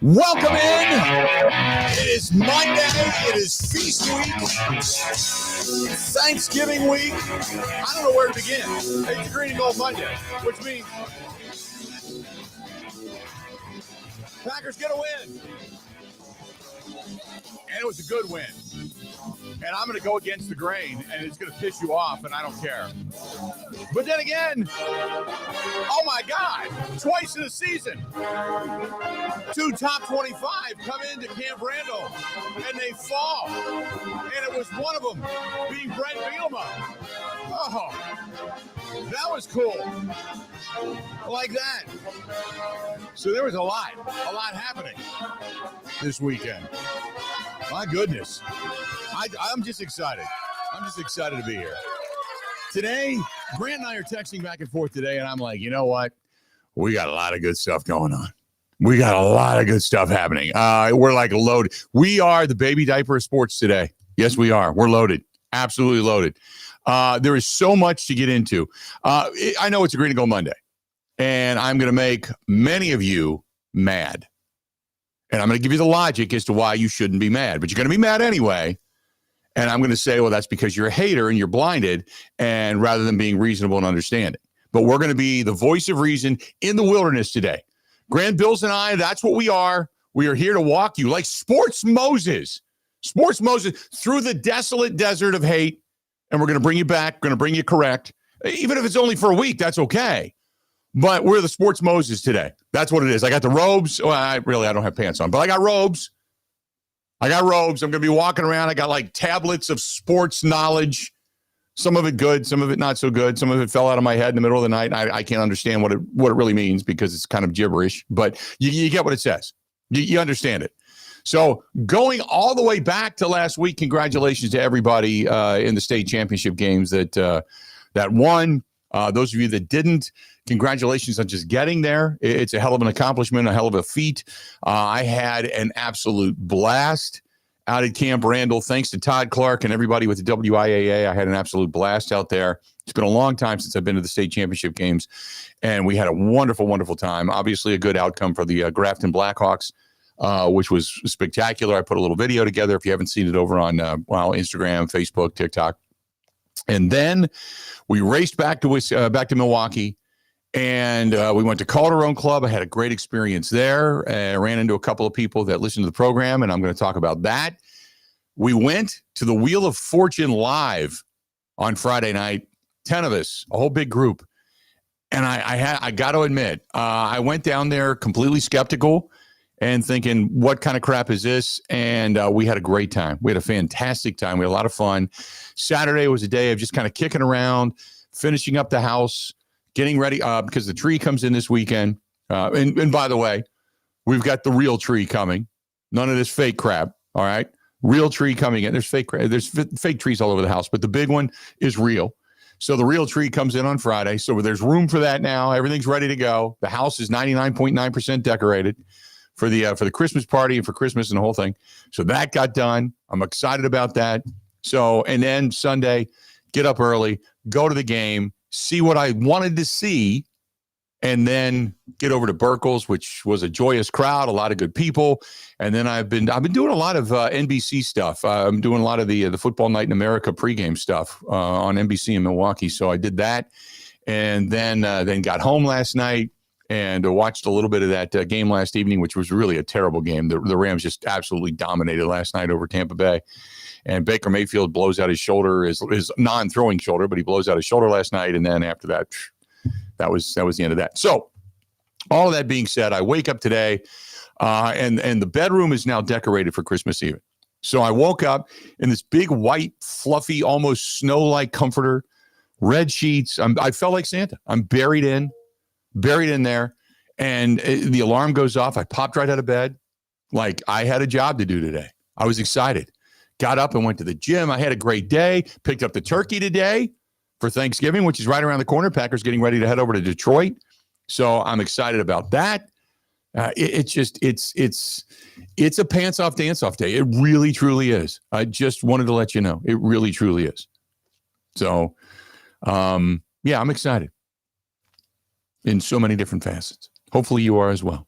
Welcome in. It is Monday. It is feast week. Thanksgiving week. I don't know where to begin. It's Green and Gold Monday, which means Packers get a win. And it was a good win. And I'm going to go against the grain, and it's going to piss you off, and I don't care. But then again, oh my God, twice in a season, 2 top 25 come into Camp Randall, and they fall. And it was one of them being Brent Bielema. Oh, that was cool. Like that. So there was a lot happening this weekend. My goodness. I'm just excited. I'm just excited to be here. Today, Grant and I are texting back and forth today, and I'm like, you know what? We got a lot of good stuff going on. We got a lot of good stuff happening. We're like loaded. We are the baby diaper of sports today. Yes, we are. We're loaded. Absolutely loaded. There is so much to get into. I know it's a Green and Gold Monday, and I'm going to make many of you mad. And I'm going to give you the logic as to why you shouldn't be mad. But you're going to be mad anyway. And I'm going to say, well, that's because you're a hater and you're blinded, and rather than being reasonable and understanding. But we're going to be the voice of reason in the wilderness today. Grant Bills and I, that's what we are. We are here to walk you like Sports Moses through the desolate desert of hate. And we're going to bring you back, going to bring you correct. Even if it's only for a week, that's okay. But we're the Sports Moses today. That's what it is. I got the robes. Well, I don't have pants on, but I got robes. I'm going to be walking around. I got like tablets of sports knowledge. Some of it good, some of it not so good. Some of it fell out of my head in the middle of the night. I can't understand what it really means because it's kind of gibberish, but you get what it says. You understand it. So going all the way back to last week, congratulations to everybody in the state championship games that won. Those of you that didn't, congratulations on just getting there. It's a hell of an accomplishment, a hell of a feat. I had an absolute blast out at Camp Randall. Thanks to Todd Clark and everybody with the WIAA. I had an absolute blast out there. It's been a long time since I've been to the state championship games, and we had a wonderful, wonderful time. Obviously, a good outcome for the Grafton Blackhawks, which was spectacular. I put a little video together if you haven't seen it over on Instagram, Facebook, TikTok. And then we raced back to Milwaukee, and we went to Calderon Club. I had a great experience there. I ran into a couple of people that listened to the program, and I'm going to talk about that. We went to the Wheel of Fortune live on Friday night, 10 of us, a whole big group. And I got to admit, I went down there completely skeptical and thinking, what kind of crap is this? And we had a great time. We had a fantastic time. We had a lot of fun. Saturday was a day of just kind of kicking around, finishing up the house, getting ready because the tree comes in this weekend. And by the way, we've got the real tree coming. None of this fake crap. All right. Real tree coming in. There's fake trees all over the house, but the big one is real. So the real tree comes in on Friday. So there's room for that now. Everything's ready to go. The house is 99.9% decorated for the Christmas party and for Christmas and the whole thing. So that got done. I'm excited about that. So, and then Sunday, get up early, go to the game, see what I wanted to see, and then get over to Burkle's, which was a joyous crowd, a lot of good people. And then I've been doing a lot of NBC stuff. I'm doing a lot of the Football Night in America pregame stuff on NBC in Milwaukee. So I did that, and then got home last night and watched a little bit of that game last evening, which was really a terrible game. The Rams just absolutely dominated last night over Tampa Bay. And Baker Mayfield blows out his shoulder, his non-throwing shoulder, but he blows out his shoulder last night. And then after that, that was the end of that. So all of that being said, I wake up today and the bedroom is now decorated for Christmas Eve. So I woke up in this big, white, fluffy, almost snow-like comforter, red sheets. I felt like Santa. I'm buried in there. And the alarm goes off. I popped right out of bed. Like I had a job to do today. I was excited. Got up and went to the gym. I had a great day. Picked up the turkey today for Thanksgiving, which is right around the corner. Packers getting ready to head over to Detroit. So I'm excited about that. It's a pants off, dance off day. It really, truly is. I just wanted to let you know. It really, truly is. So, yeah, I'm excited in so many different facets. Hopefully you are as well.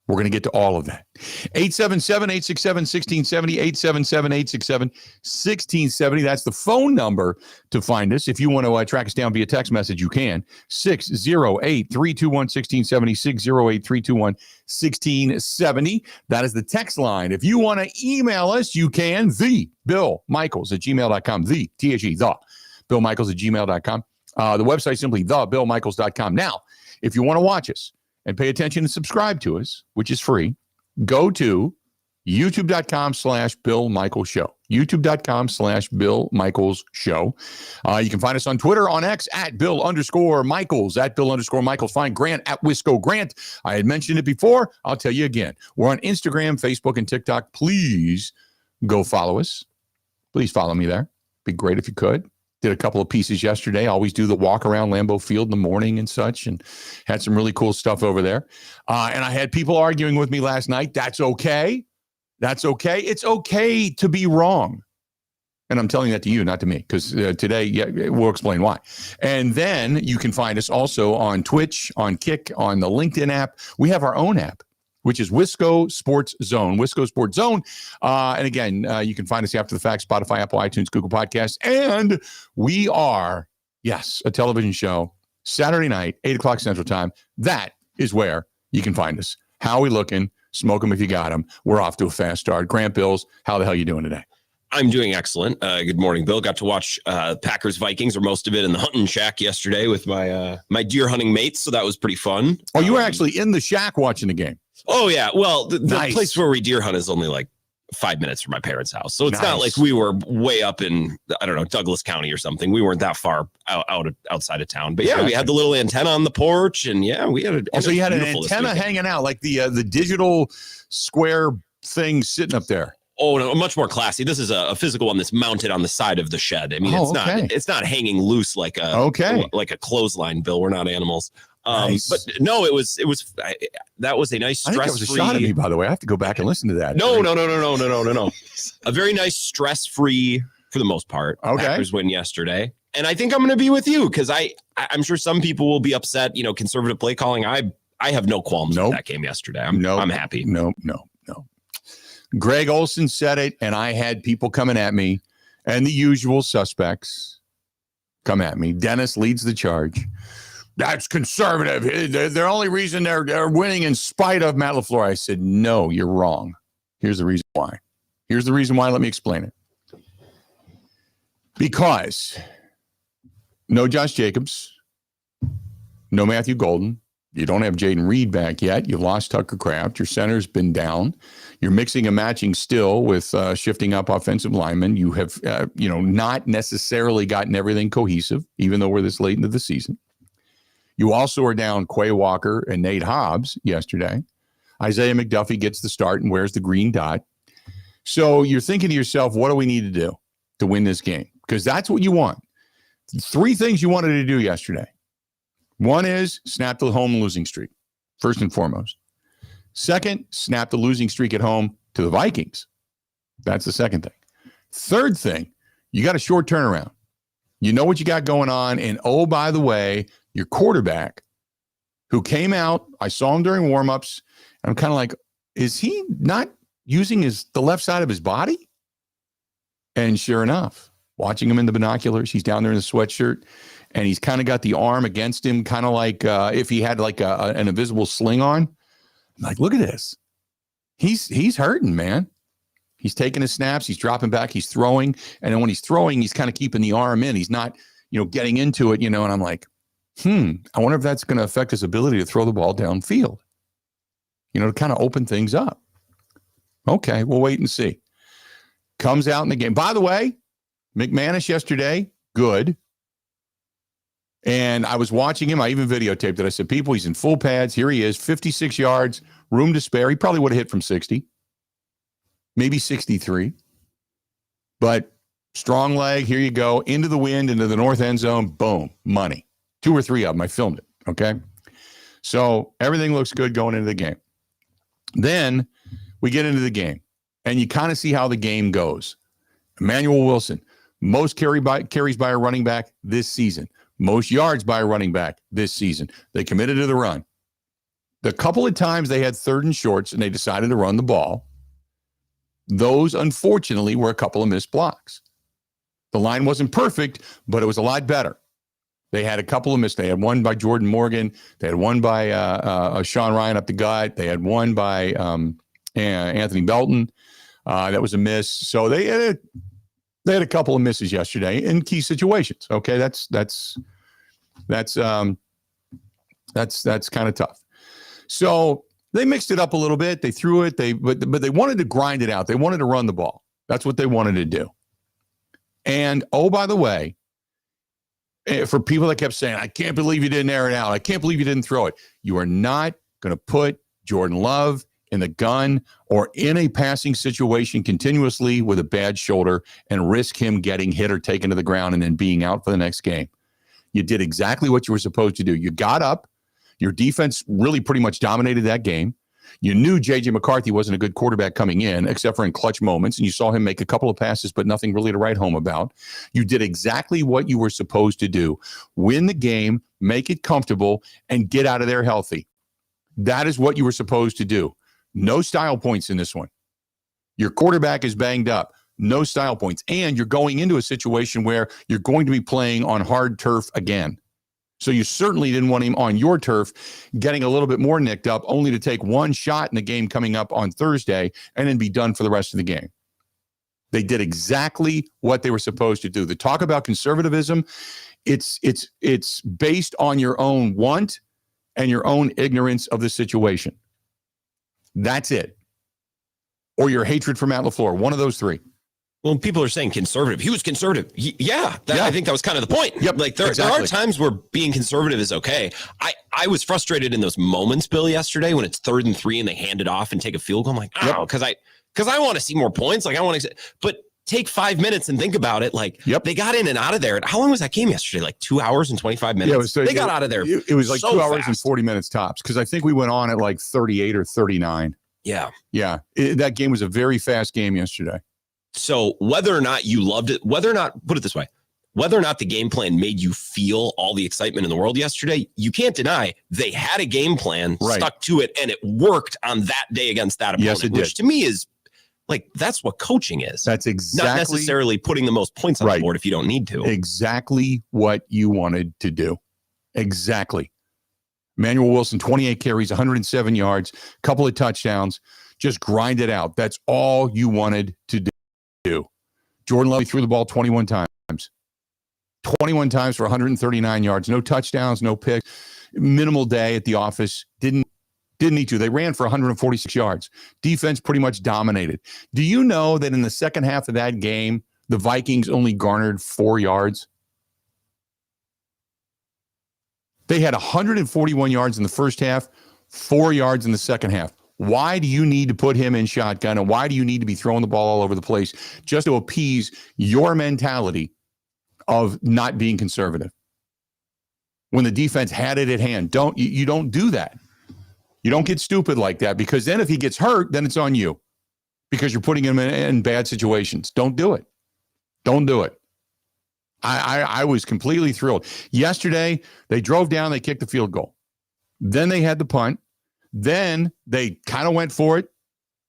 We're going to get to all of that. 877-867-1670, 877-867-1670. That's the phone number to find us. If you want to track us down via text message, you can. 608-321-1670, 608-321-1670. That is the text line. If you want to email us, you can. TheBillMichaels@gmail.com. The BillMichaels@gmail.com. The website simply thebillmichaels.com. Now, if you want to watch us and pay attention and subscribe to us, which is free, go to youtube.com/Bill Michaels Show. youtube.com/Bill Michaels Show. You can find us on Twitter, on X, at Bill_Michaels, at Bill_Michaels. Find Grant at Wisco Grant. I had mentioned it before. I'll tell you again. We're on Instagram, Facebook, and TikTok. Please go follow us. Please follow me there. Be great if you could. Did a couple of pieces yesterday. Always do the walk around Lambeau Field in the morning and such, and had some really cool stuff over there. And I had people arguing with me last night. That's okay. That's okay. It's okay to be wrong. And I'm telling that to you, not to me, because today, we'll explain why. And then you can find us also on Twitch, on Kick, on the LinkedIn app. We have our own app, which is Wisco Sports Zone. Wisco Sports Zone. And again, you can find us after the fact, Spotify, Apple, iTunes, Google Podcasts. And we are, yes, a television show, Saturday night, 8 o'clock Central Time. That is where you can find us. How are we looking? Smoke them if you got them. We're off to a fast start. Grant Bills, how the hell you doing today? I'm doing excellent. Good morning, Bill. Got to watch Packers Vikings, or most of it, in the hunting shack yesterday with my deer hunting mates. So that was pretty fun. Oh, you were actually in the shack watching the game. Oh, yeah. Well, the Nice. place where we deer hunt is only like 5 minutes from my parents' house. So it's Nice. not like we were way up in, I don't know, Douglas County or something. We weren't that far outside of town. But yeah, we had the little antenna on the porch, and yeah, we had Also, you had an antenna hanging out, like the digital square thing sitting up there. Oh, no, much more classy. This is a physical one that's mounted on the side of the shed. I mean, okay. it's not hanging loose like a clothesline, Bill. We're not animals. Nice. But no, that was a nice I think that was a stress-free. shot at me, by the way. I have to go back and listen to that. No. A very nice stress-free, for the most part. Okay. Packers win yesterday. And I think I'm going to be with you, because I'm sure some people will be upset, conservative play calling. I have no qualms with that game yesterday. I'm happy. No. Greg Olson said it, and I had people coming at me, and the usual suspects come at me. Dennis leads the charge. That's conservative. The only reason they're winning in spite of Matt LaFleur. I said, no, you're wrong. Here's the reason why. Let me explain it. Because no Josh Jacobs, no Matthew Golden. You don't have Jaden Reed back yet. You've lost Tucker Kraft. Your center's been down. You're mixing and matching still with shifting up offensive linemen. You have, not necessarily gotten everything cohesive, even though we're this late into the season. You also are down Quay Walker and Nate Hobbs yesterday. Isaiah McDuffie gets the start and wears the green dot. So you're thinking to yourself, what do we need to do to win this game? Because that's what you want. 3 things you wanted to do yesterday. One is snap the home losing streak, first and foremost. Second, snap the losing streak at home to the Vikings. That's the second thing. Third thing, you got a short turnaround. You know what you got going on. And oh, by the way, your quarterback who came out, I saw him during warmups, and I'm kind of like, is he not using the left side of his body? And sure enough, watching him in the binoculars, he's down there in the sweatshirt, and he's kind of got the arm against him, kind of like if he had like an invisible sling on. I'm like, look at this. He's hurting, man. He's taking his snaps. He's dropping back. He's throwing. And then when he's throwing, he's kind of keeping the arm in. He's not, getting into it, and I'm like, I wonder if that's going to affect his ability to throw the ball downfield, to kind of open things up. Okay, we'll wait and see. Comes out in the game. By the way, McManus yesterday, good. And I was watching him. I even videotaped it. I said, people, he's in full pads. Here he is, 56 yards, room to spare. He probably would have hit from 60, maybe 63. But strong leg, here you go, into the wind, into the north end zone, boom, money. 2 or 3 of them. I filmed it, okay? So everything looks good going into the game. Then we get into the game, and you kind of see how the game goes. Emmanuel Wilson, most carries by a running back this season. Most yards by a running back this season. They committed to the run. The couple of times they had 3rd and shorts and they decided to run the ball, those, unfortunately, were a couple of missed blocks. The line wasn't perfect, but it was a lot better. They had a couple of missed. They had one by Jordan Morgan. They had one by Sean Ryan up the gut. They had one by Anthony Belton. That was a miss. So they had a couple of misses yesterday in key situations. Okay, that's kind of tough. So they mixed it up a little bit. They threw it. But they wanted to grind it out. They wanted to run the ball. That's what they wanted to do. And oh, by the way, for people that kept saying, I can't believe you didn't air it out. I can't believe you didn't throw it. You are not going to put Jordan Love in the gun or in a passing situation continuously with a bad shoulder and risk him getting hit or taken to the ground and then being out for the next game. You did exactly what you were supposed to do. You got up. Your defense really pretty much dominated that game. You knew J.J. McCarthy wasn't a good quarterback coming in, except for in clutch moments, and you saw him make a couple of passes, but nothing really to write home about. You did exactly what you were supposed to do. Win the game, make it comfortable, and get out of there healthy. That is what you were supposed to do. No style points in this one. Your quarterback is banged up. No style points. And you're going into a situation where you're going to be playing on hard turf again. So you certainly didn't want him on your turf getting a little bit more nicked up, only to take one shot in the game coming up on Thursday and then be done for the rest of the game. They did exactly what they were supposed to do. The talk about conservatism, it's based on your own want and your own ignorance of the situation. That's it. Or your hatred for Matt LaFleur. One of those three. Well, people are saying conservative. He was conservative. Yeah. I think that was kind of the point. Yep, like there are times where being conservative is okay. I was frustrated in those moments, Bill, yesterday when it's 3rd and 3 and they hand it off and take a field goal. I'm like, oh, because I want to see more points. Like I want to, but take 5 minutes and think about it. Like they got in and out of there. How long was that game yesterday? Like 2 hours and 25 minutes. Yeah, they got out of there. It was like so 2 hours fast. and 40 minutes tops. Because I think we went on at like 38 or 39. Yeah. That game was a very fast game yesterday. So whether or not you loved it, whether or not the game plan made you feel all the excitement in the world yesterday, you can't deny they had a game plan, stuck to it, and it worked on that day against that opponent. Yes, it did. Which to me is like, that's what coaching is. That's exactly. Not necessarily putting the most points on the board if you don't need to. Exactly what you wanted to do. Exactly. Emmanuel Wilson, 28 carries, 107 yards, couple of touchdowns, just grind it out. That's all you wanted to do. Jordan Love threw the ball 21 times. 21 times for 139 yards. No touchdowns, no picks. Minimal day at the office. Didn't need to. They ran for 146 yards. Defense pretty much dominated. Do you know that in the second half of that game, the Vikings only garnered 4 yards? They had 141 yards in the first half, 4 yards in the second half. Why do you need to put him in shotgun, and why do you need to be throwing the ball all over the place just to appease your mentality of not being conservative? When the defense had it at hand, you don't do that. You don't get stupid like that, because then if he gets hurt, then it's on you because you're putting him in bad situations. Don't do it. Don't do it. I was completely thrilled. Yesterday, they drove down, they kicked the field goal. Then they had the punt. Then they kind of went for it.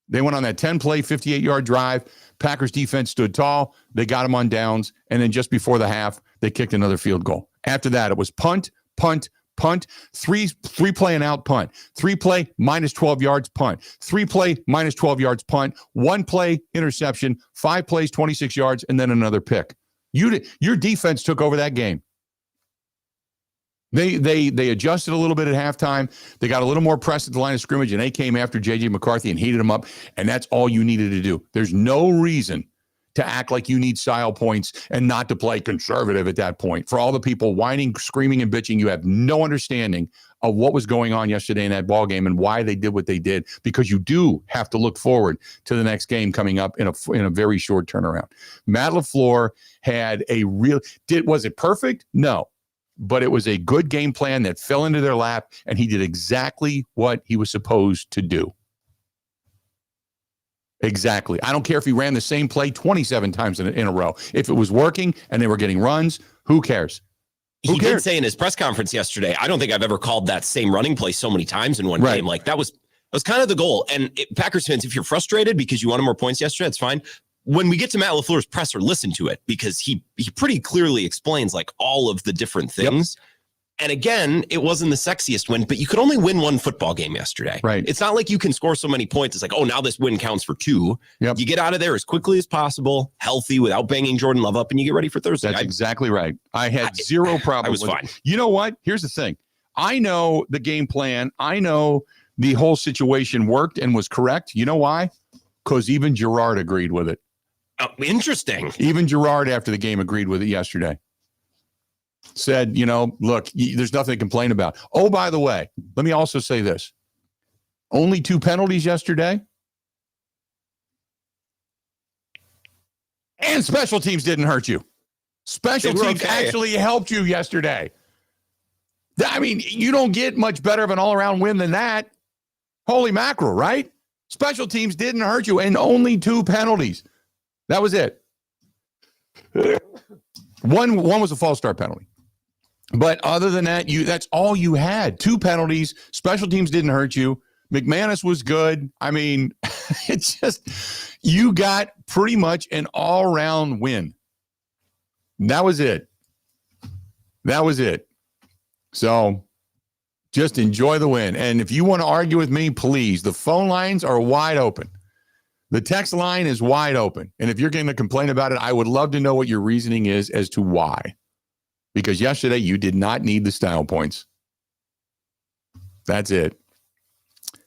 They went on that 10-play, 58-yard drive. Packers defense stood tall. They got them on downs. And then just before the half, they kicked another field goal. After that, it was punt, three-play and out punt, 3-play minus 12 yards punt, 3-play minus 12 yards punt, 1-play interception, 5 plays, 26 yards, and then another pick. Your defense took over that game. They adjusted a little bit at halftime. They got a little more press at the line of scrimmage, and they came after J.J. McCarthy and heated him up, and that's all you needed to do. There's no reason to act like you need style points and not to play conservative at that point. For all the people whining, screaming, and bitching, you have no understanding of what was going on yesterday in that ball game and why they did what they did, because you do have to look forward to the next game coming up in a very short turnaround. Matt LaFleur had was it perfect? No. But it was a good game plan that fell into their lap, and he did exactly what he was supposed to do. Exactly. I don't care if he ran the same play 27 times in a row. If it was working and they were getting runs, who cares? He did say in his press conference yesterday, I don't think I've ever called that same running play so many times in one game. Like that was kind of the goal. And Packers fans, if you're frustrated because you wanted more points yesterday, it's fine. When we get to Matt LaFleur's presser, listen to it because he pretty clearly explains like all of the different things. Yep. And again, it wasn't the sexiest win, but you could only win one football game yesterday. Right. It's not like you can score so many points. It's like, oh, now this win counts for 2. Yep. You get out of there as quickly as possible, healthy, without banging Jordan Love up, and you get ready for Thursday. That's exactly right. I had zero problem. I was fine. You know what? Here's the thing. I know the game plan. I know the whole situation worked and was correct. You know why? Because even Gerard agreed with it. Oh, interesting. Even Gerard after the game agreed with it yesterday. Said, look, there's nothing to complain about. Oh, by the way, let me also say this. Only 2 penalties yesterday. And special teams didn't hurt you. Special teams actually helped you yesterday. I mean, you don't get much better of an all-around win than that. Holy mackerel, right? Special teams didn't hurt you, and only 2 penalties. That was it. One was a false start penalty. But other than that, that's all you had. 2 penalties. Special teams didn't hurt you. McManus was good. I mean, it's just, you got pretty much an all-round win. That was it. That was it. So just enjoy the win. And if you want to argue with me, please, the phone lines are wide open. The text line is wide open. And if you're going to complain about it, I would love to know what your reasoning is as to why. Because yesterday you did not need the style points. That's it.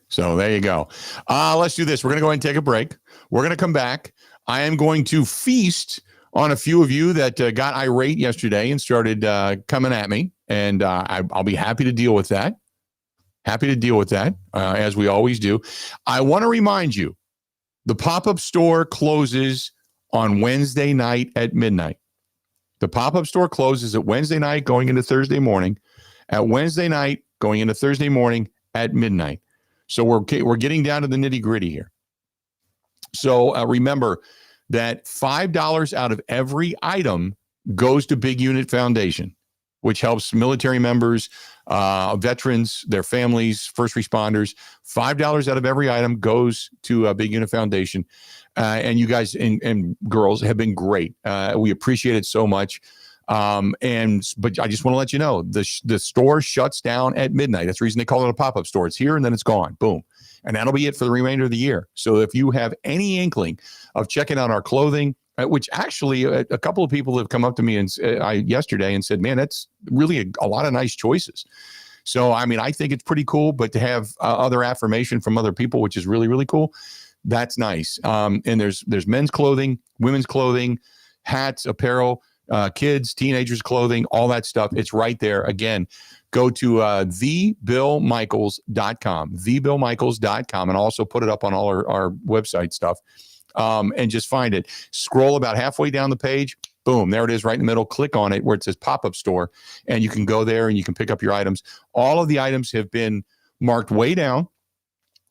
So there you go. Let's do this. We're going to go ahead and take a break. We're going to come back. I am going to feast on a few of you that got irate yesterday and started coming at me. And I'll be happy to deal with that. Happy to deal with that, as we always do. I want to remind you, the pop-up store closes on Wednesday night at midnight. The pop-up store closes at Wednesday night going into Thursday morning, at Wednesday night going into Thursday morning at midnight. So we're getting down to the nitty-gritty here. So remember that $5 out of every item goes to Big Unit Foundation, which helps military members, veterans, their families, first responders. $5 out of every item goes to Big Unit Foundation. And you guys and girls have been great. We appreciate it so much. But I just want to let you know, the store shuts down at midnight. That's the reason they call it a pop-up store. It's here and then it's gone. Boom. And that'll be it for the remainder of the year. So if you have any inkling of checking out our clothing, which actually a couple of people have come up to me yesterday and said, man, that's really a lot of nice choices. So, I mean, I think it's pretty cool, but to have other affirmation from other people, which is really, really cool, that's nice. And there's men's clothing, women's clothing, hats, apparel, kids, teenagers clothing, all that stuff. It's right there. Again, go to thebillmichaels.com, thebillmichaels.com, and also put it up on all our website stuff. And just find it. Scroll about halfway down the page. Boom, there it is right in the middle. Click on it where it says pop-up store, and you can go there and you can pick up your items. All of the items have been marked way down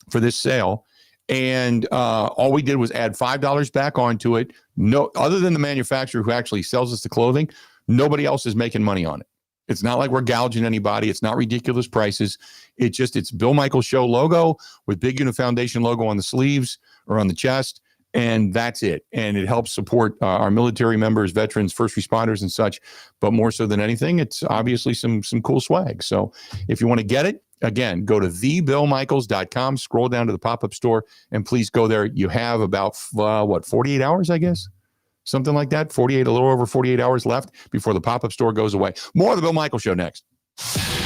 for this sale. And all we did was add $5 back onto it. No, other than the manufacturer who actually sells us the clothing, nobody else is making money on it. It's not like we're gouging anybody. It's not ridiculous prices. It's Bill Michaels Show logo with Big Unit Foundation logo on the sleeves or on the chest. And that's it. And it helps support our military members, veterans, first responders and such. But more so than anything, it's obviously some cool swag. So if you want to get it, again, go to thebillmichaels.com, scroll down to the pop-up store, and please go there. You have about, 48 hours, I guess? Something like that. A little over 48 hours left before the pop-up store goes away. More of the Bill Michaels Show next.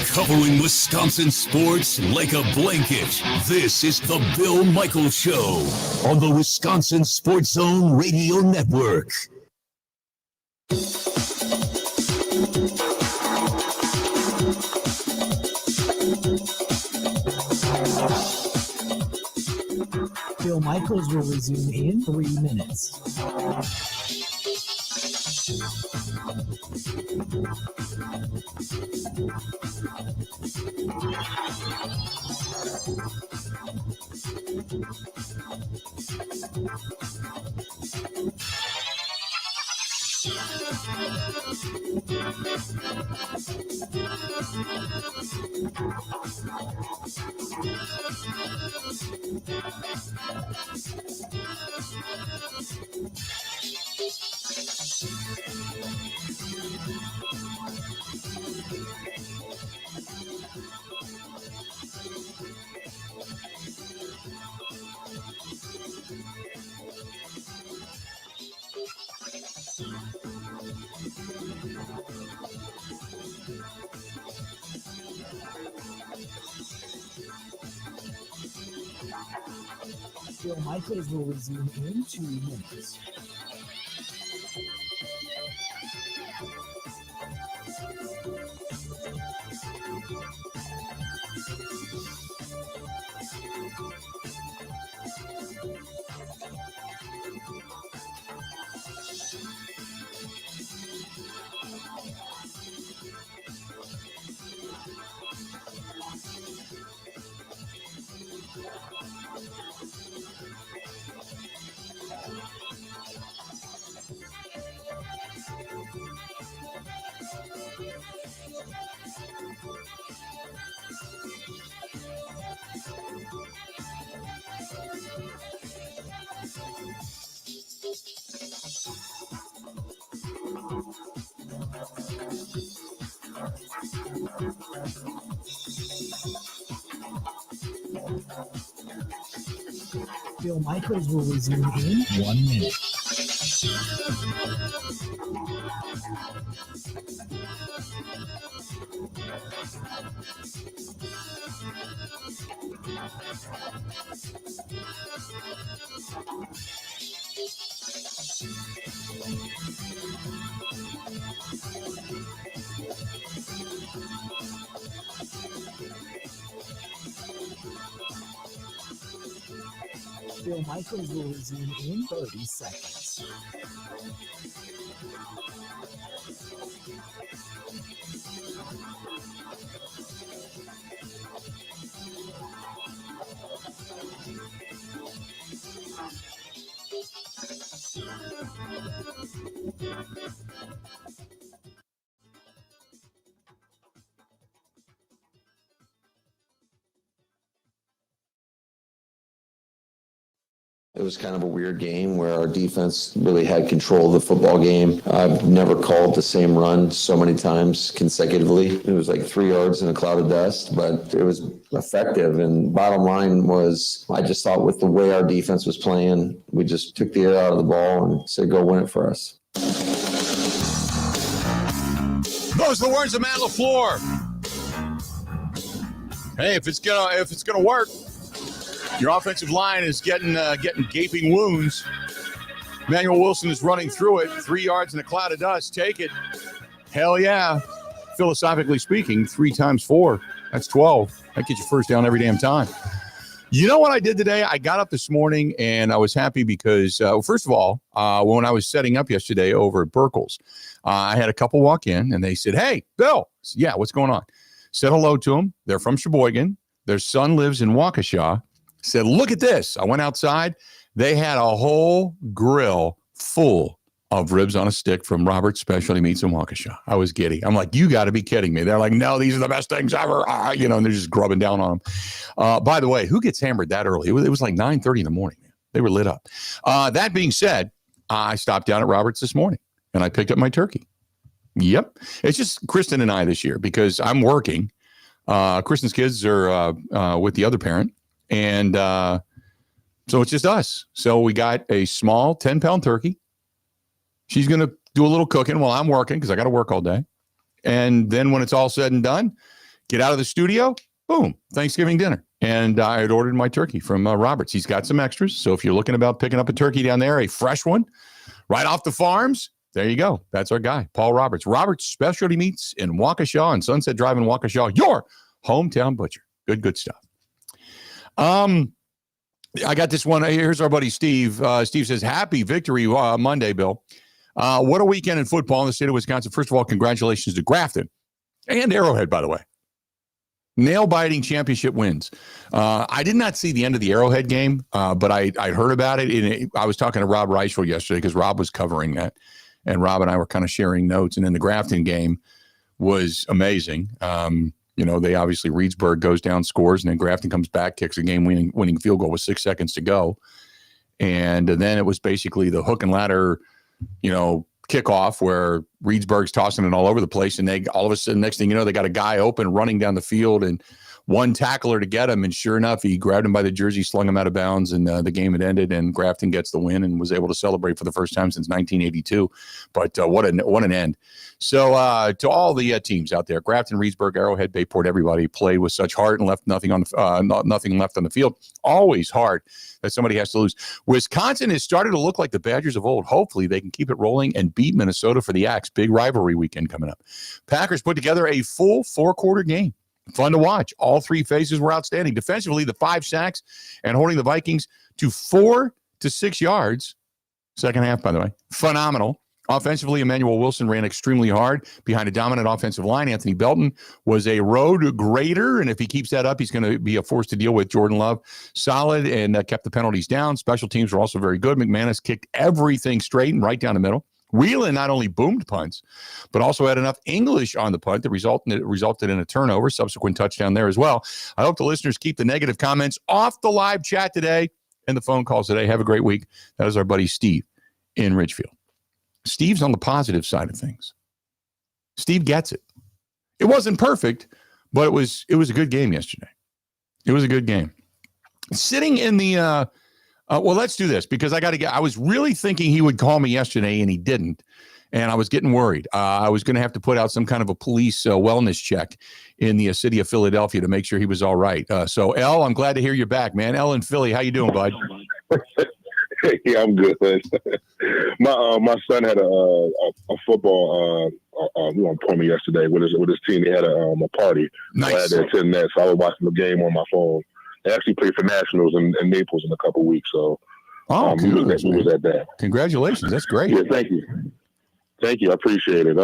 Covering Wisconsin sports like a blanket. This is the Bill Michaels Show on the Wisconsin Sports Zone Radio Network. Bill Michaels will resume in 3 minutes. Bill Michaels will resume in 2 minutes. Bill Michaels will resume in 1 minute. Bill Michaels will resume in 30 seconds. It was kind of a weird game where our defense really had control of the football game. I've never called the same run so many times consecutively. It was like 3 yards in a cloud of dust, but it was effective. And bottom line was, I just thought with the way our defense was playing, we just took the air out of the ball and said, go win it for us. Those are the words of Matt LaFleur. Hey, if it's gonna work. Your offensive line is getting gaping wounds. Emmanuel Wilson is running through it. 3 yards in a cloud of dust. Take it. Hell yeah. Philosophically speaking, 3 times 4, that's 12. That gets you first down every damn time. You know what I did today? I got up this morning and I was happy because, first of all, when I was setting up yesterday over at Burkle's, I had a couple walk in and they said, "Hey, Bill." Yeah, what's going on? Said hello to them. They're from Sheboygan. Their son lives in Waukesha. Said, "Look at this." I went outside. They had a whole grill full of ribs on a stick from Robert's Specialty Meats in Waukesha. I was giddy. I'm like, you got to be kidding me. They're like, "No, these are the best things ever." And they're just grubbing down on them. By the way, who gets hammered that early? It was like 9:30 in the morning. Man. They were lit up. That being said, I stopped down at Robert's this morning and I picked up my turkey. Yep. It's just Kristen and I this year because I'm working. Kristen's kids are with the other parent. And so it's just us. So we got a small 10-pound turkey. She's going to do a little cooking while I'm working because I got to work all day. And then when it's all said and done, get out of the studio, boom, Thanksgiving dinner. And I had ordered my turkey from Roberts. He's got some extras. So if you're looking about picking up a turkey down there, a fresh one, right off the farms, there you go. That's our guy, Paul Roberts. Roberts Specialty Meats in Waukesha on Sunset Drive in Waukesha, your hometown butcher. Good stuff. I got this one. Here's our buddy Steve. Steve says, "Happy Victory Monday, Bill. What a weekend in football in the state of Wisconsin. First of all, congratulations to Grafton and Arrowhead, by the way. Nail-biting championship wins. I did not see the end of the Arrowhead game, but I heard about it. And I was talking to Rob Reichel yesterday because Rob was covering that. And Rob and I were kind of sharing notes. And then the Grafton game was amazing. They obviously Reedsburg goes down, scores, and then Grafton comes back, kicks a game-winning field goal with 6 seconds to go. And then it was basically the hook and ladder, kickoff where Reedsburg's tossing it all over the place. And they all of a sudden, next thing you know, they got a guy open running down the field and one tackler to get him. And sure enough, he grabbed him by the jersey, slung him out of bounds, and the game had ended. And Grafton gets the win and was able to celebrate for the first time since 1982. But what an end. So to all the teams out there, Grafton, Reedsburg, Arrowhead, Bayport, everybody played with such heart and left nothing left on the field. Always hard that somebody has to lose. Wisconsin has started to look like the Badgers of old. Hopefully they can keep it rolling and beat Minnesota for the Axe. Big rivalry weekend coming up. Packers put together a full 4-quarter game. Fun to watch. All three phases were outstanding. Defensively, the 5 sacks and holding the Vikings to 4 to 6 yards. Second half, by the way. Phenomenal. Offensively, Emmanuel Wilson ran extremely hard behind a dominant offensive line. Anthony Belton was a road grader, and if he keeps that up, he's going to be a force to deal with. Jordan Love, solid, and kept the penalties down. Special teams were also very good. McManus kicked everything straight and right down the middle. Whelan not only boomed punts, but also had enough English on the punt that resulted in a turnover, subsequent touchdown there as well. I hope the listeners keep the negative comments off the live chat today and the phone calls today. Have a great week. That is our buddy Steve in Ridgefield. Steve's on the positive side of things. Steve gets it. It wasn't perfect, but it was a good game yesterday. It was a good game. Sitting in the well, let's do this because I was really thinking he would call me yesterday and he didn't. And I was getting worried. I was going to have to put out some kind of a police wellness check in the city of Philadelphia to make sure he was all right. So, El, I'm glad to hear you're back, man. El in Philly, how you doing, bud? Yeah, I'm good. My son had a football appointment yesterday with his team. He had a party. Nice. I had to attend that, so I was watching the game on my phone. They actually played for Nationals in Naples in a couple of weeks. So, we was at that. Congratulations, that's great. Yeah, thank you. I appreciate it.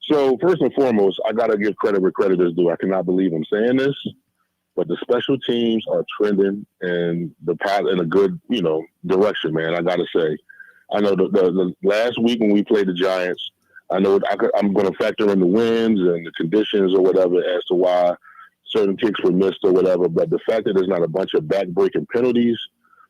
So first and foremost, I gotta give credit where credit is due. I cannot believe I'm saying this, but the special teams are trending in a good, direction, man. I gotta say, I know the last week when we played the Giants, I know I'm going to factor in the winds and the conditions or whatever as to why certain kicks were missed or whatever. But the fact that there's not a bunch of back-breaking penalties,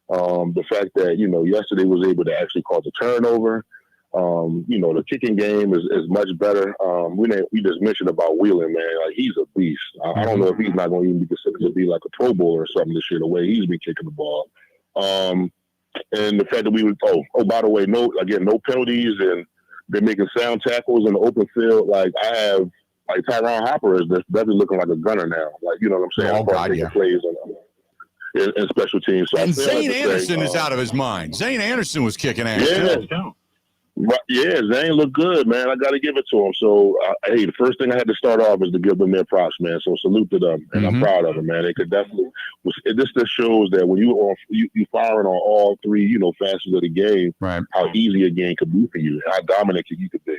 the fact that, yesterday was able to actually cause a turnover, the kicking game is much better. We just mentioned about Whelan, man. Like, he's a beast. I don't know if he's not going to even be considered to be like a Pro Bowler or something this year, the way he's been kicking the ball. And the fact that we would, by the way, no penalties, and they're making sound tackles in the open field. Like, I have, Tyron Hopper is definitely looking like a gunner now. Like, you know what I'm saying? Oh, God, yeah. Plays in special teams. So and Zane Anderson is out of his mind. Zane Anderson was kicking ass. Yeah, Zane looked good, man. I got to give it to him. So, the first thing I had to start off is to give them their props, man. So salute to them, and I'm proud of them, man. They could definitely. This just shows that when you firing on all three, facets of the game, right, how easy a game could be for you, how dominant you could be.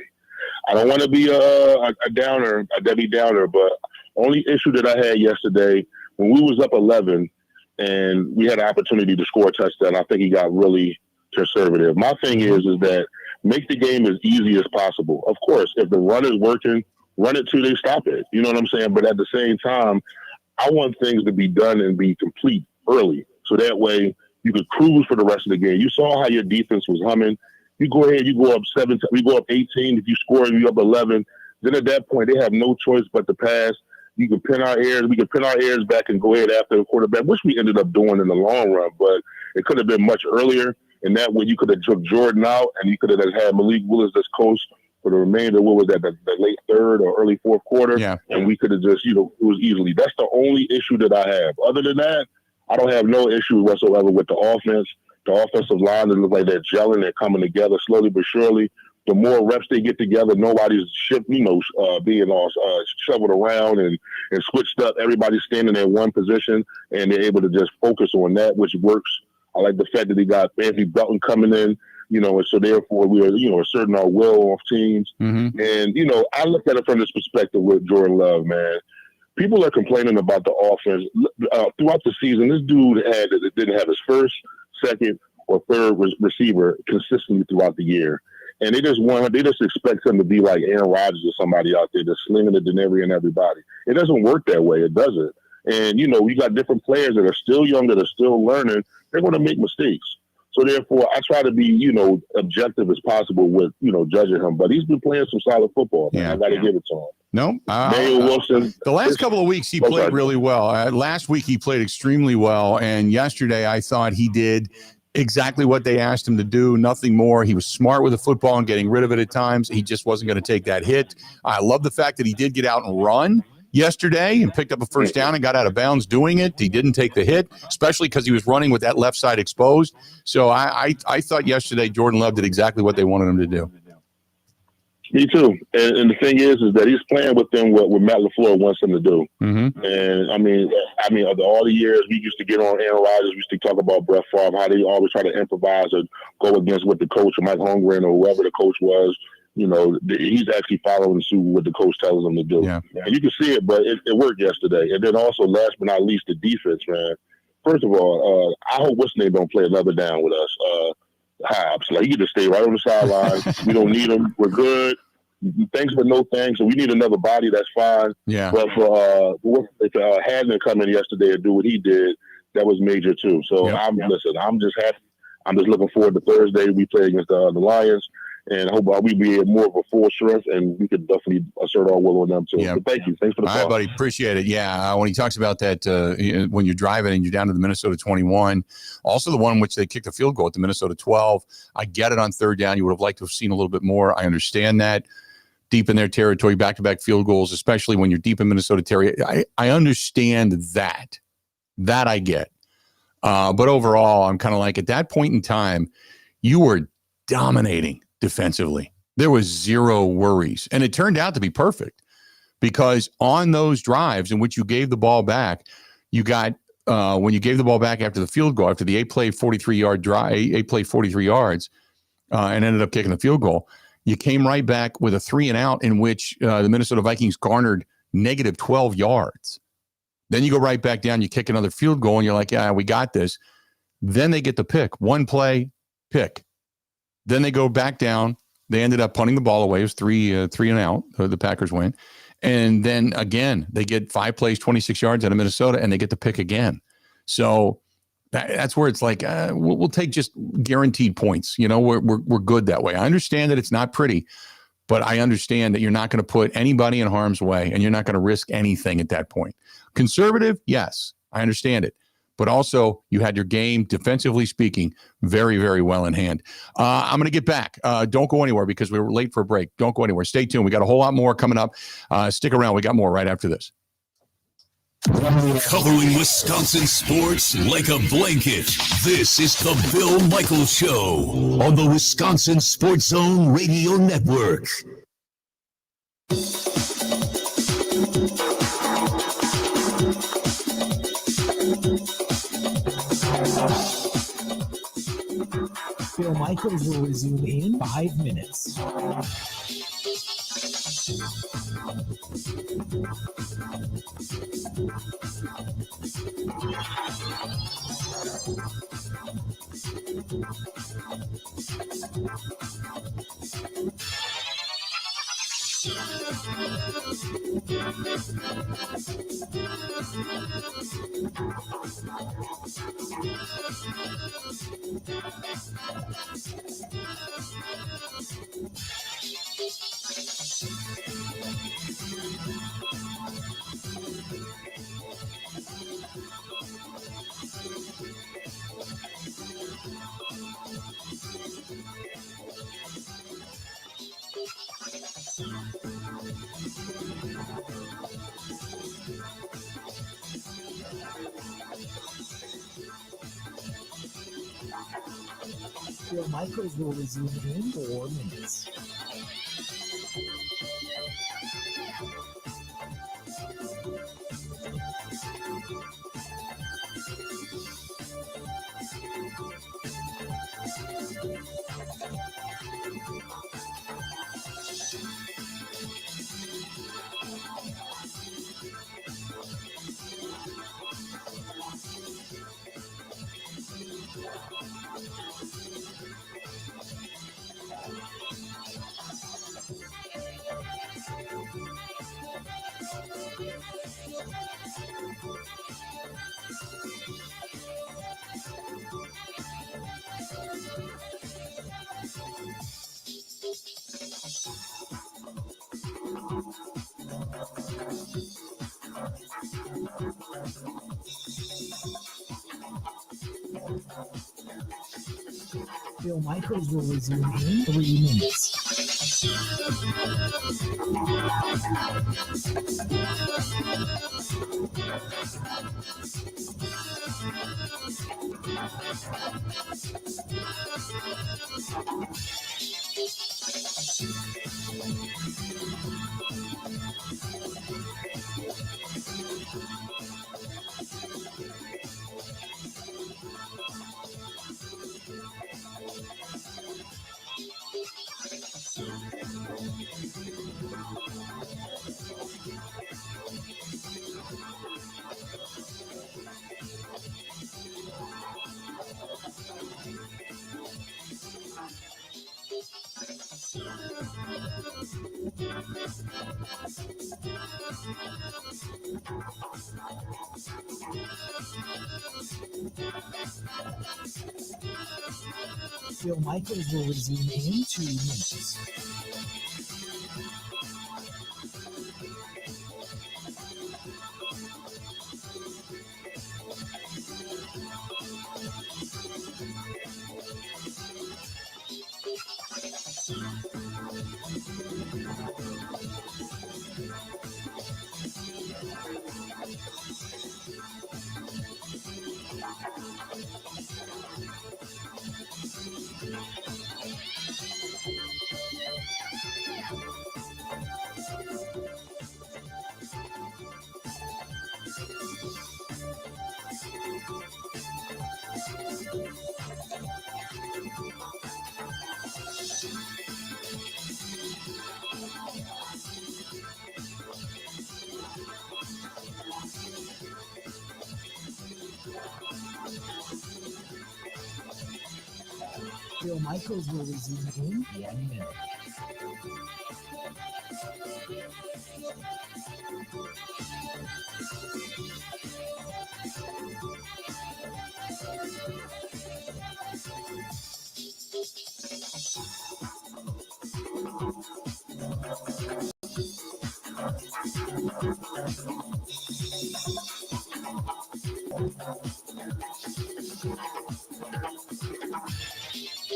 I don't want to be a downer, a Debbie Downer, but only issue that I had yesterday when we was up 11 and we had an opportunity to score a touchdown, I think he got really conservative. My thing is that make the game as easy as possible. Of course, if the run is working, run it till they stop it. You know what I'm saying? But at the same time, I want things to be done and be complete early. So that way you could cruise for the rest of the game. You saw how your defense was humming. You go ahead, you go up 7, we go up 18. If you score and you're up 11, then at that point they have no choice but to pass. You can pin our ears. We can pin our ears back and go ahead after the quarterback, which we ended up doing in the long run. But it could have been much earlier. And that way you could have took Jordan out and you could have had Malik Willis as coach for the remainder. What was that, the late third or early fourth quarter? Yeah. And we could have just, it was easily. That's the only issue that I have. Other than that, I don't have no issue whatsoever with the offense. The offensive line, they look like they're gelling. They're coming together slowly but surely. The more reps they get together, nobody's being all shoveled around and switched up. Everybody's standing in one position, and they're able to just focus on that, which works. I like the fact that he got Anthony Belton coming in, and so therefore we are, asserting our will off teams. Mm-hmm. And, I look at it from this perspective with Jordan Love, man. People are complaining about the offense. Throughout the season, this dude didn't have his first, second, or third receiver consistently throughout the year. And they just expect him to be like Aaron Rodgers or somebody out there just slinging the delivery and everybody. It doesn't work that way. It doesn't. And, we got different players that are still young, that are still learning. They're going to make mistakes. So, therefore, I try to be, objective as possible with, judging him. But he's been playing some solid football, man. Yeah. I got to give it to him. No, Manuel Wilson. The last couple of weeks, he played really well. Last week, he played extremely well. And yesterday, I thought he did exactly what they asked him to do, nothing more. He was smart with the football and getting rid of it at times. He just wasn't going to take that hit. I love the fact that he did get out and run yesterday and picked up a first down and got out of bounds doing it. He didn't take the hit, especially because he was running with that left side exposed. So I thought yesterday Jordan Love did exactly what they wanted him to do. Me too. And the thing is that he's playing with them what Matt LaFleur wants him to do. Mm-hmm. And I mean, all the years we used to get on Aaron Rodgers, we used to talk about Brett Favre, how they always try to improvise or go against what the coach or Mike Holmgren or whoever the coach was. He's actually following suit what the coach tells him to do. Yeah. And you can see it, but it worked yesterday. And then also, last but not least, the defense, man. First of all, I hope what's name don't play another down with us. Hobbs, like he could just stay right on the sideline. We don't need him. We're good. Thanks, but no thanks. So we need another body. That's fine. Yeah. But for Hadner come in yesterday and do what he did, that was major too. So I'm just happy. I'm just looking forward to Thursday. We play against the Lions, and I hope we be more of a full strength, and we could definitely assert our will on them too. Yeah. But thank you. Thanks for the call. All right, buddy. Appreciate it. Yeah. When he talks about that, when you're driving and you're down to the Minnesota 21, also the one in which they kicked a field goal at the Minnesota 12. I get it on third down. You would have liked to have seen a little bit more. I understand that. Deep in their territory, back-to-back field goals, especially when you're deep in Minnesota territory. I understand that. That I get. But overall, I'm kind of like, at that point in time, you were dominating defensively. There was zero worries. And it turned out to be perfect because on those drives in which you gave the ball back, you got, when you gave the ball back after the field goal, after the 8-play 43-yard drive, 8-play 43 yards, and ended up kicking the field goal, you came right back with a 3-and-out in which the Minnesota Vikings garnered negative 12 yards. Then you go right back down, you kick another field goal, and you're like, yeah, we got this. Then they get the pick. One play, pick. Then they go back down. They ended up punting the ball away. It was three and out. The Packers win. And then, again, they get 5 plays, 26 yards out of Minnesota, and they get the pick again. So that's where it's like, we'll take just guaranteed points. We're good that way. I understand that it's not pretty, but I understand that you're not going to put anybody in harm's way, and you're not going to risk anything at that point. Conservative, yes, I understand it. But also, you had your game, defensively speaking, very, very well in hand. I'm going to get back. Don't go anywhere because we were late for a break. Don't go anywhere. Stay tuned. We got a whole lot more coming up. Stick around. We got more right after this. Covering Wisconsin sports like a blanket. This is the Bill Michaels Show on the Wisconsin Sports Zone Radio Network. Bill Michaels will resume in 5 minutes. Bill Michaels will resume in 4 minutes. Bill Michaels will resume in 3 minutes. Bill Michaels will resume in 2 minutes. Bill Michaels will resume in 1 minute.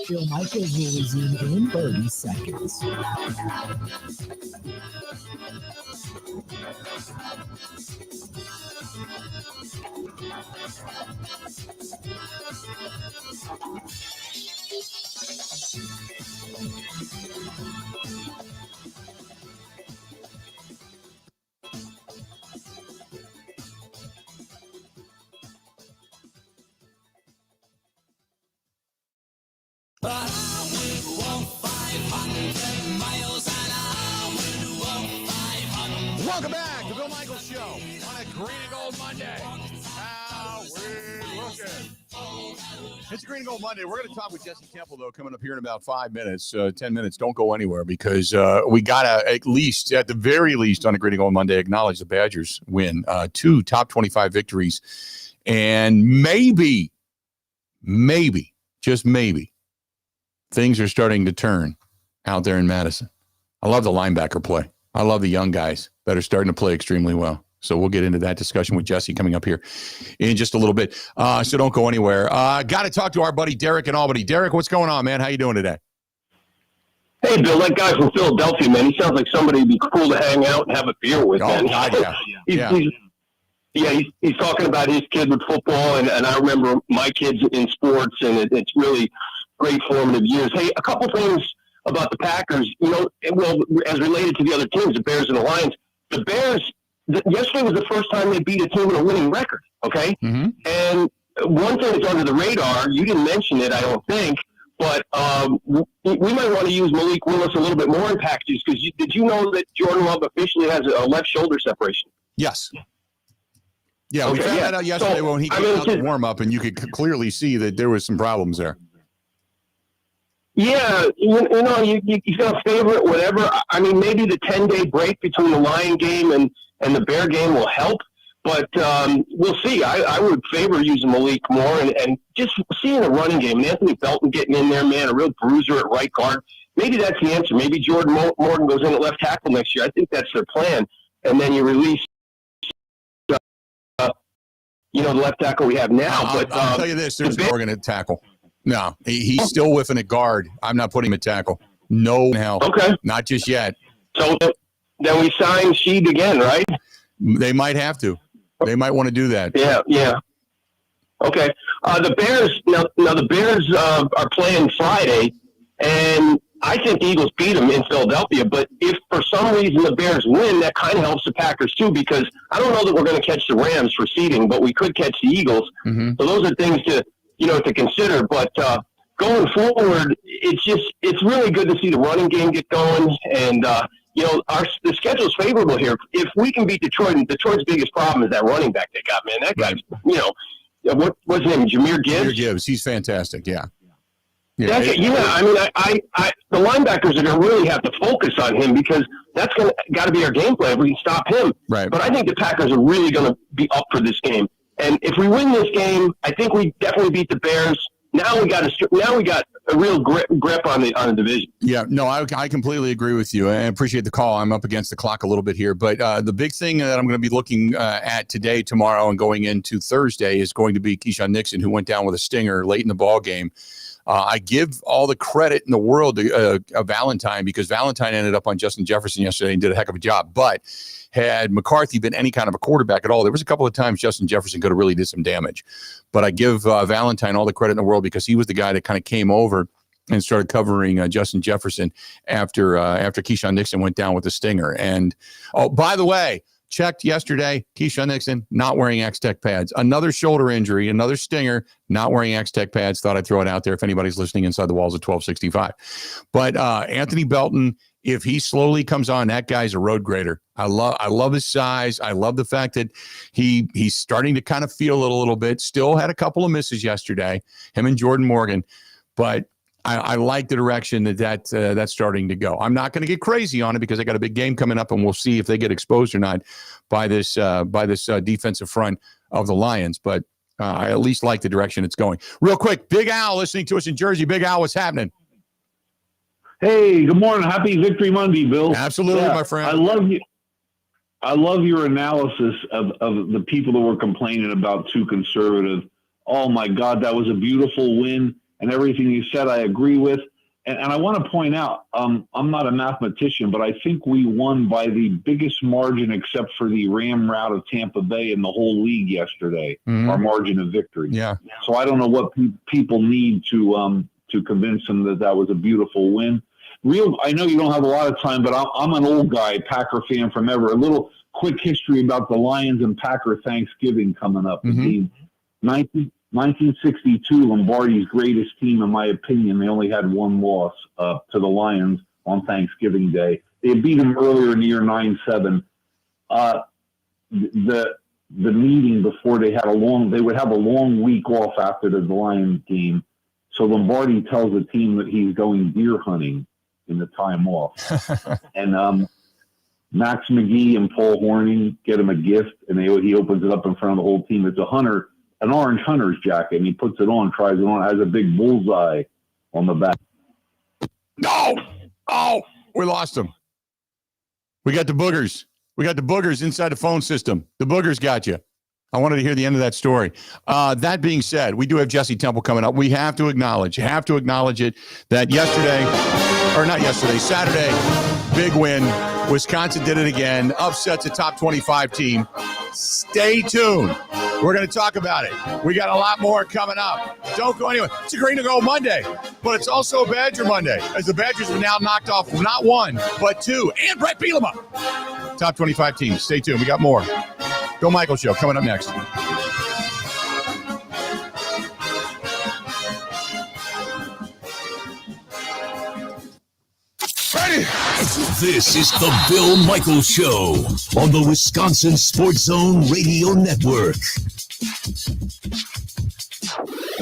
Bill Michaels will resume in 30 seconds. Welcome back to Bill Michaels Show on a Green and Gold Monday. How we looking? It's a Green and Gold Monday. We're going to talk with Jesse Temple, though, coming up here in about 5 minutes, 10 minutes. Don't go anywhere because we got to at the very least, on a Green and Gold Monday, acknowledge the Badgers win 2 top 25 victories. And maybe, just maybe, things are starting to turn out there in Madison. I love the linebacker play. I love the young guys that are starting to play extremely well. So we'll get into that discussion with Jesse coming up here in just a little bit. So don't go anywhere. Got to talk to our buddy Derek in Albany. Derek, what's going on, man? How you doing today? Hey, Bill, that guy from Philadelphia, man, he sounds like somebody would be cool to hang out and have a beer with, man. God, yeah. He's talking about his kid with football, and I remember my kids in sports, and it's really great formative years. Hey, a couple things about the Packers, well, as related to the other teams, the Bears and the Lions. The Bears, yesterday was the first time they beat a team with a winning record, okay? Mm-hmm. And one thing that's under the radar, you didn't mention it, I don't think, but we might want to use Malik Willis a little bit more in packages, because did you know that Jordan Love officially has a left shoulder separation? Yes. Yeah, we found that out yesterday when he came out to warm up, and you could clearly see that there was some problems there. Yeah, you got a favorite, whatever. I mean, maybe the 10-day break between the Lion game and the Bear game will help, but we'll see. I would favor using Malik more and just seeing a running game. And Anthony Belton getting in there, man, a real bruiser at right guard. Maybe that's the answer. Maybe Jordan Morgan goes in at left tackle next year. I think that's their plan. And then you release the left tackle we have now. But I'll tell you this: there's Morgan at tackle. No, he's still whiffing at guard. I'm not putting him at tackle. No hell. Okay. Not just yet. So then we sign Sheed again, right? They might have to. They might want to do that. Yeah. Okay. The Bears the Bears are playing Friday, and I think the Eagles beat them in Philadelphia. But if for some reason the Bears win, that kind of helps the Packers too, because I don't know that we're going to catch the Rams for seeding, but we could catch the Eagles. Mm-hmm. So those are things to consider. But going forward, it's really good to see the running game get going, and the schedule's favorable here. If we can beat Detroit, and Detroit's biggest problem is that running back they got, man. That guy's, what's his name? Jameer Gibbs? Jameer Gibbs. He's fantastic. Yeah. I mean, the linebackers are going to really have to focus on him, because that's got to be our game plan if we can stop him. Right. But I think the Packers are really going to be up for this game. And if we win this game, I think we definitely beat the Bears. Now we got a real grip on the division. Yeah, no, I completely agree with you. I appreciate the call. I'm up against the clock a little bit here, but the big thing that I'm going to be looking at today, tomorrow, and going into Thursday is going to be Keyshawn Nixon, who went down with a stinger late in the ball game. I give all the credit in the world to Valentine, because Valentine ended up on Justin Jefferson yesterday and did a heck of a job. But had McCarthy been any kind of a quarterback at all, there was a couple of times Justin Jefferson could have really did some damage. But I give Valentine all the credit in the world, because he was the guy that kind of came over and started covering Justin Jefferson after Keyshawn Nixon went down with the stinger. And, oh, by the way, checked yesterday, Keyshawn Nixon not wearing X-Tech pads. Another shoulder injury, another stinger, not wearing X-Tech pads. Thought I'd throw it out there if anybody's listening inside the walls of 1265. But Anthony Belton, if he slowly comes on, that guy's a road grader. I love his size. I love the fact that he's starting to kind of feel it a little bit. Still had a couple of misses yesterday, him and Jordan Morgan. But I like the direction that's starting to go. I'm not going to get crazy on it, because I got a big game coming up, and we'll see if they get exposed or not by this defensive front of the Lions. But I at least like the direction it's going. Real quick, Big Al listening to us in Jersey. Big Al, what's happening? Hey, good morning. Happy Victory Monday, Bill. Absolutely, my friend. I love you. I love your analysis of the people that were complaining about too conservative. Oh my God, that was a beautiful win. And everything you said, I agree with. And I want to point out, I'm not a mathematician, but I think we won by the biggest margin, except for the Ram rout of Tampa Bay in the whole league yesterday, our margin of victory. Yeah. So I don't know what people need to convince them that was a beautiful win. I know you don't have a lot of time, but I'm an old guy, Packer fan from ever. A little quick history about the Lions and Packer Thanksgiving coming up. Mm-hmm. 1962, Lombardi's greatest team, in my opinion. They only had one loss to the Lions on Thanksgiving Day. They had beat them earlier in the year 9-7. The meeting before they would have a long week off after the Lions game. So Lombardi tells the team that he's going deer hunting in the time off. And Max McGee and Paul Hornung get him a gift, and he opens it up in front of the whole team. It's an orange hunter's jacket, and he puts it on, tries it on, it has a big bullseye on the back. No! Oh, we lost him. We got the boogers. We got the boogers inside the phone system. The boogers got you. I wanted to hear the end of that story. That being said, we do have Jesse Temple coming up. We have to acknowledge it, that Saturday, big win. Wisconsin did it again. Upsets a top 25 team. Stay tuned. We're going to talk about it. We got a lot more coming up. Don't go anywhere. It's a Green to Go Monday, but it's also a Badger Monday, as the Badgers have now knocked off not one, but two, and Brett Bielema. Top 25 teams. Stay tuned. We got more. Bill Michaels Show coming up next. Ready? This is the Bill Michaels Show on the Wisconsin Sports Zone Radio Network.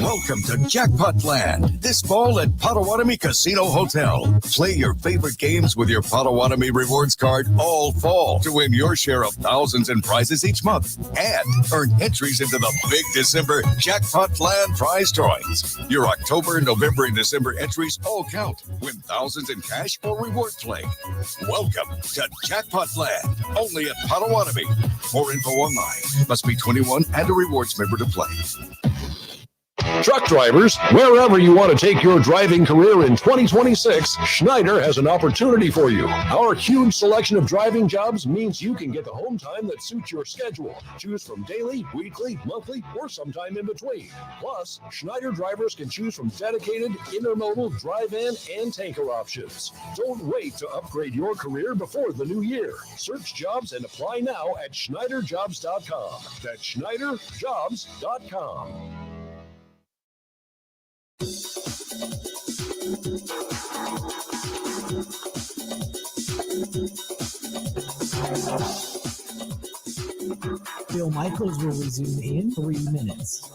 Welcome to Jackpot Land this fall at Potawatomi Casino Hotel. Play your favorite games with your Potawatomi Rewards card all fall to win your share of thousands in prizes each month and earn entries into the big December Jackpot Land prize drawings. Your October, November, and December entries all count. Win thousands in cash or reward play. Welcome to Jackpot Land, only at Potawatomi. More info online. Must be 21 and a rewards member to play. Truck drivers, wherever you want to take your driving career in 2026, Schneider has an opportunity for you. Our huge selection of driving jobs means you can get the home time that suits your schedule. Choose from daily, weekly, monthly, or sometime in between. Plus, Schneider drivers can choose from dedicated, intermodal, drive-in, and tanker options. Don't wait to upgrade your career before the new year. Search jobs and apply now at SchneiderJobs.com. That's SchneiderJobs.com. Bill Michaels will resume in 3 minutes.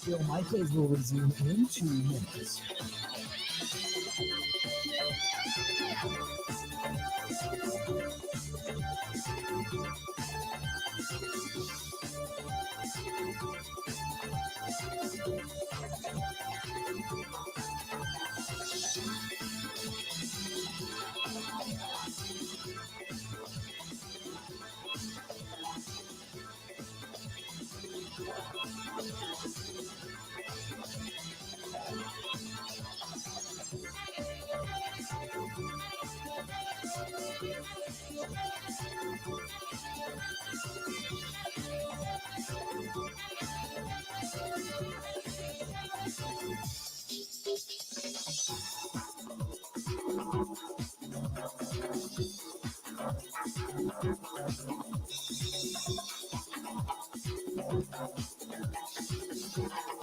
Bill Michaels will resume in 2 minutes.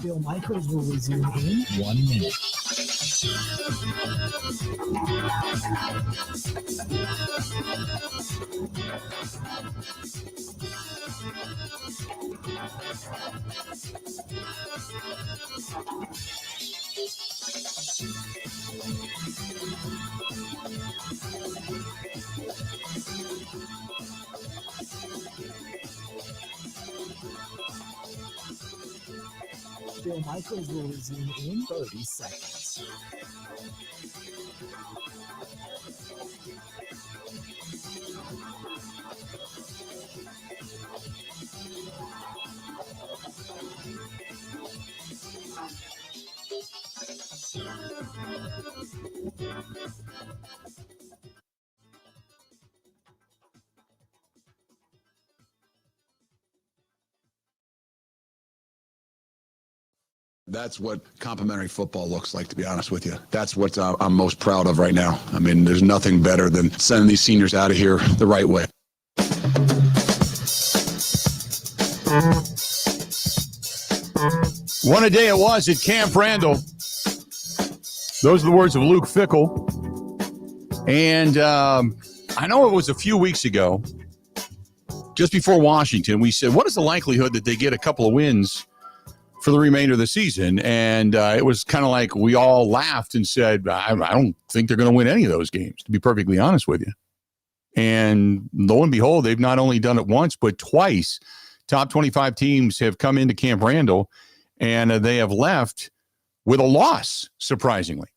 Bill Michaels will resume in 1 minute. Bill Michaels will resume in 30 seconds. That's what complimentary football looks like, to be honest with you. That's what I'm most proud of right now. I mean, there's nothing better than sending these seniors out of here the right way. What a day it was at Camp Randall. Those are the words of Luke Fickell. And I know it was a few weeks ago, just before Washington, we said, what is the likelihood that they get a couple of wins for the remainder of the season? And it was kind of like we all laughed and said, I don't think they're going to win any of those games, to be perfectly honest with you. And lo and behold, they've not only done it once, but twice. Top 25 teams have come into Camp Randall, and they have left with a loss, surprisingly.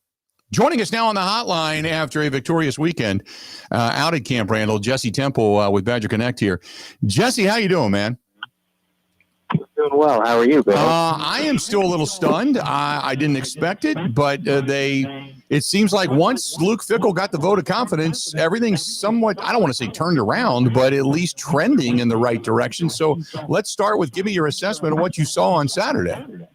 Joining us now on the hotline after a victorious weekend out at Camp Randall, Jesse Temple with Badger Connect here. Jesse, how you doing, man? Doing well. How are you, Bill? I am still a little stunned. I didn't expect it, but it seems like once Luke Fickell got the vote of confidence, everything's somewhat, I don't want to say turned around, but at least trending in the right direction. So let's start with give me your assessment of what you saw on Saturday.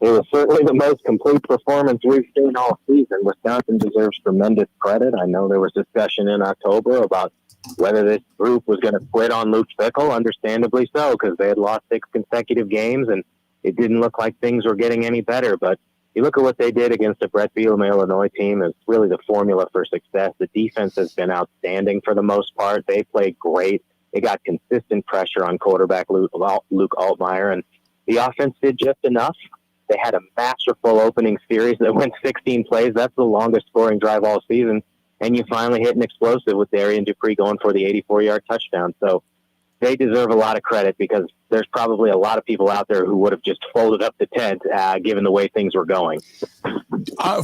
It was certainly the most complete performance we've seen all season. Wisconsin deserves tremendous credit. I know there was discussion in October about whether this group was going to quit on Luke Fickell, understandably so, because they had lost 6 consecutive games, and it didn't look like things were getting any better. But you look at what they did against a Brett Bielema Illinois team, it's really the formula for success. The defense has been outstanding for the most part. They played great. They got consistent pressure on quarterback Luke Altmaier, and the offense did just enough. They had a masterful opening series that went 16 plays. That's the longest scoring drive all season. And you finally hit an explosive with Darian Dupree going for the 84-yard touchdown. So they deserve a lot of credit because there's probably a lot of people out there who would have just folded up the tent given the way things were going.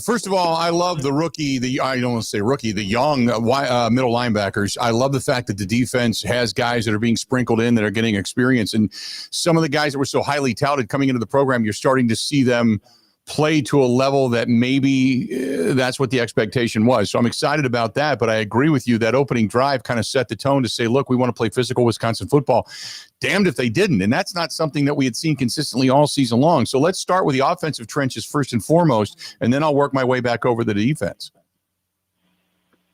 First of all, I love the rookie, I don't want to say rookie, the young middle linebackers. I love the fact that the defense has guys that are being sprinkled in that are getting experience. And some of the guys that were so highly touted coming into the program, you're starting to see them play to a level that maybe that's what the expectation was. So I'm excited about that, but I agree with you. That opening drive kind of set the tone to say, look, we want to play physical Wisconsin football. Damned if they didn't. And that's not something that we had seen consistently all season long. So let's start with the offensive trenches first and foremost, and then I'll work my way back over to the defense.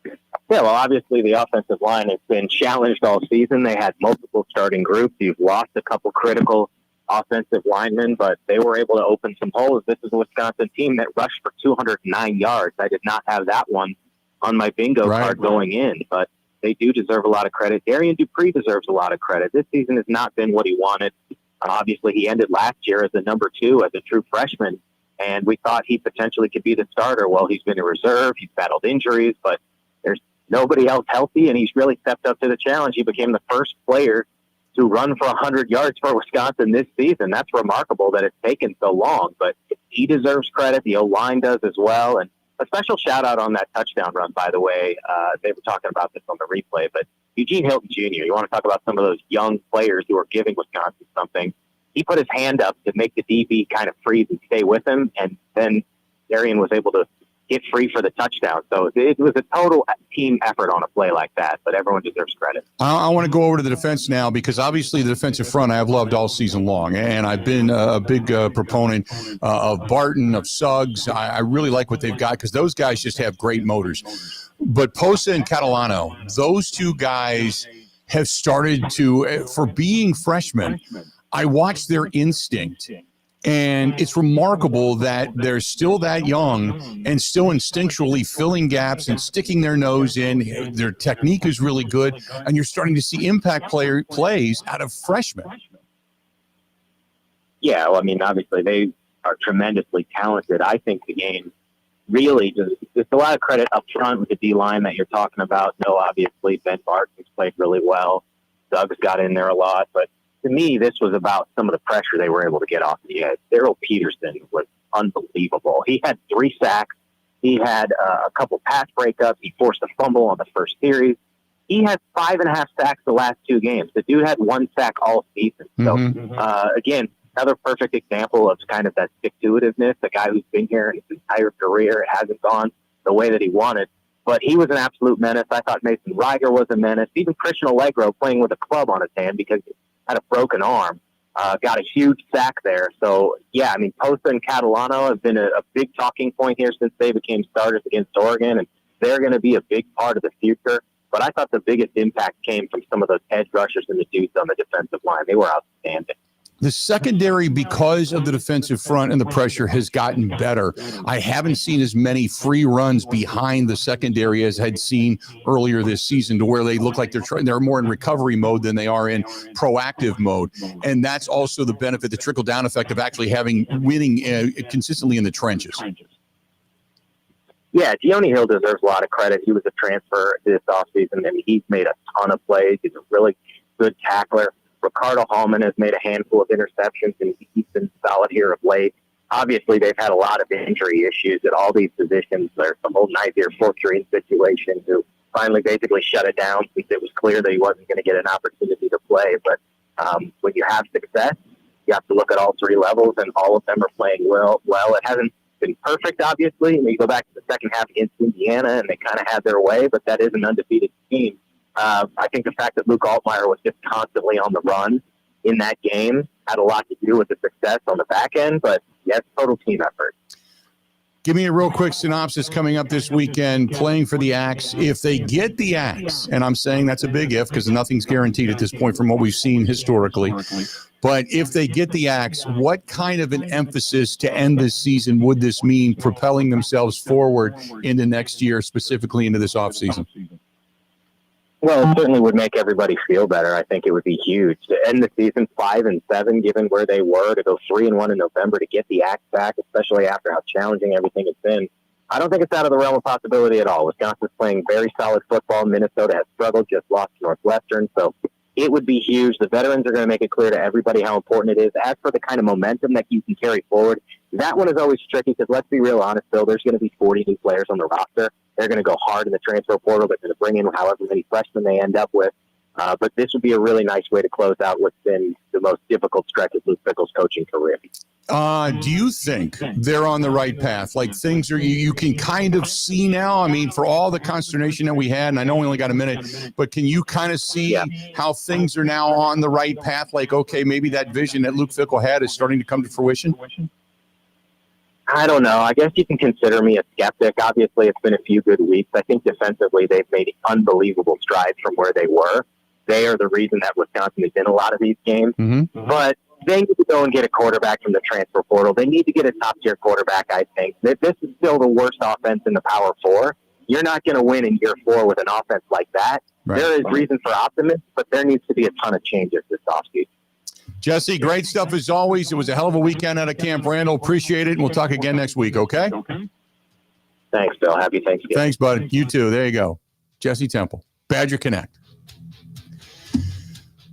Yeah, well, obviously the offensive line has been challenged all season. They had multiple starting groups. You've lost a couple critical offensive linemen, but they were able to open some holes. This is a Wisconsin team that rushed for 209 yards. I did not have that one on my bingo card going in, but they do deserve a lot of credit. Darian Dupree deserves a lot of credit. This season has not been what he wanted. Obviously, he ended last year as a number 2, as a true freshman, and we thought he potentially could be the starter. Well, he's been in reserve. He's battled injuries, but there's nobody else healthy, and he's really stepped up to the challenge. He became the first player to run for 100 yards for Wisconsin this season. That's remarkable that it's taken so long, but he deserves credit. The O-line does as well. And a special shout out on that touchdown run, by the way. They were talking about this on the replay, but Eugene Hilton Jr., you want to talk about some of those young players who are giving Wisconsin something. He put his hand up to make the DB kind of freeze and stay with him, and then Darian was able to get free for the touchdown. So it was a total team effort on a play like that, but everyone deserves credit. I want to go over to the defense now because obviously the defensive front I have loved all season long, and I've been a big proponent of Barton, of Suggs. I really like what they've got because those guys just have great motors. But Posa and Catalano, those two guys have started to, for being freshmen, I watched their instinct. And it's remarkable that they're still that young and still instinctually filling gaps and sticking their nose in. Their technique is really good, and you're starting to see impact plays out of freshmen. Yeah, well, I mean, obviously they are tremendously talented. I think the game really there's a lot of credit up front with the D-line that you're talking about. No, obviously Ben Barton's played really well. Doug's got in there a lot, but to me, this was about some of the pressure they were able to get off the edge. Daryl Peterson was unbelievable. He had 3 sacks. He had a couple pass breakups. He forced a fumble on the first series. He had 5.5 sacks the last 2 games. The dude had 1 sack all season. So, again, another perfect example of kind of that stick-to-itiveness, the guy who's been here his entire career. It hasn't gone the way that he wanted. But he was an absolute menace. I thought Mason Reiger was a menace. Even Christian Allegro playing with a club on his hand because had a broken arm, got a huge sack there. So, yeah, I mean, Posa and Catalano have been a big talking point here since they became starters against Oregon, and they're going to be a big part of the future. But I thought the biggest impact came from some of those edge rushers and the dudes on the defensive line. They were outstanding. The secondary, because of the defensive front and the pressure, has gotten better. I haven't seen as many free runs behind the secondary as I had seen earlier this season, to where they look like they're more in recovery mode than they are in proactive mode. And that's also the benefit, the trickle-down effect of actually winning consistently in the trenches. Yeah, Deone Hill deserves a lot of credit. He was a transfer this offseason, and he's made a ton of plays. He's a really good tackler. Ricardo Hallman has made a handful of interceptions, and he's been solid here of late. obviously they've had a lot of injury issues at all these positions. There's the whole Nizier-Fortune situation, who finally basically shut it down since it was clear that he wasn't going to get an opportunity to play. But when you have success, you have to look at all three levels, and all of them are playing well. It hasn't been perfect, obviously. You go back to the second half against Indiana, and they kind of had their way, but that is an undefeated team. I think the fact that Luke Altmaier was just constantly on the run in that game had a lot to do with the success on the back end, but yes, total team effort. Give me a real quick synopsis coming up this weekend, playing for the Axe. If they get the Axe, and I'm saying that's a big if because nothing's guaranteed at this point from what we've seen historically, but if they get the Axe, what kind of an emphasis to end this season would this mean, propelling themselves forward into next year, specifically into this offseason? Well, it certainly would make everybody feel better. I think it would be huge to end the season 5-7, given where they were, to go 3-1 in November, to get the Axe back, especially after how challenging everything has been. I don't think it's out of the realm of possibility at all. Wisconsin's playing very solid football. Minnesota has struggled, just lost to Northwestern. So it would be huge. The veterans are going to make it clear to everybody how important it is. As for the kind of momentum that you can carry forward, that one is always tricky because let's be real honest, Bill, there's going to be 40 new players on the roster. They're going to go hard in the transfer portal. They're going to bring in however many freshmen they end up with. But this would be a really nice way to close out what's been the most difficult stretch of Luke Fickell's coaching career. Do you think they're on the right path? Like things are, you can kind of see now? I mean, for all the consternation that we had, and I know we only got a minute, but can you kind of see how things are now on the right path? Like, okay, maybe that vision that Luke Fickell had is starting to come to fruition? I don't know. I guess you can consider me a skeptic. Obviously, it's been a few good weeks. I think defensively they've made unbelievable strides from where they were. They are the reason that Wisconsin is in a lot of these games. Mm-hmm. But they need to go and get a quarterback from the transfer portal. They need to get a top-tier quarterback, I think. This is still the worst offense in the Power Four. You're not going to win in year 4 with an offense like that. Right. There is reason for optimism, but there needs to be a ton of changes this offseason. Jesse, great stuff as always. It was a hell of a weekend out of Camp Randall. Appreciate it, and we'll talk again next week, okay? Thanks, Bill. Happy Thanksgiving. Thanks, bud. You too. There you go. Jesse Temple, Badger Connect.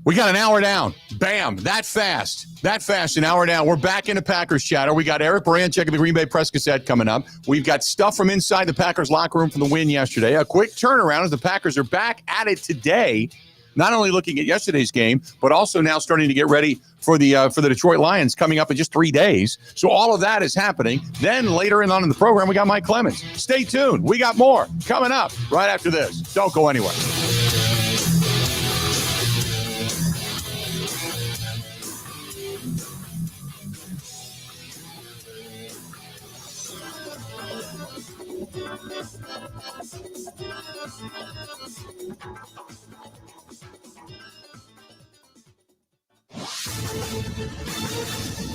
We got an hour down. Bam. That fast, an hour down. We're back into Packers chatter. We got Eric Baranczyk of the Green Bay Press Gazette coming up. We've got stuff from inside the Packers locker room from the win yesterday. A quick turnaround as the Packers are back at it today, not only looking at yesterday's game, but also now starting to get ready for the Detroit Lions coming up in just 3 days. So all of that is happening. Then later on in the program, we got Mike Clemens. Stay tuned. We got more coming up right after this. Don't go anywhere.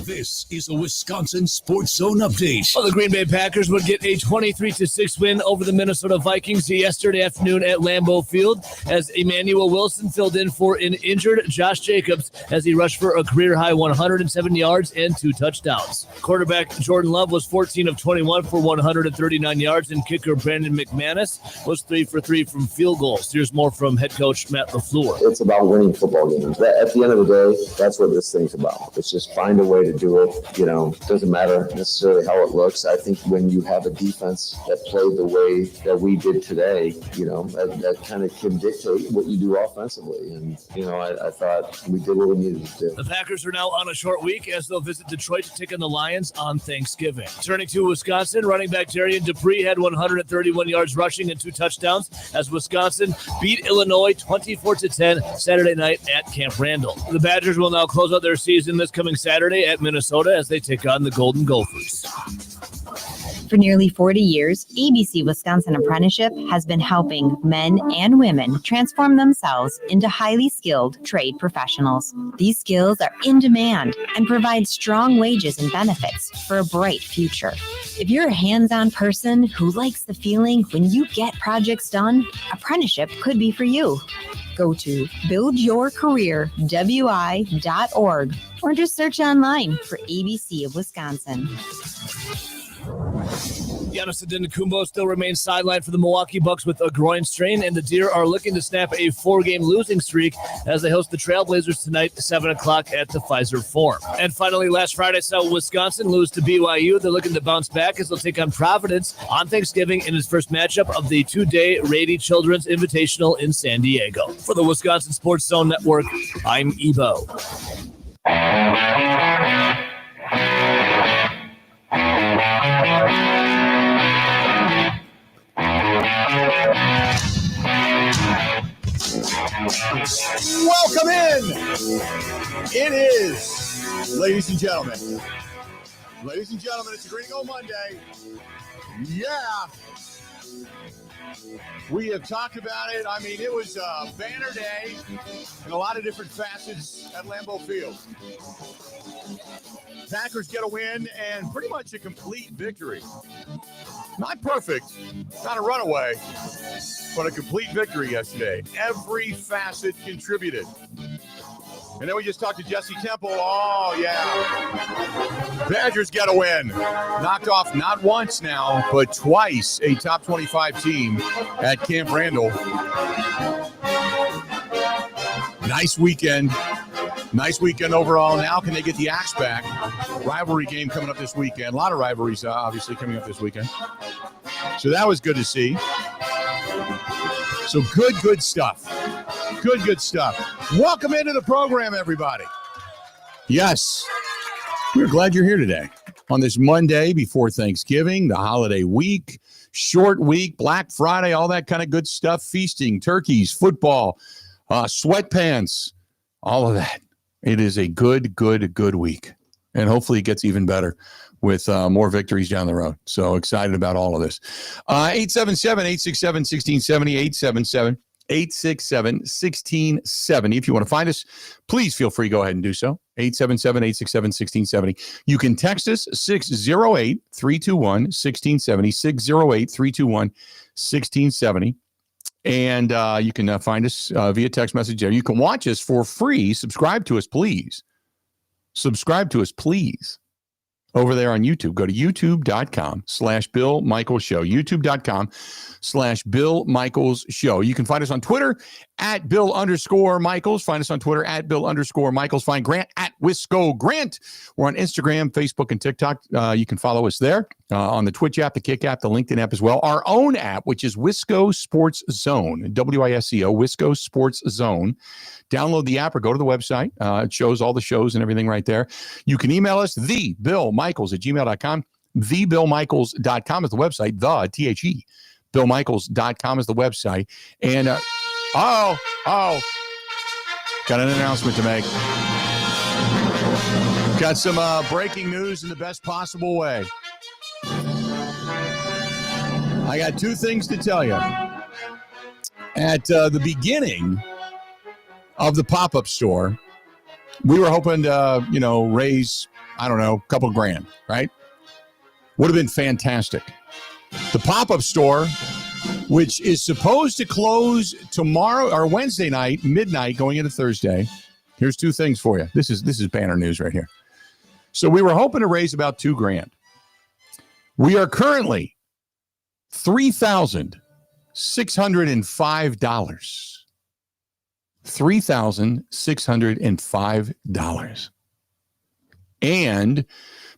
This is a Wisconsin Sports Zone update. Well, the Green Bay Packers would get a 23-6 win over the Minnesota Vikings yesterday afternoon at Lambeau Field as Emmanuel Wilson filled in for an injured Josh Jacobs as he rushed for a career-high 107 yards and 2 touchdowns. Quarterback Jordan Love was 14 of 21 for 139 yards, and kicker Brandon McManus was 3 for 3 from field goals. Here's more from head coach Matt LaFleur. It's about winning football games. At the end of the day, that's what this thing's about. It's just find a way to do it. You know, doesn't matter necessarily how it looks. I think when you have a defense that played the way that we did today, you know, that kind of can dictate what you do offensively. And, you know, I thought we did what we needed to do. The Packers are now on a short week as they'll visit Detroit to take on the Lions on Thanksgiving. Turning to Wisconsin, running back Darian Dupree had 131 yards rushing and 2 touchdowns as Wisconsin beat Illinois 24-10 Saturday night at Camp Randall. The Badgers will now close out their season this coming Saturday at Minnesota as they take on the Golden Gophers. For nearly 40 years, ABC Wisconsin Apprenticeship has been helping men and women transform themselves into highly skilled trade professionals. These skills are in demand and provide strong wages and benefits for a bright future. If you're a hands-on person who likes the feeling when you get projects done, apprenticeship could be for you. Go to buildyourcareerwi.org or just search online for ABC of Wisconsin. Giannis Antetokounmpo still remains sidelined for the Milwaukee Bucks with a groin strain, and the Deer are looking to snap a 4-game losing streak as they host the Trailblazers tonight, 7 o'clock at the Pfizer Forum. And finally, last Friday saw Wisconsin lose to BYU. They're looking to bounce back as they'll take on Providence on Thanksgiving in his first matchup of the 2-day Rady Children's Invitational in San Diego. For the Wisconsin Sports Zone Network, I'm Ebo. Welcome in. It is, ladies and gentlemen. Ladies and gentlemen, it's a Green Gold Monday. Yeah. We have talked about it. I mean, it was a banner day in a lot of different facets at Lambeau Field. Packers get a win and pretty much a complete victory. Not perfect, not a runaway, but a complete victory yesterday. Every facet contributed. And then we just talked to Jesse Temple. Oh, yeah. Badgers get a win. Knocked off not once now, but twice a top 25 team at Camp Randall. Nice weekend. Nice weekend overall. Now can they get the axe back? Rivalry game coming up this weekend. A lot of rivalries, obviously, coming up this weekend. So that was good to see. So good stuff. Good stuff. Welcome into the program, everybody. Yes, we're glad you're here today on this Monday before Thanksgiving, the holiday week, short week, Black Friday, all that kind of good stuff, feasting, turkeys, football, sweatpants, all of that. It is a good week, and hopefully it gets even better with more victories down the road. So excited about all of this. 877-867-1670, 867-1670. If you want to find us, please feel free to go ahead and do so. 877-867-1670. You can text us 608-321-1670, 608-321-1670. And you can find us via text message there. You can watch us for free. Subscribe to us, please. Over there on YouTube. Go to youtube.com/Bill Michaels Show. youtube.com/Bill Michaels Show. You can find us on Twitter at Bill_Michaels. Find us on Twitter at Bill_Michaels. Find Grant at Wisco Grant. We're on Instagram, Facebook, and TikTok. You can follow us there on the Twitch app, the Kick app, the LinkedIn app as well. Our own app, which is Wisco Sports Zone, WISCO, Wisco Sports Zone. Download the app or go to the website. It shows all the shows and everything right there. You can email us, thebillmichaels@gmail.com. Thebillmichaels.com is the website. The Billmichaels.com is the website. And got an announcement to make. Got some breaking news in the best possible way. I got two things to tell you. At the beginning of the pop-up store, we were hoping to, raise, a couple grand, right? Would have been fantastic. The pop-up store, which is supposed to close tomorrow or Wednesday night, midnight, going into Thursday. Here's two things for you. This is banner news right here. So we were hoping to raise about $2,000. We are currently $3,605. $3,605. And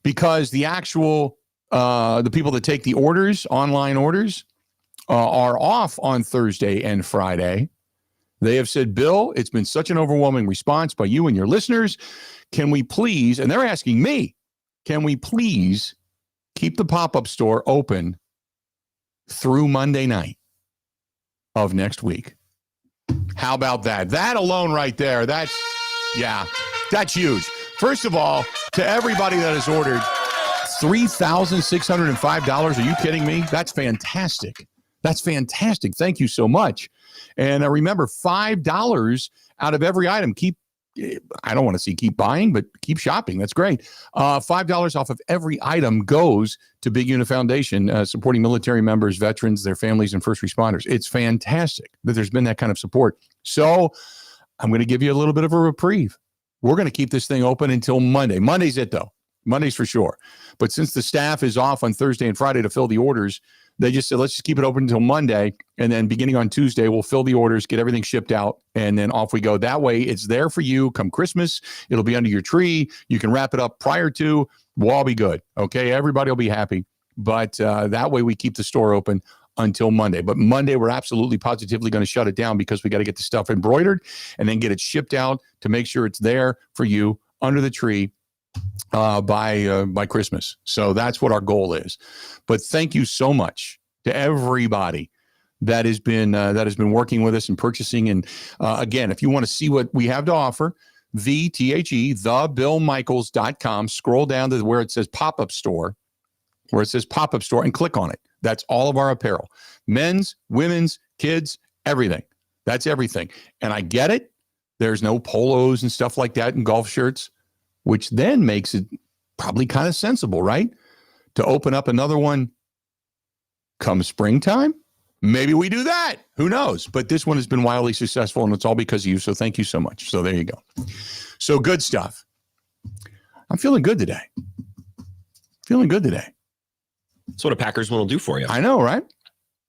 because the actual the people that take the orders, online orders, are off on Thursday and Friday, they have said, Bill, it's been such an overwhelming response by you and your listeners. Can we please, and they're asking me, can we please keep the pop-up store open through Monday night of next week? How about that? That alone right there, that's huge. First of all, to everybody that has ordered, $3,605. Are you kidding me? That's fantastic. That's fantastic. Thank you so much. And remember, $5 out of every item. I don't want to see keep buying, but keep shopping. That's great. $5 off of every item goes to Big Unit Foundation, supporting military members, veterans, their families, and first responders. It's fantastic that there's been that kind of support. So I'm going to give you a little bit of a reprieve. We're going to keep this thing open until Monday. Monday's it, though. Mondays for sure. But since the staff is off on Thursday and Friday to fill the orders, they just said, let's just keep it open until Monday. And then beginning on Tuesday, we'll fill the orders, get everything shipped out, and then off we go. That way it's there for you come Christmas. It'll be under your tree. You can wrap it up prior to. We'll all be good. Okay. Everybody will be happy. But that way we keep the store open until Monday. But Monday, we're absolutely positively going to shut it down because we got to get the stuff embroidered and then get it shipped out to make sure it's there for you under the tree by Christmas. So that's what our goal is. But thank you so much to everybody that has been working with us and purchasing. And again, if you want to see what we have to offer, thebillmichaels.com, scroll down to where it says pop-up store, and click on it. That's all of our apparel, men's, women's, kids, everything. That's everything. And I get it. There's no polos and stuff like that and golf shirts, which then makes it probably kind of sensible, right? To open up another one come springtime. Maybe we do that. Who knows? But this one has been wildly successful, and it's all because of you. So thank you so much. So there you go. So good stuff. I'm feeling good today. That's what a Packers one will do for you. I know, right?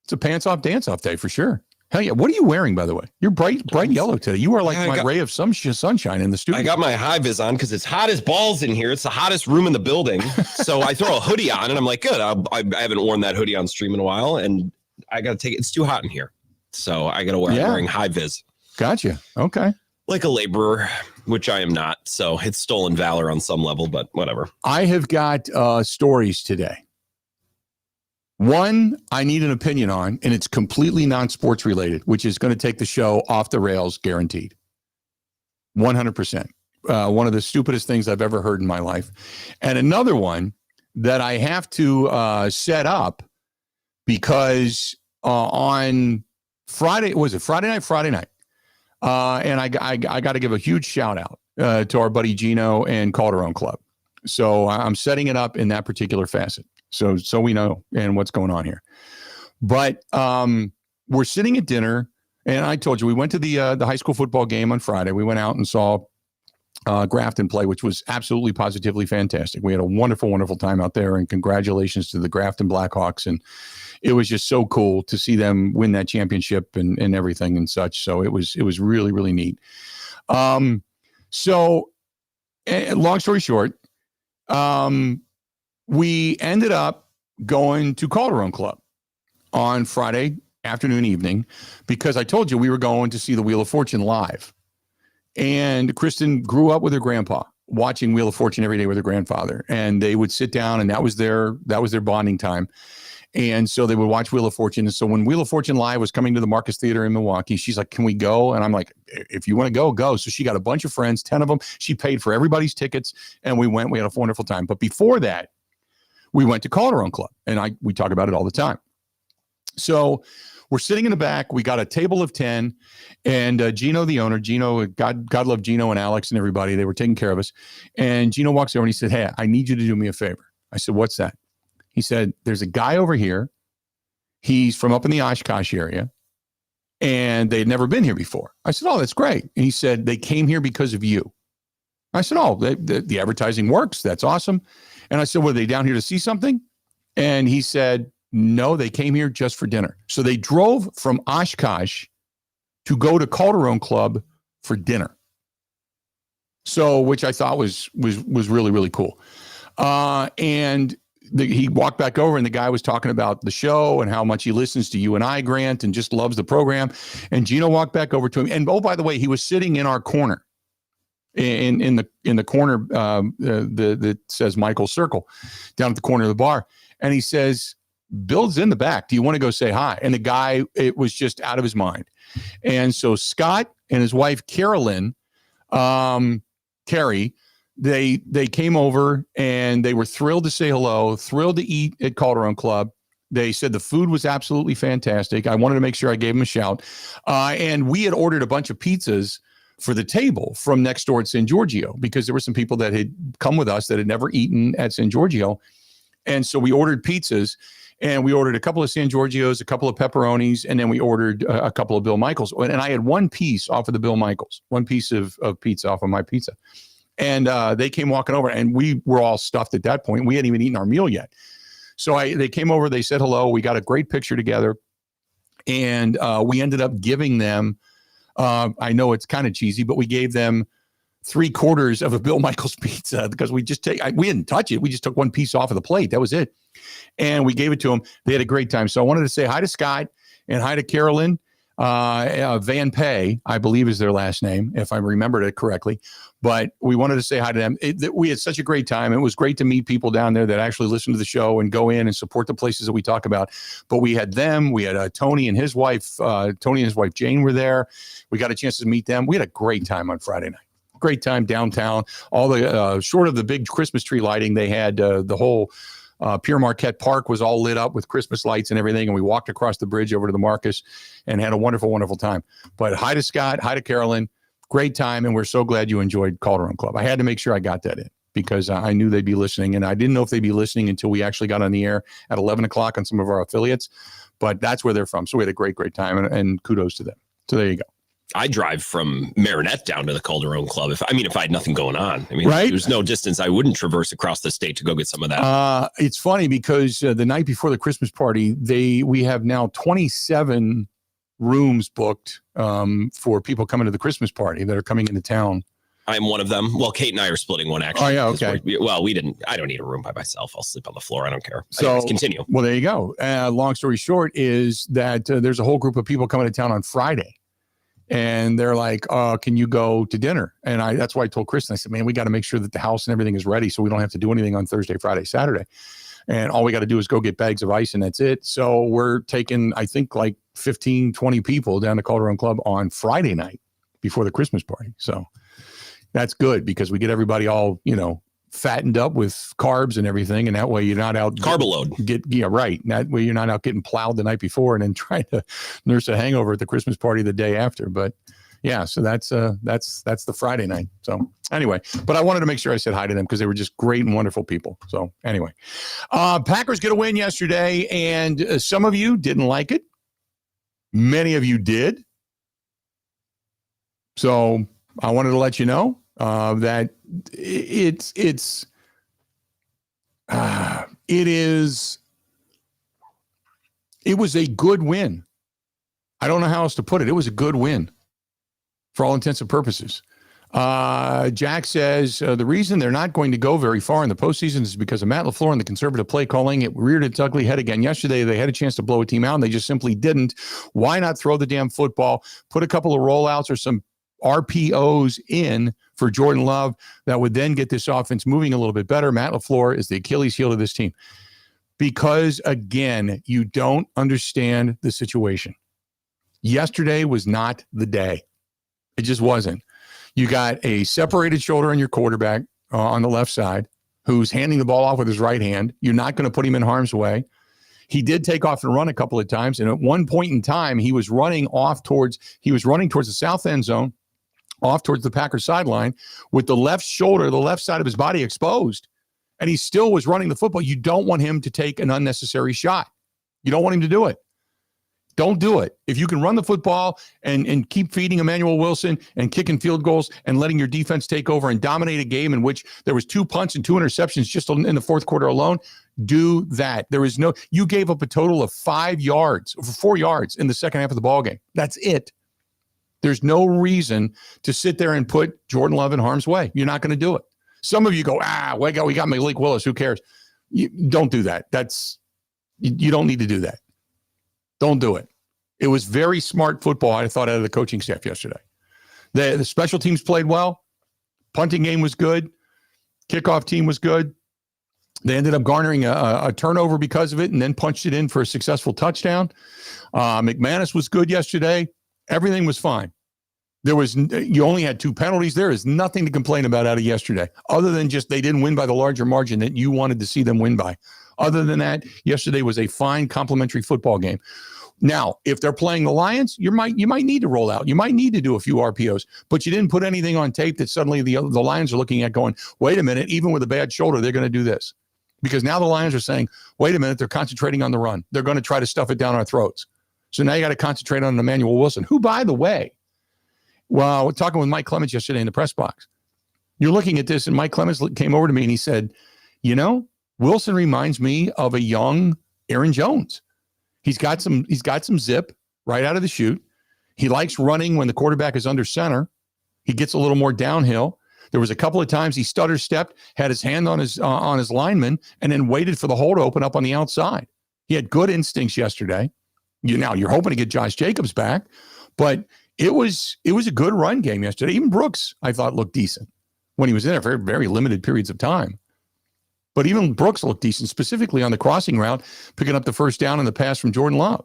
It's a pants off, dance off day for sure. Hell yeah. What are you wearing, by the way? You're bright yellow today. You are like my ray of sunshine in the studio. I got my high vis on because it's hot as balls in here. It's the hottest room in the building. So I throw a hoodie on and I'm like, good. I haven't worn that hoodie on stream in a while. And I got to take it. It's too hot in here. So I got to wearing high vis. Gotcha. Okay. Like a laborer, which I am not. So it's stolen valor on some level, but whatever. I have got stories today. One I need an opinion on, and it's completely non-sports related, which is going to take the show off the rails, guaranteed. 100%. One of the stupidest things I've ever heard in my life. And another one that I have to set up because on Friday, was it Friday night? Friday night. And I got to give a huge shout out to our buddy Gino and Calderon Club. So I'm setting it up in that particular facet. So we know and what's going on here. But we're sitting at dinner, and I told you we went to the high school football game on Friday. We went out and saw Grafton play, which was absolutely positively fantastic. We had a wonderful, wonderful time out there, and congratulations to the Grafton Blackhawks. And it was just so cool to see them win that championship and everything and such. So it was really, really neat. So long story short, we ended up going to Calderon Club on Friday afternoon, evening, because I told you we were going to see the Wheel of Fortune live. And Kristen grew up with her grandpa watching Wheel of Fortune every day with her grandfather. And they would sit down, and that was their bonding time. And so they would watch Wheel of Fortune. And so when Wheel of Fortune Live was coming to the Marcus Theater in Milwaukee, she's like, can we go? And I'm like, if you want to go, go. So she got a bunch of friends, 10 of them. She paid for everybody's tickets, and we went. We had a wonderful time. But before that, we went to Calderon Club, and we talk about it all the time. So we're sitting in the back. We got a table of 10, and Gino, the owner, God love Gino and Alex and everybody. They were taking care of us. And Gino walks over and he said, hey, I need you to do me a favor. I said, what's that? He said, there's a guy over here. He's from up in the Oshkosh area, and they'd never been here before. I said, oh, that's great. And he said, they came here because of you. I said, oh, the advertising works. That's awesome. And I said, were they down here to see something? And he said, no, they came here just for dinner. So they drove from Oshkosh to go to Calderon Club for dinner. So, which I thought was really, really cool. And he walked back over, and the guy was talking about the show and how much he listens to you and I, Grant, and just loves the program. And Gino walked back over to him. And oh, by the way, he was sitting in our corner. In the corner that says Michael's Circle, down at the corner of the bar. And he says, Bill's in the back. Do you want to go say hi? And the guy, it was just out of his mind. And so Scott and his wife, Carrie, they came over, and they were thrilled to say hello, thrilled to eat at Calderon Club. They said the food was absolutely fantastic. I wanted to make sure I gave them a shout. And we had ordered a bunch of pizzas for the table from next door at San Giorgio, because there were some people that had come with us that had never eaten at San Giorgio. And so we ordered pizzas, and we ordered a couple of San Giorgios, a couple of pepperonis, and then we ordered a couple of Bill Michaels. And I had one piece off of the Bill Michaels, one piece of pizza off of my pizza. And they came walking over, and we were all stuffed at that point. We hadn't even eaten our meal yet. So they came over, they said hello. We got a great picture together. And we ended up giving them, I know it's kind of cheesy, but we gave them 3/4 of a Bill Michaels pizza because we didn't touch it. We just took one piece off of the plate. That was it. And we gave it to them. They had a great time. So I wanted to say hi to Scott and hi to Carolyn. Van Pay, I believe is their last name, if I remembered it correctly. But we wanted to say hi to them. We had such a great time. It was great to meet people down there that actually listen to the show and go in and support the places that we talk about. But we had them. We had Tony and his wife Jane were there. We got a chance to meet them. We had a great time on Friday night. Great time downtown. All the short of the big Christmas tree lighting, they had the whole Pierre Marquette Park was all lit up with Christmas lights and everything. And we walked across the bridge over to the Marcus and had a wonderful, wonderful time. But hi to Scott, hi to Carolyn. Great time. And we're so glad you enjoyed Calderon Club. I had to make sure I got that in because I knew they'd be listening. And I didn't know if they'd be listening until we actually got on the air at 11 o'clock on some of our affiliates. But that's where they're from. So we had a great, great time. And kudos to them. So there you go. I drive from Marinette down to the Calderon Club. If I had nothing going on, right? There's no distance I wouldn't traverse across the state to go get some of that. It's funny because the night before the Christmas party, we have now 27 rooms booked for people coming to the Christmas party that are coming into town. I'm one of them. Well, Kate and I are splitting one actually. Oh yeah, okay. I don't need a room by myself. I'll sleep on the floor. I don't care. So anyways, continue. Well, there you go. Long story short is that there's a whole group of people coming to town on Friday. And they're like, can you go to dinner? And that's why I told Kristen, I said, man, we got to make sure that the house and everything is ready so we don't have to do anything on Thursday, Friday, Saturday. And all we got to do is go get bags of ice and that's it. So we're taking, I think, like 15, 20 people down to Calderon Club on Friday night before the Christmas party. So that's good because we get everybody all, fattened up with carbs and everything. And that way you're not out. Carb load. Right. That way you're not out getting plowed the night before and then trying to nurse a hangover at the Christmas party the day after. But yeah, so that's the Friday night. So anyway, but I wanted to make sure I said hi to them because they were just great and wonderful people. So anyway, Packers get a win yesterday and some of you didn't like it. Many of you did. So I wanted to let you know that it was a good win. I don't know how else to put it. It was a good win for all intents and purposes. Jack says the reason they're not going to go very far in the postseason is because of Matt LaFleur and the conservative play calling. It reared its ugly head again yesterday. They had a chance to blow a team out and they just simply didn't. Why not throw the damn football, put a couple of rollouts or some RPOs in for Jordan Love that would then get this offense moving a little bit better. Matt LaFleur is the Achilles heel of this team because, again, you don't understand the situation. Yesterday was not the day. It just wasn't. You got a separated shoulder on your quarterback on the left side who's handing the ball off with his right hand. You're not going to put him in harm's way. He did take off and run a couple of times. And at one point in time, he was running towards the south end zone, off towards the Packers sideline with the left shoulder, the left side of his body exposed. And he still was running the football. You don't want him to take an unnecessary shot. You don't want him to do it. Don't do it. If you can run the football and keep feeding Emmanuel Wilson and kicking field goals and letting your defense take over and dominate a game in which there was 2 punts and 2 interceptions just in the fourth quarter alone, do that. You gave up a total of 4 yards in the second half of the ball game. That's it. There's no reason to sit there and put Jordan Love in harm's way. You're not going to do it. Some of you go, we got Malik Willis. Who cares? Don't do that. You don't need to do that. Don't do it. It was very smart football, I thought, out of the coaching staff yesterday. The special teams played well. Punting game was good. Kickoff team was good. They ended up garnering a turnover because of it and then punched it in for a successful touchdown. McManus was good yesterday. Everything was fine. You only had 2 penalties. There is nothing to complain about out of yesterday, other than just they didn't win by the larger margin that you wanted to see them win by. Other than that, yesterday was a fine complimentary football game. Now, if they're playing the Lions, you might need to roll out. You might need to do a few RPOs, but you didn't put anything on tape that suddenly the Lions are looking at going, wait a minute, even with a bad shoulder, they're going to do this. Because now the Lions are saying, wait a minute, they're concentrating on the run. They're going to try to stuff it down our throats. So now you got to concentrate on Emmanuel Wilson, who, by the way, well, we're talking with Mike Clemens yesterday in the press box. You're looking at this, and Mike Clemens came over to me and he said, Wilson reminds me of a young Aaron Jones. He's got some zip right out of the chute. He likes running when the quarterback is under center. He gets a little more downhill. There was a couple of times he stutter-stepped, had his hand on his lineman, and then waited for the hole to open up on the outside. He had good instincts yesterday. You're hoping to get Josh Jacobs back, but it was a good run game yesterday. Even Brooks, I thought, looked decent when he was in there for very, very limited periods of time. But even Brooks looked decent, specifically on the crossing route, picking up the first down and the pass from Jordan Love.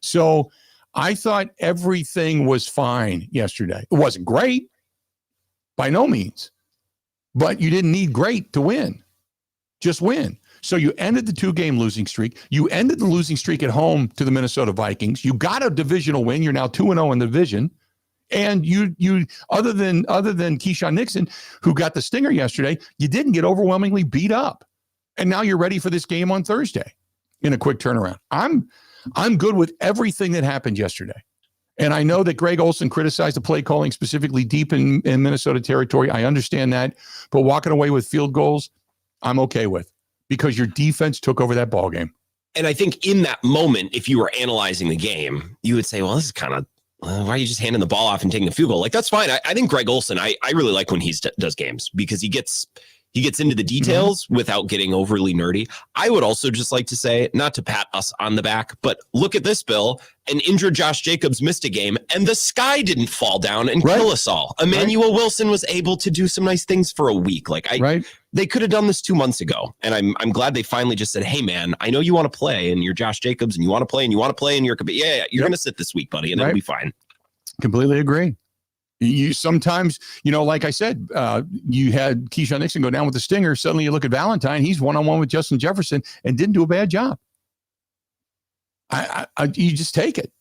So I thought everything was fine yesterday. It wasn't great, by no means, but you didn't need great to win. Just win. So you ended the 2-game losing streak. You ended the losing streak at home to the Minnesota Vikings. You got a divisional win. You're now 2-0 in the division. And you other than Keyshawn Nixon, who got the stinger yesterday, you didn't get overwhelmingly beat up. And now you're ready for this game on Thursday in a quick turnaround. I'm good with everything that happened yesterday. And I know that Greg Olson criticized the play calling specifically deep in Minnesota territory. I understand that. But walking away with field goals, I'm okay with, because your defense took over that ball game. And I think in that moment, if you were analyzing the game, you would say, well, this is kind of, why are you just handing the ball off and taking a field goal? Like, that's fine. I think Greg Olson, I really like when he does games, because he gets into the details without getting overly nerdy. I would also just like to say, not to pat us on the back, but look at this, Bill. An injured Josh Jacobs missed a game, and the sky didn't fall down and kill us all. Emmanuel Wilson was able to do some nice things for a week. They could have done this 2 months ago, and I'm glad they finally just said, hey, man, I know you want to play, and you're Josh Jacobs, and you want to play, and you want to play, and you're going to sit this week, buddy, and it'll be fine. Completely agree. You sometimes, like I said, you had Keyshawn Nixon go down with the stinger. Suddenly you look at Valentine. He's one-on-one with Justin Jefferson and didn't do a bad job. You just take it.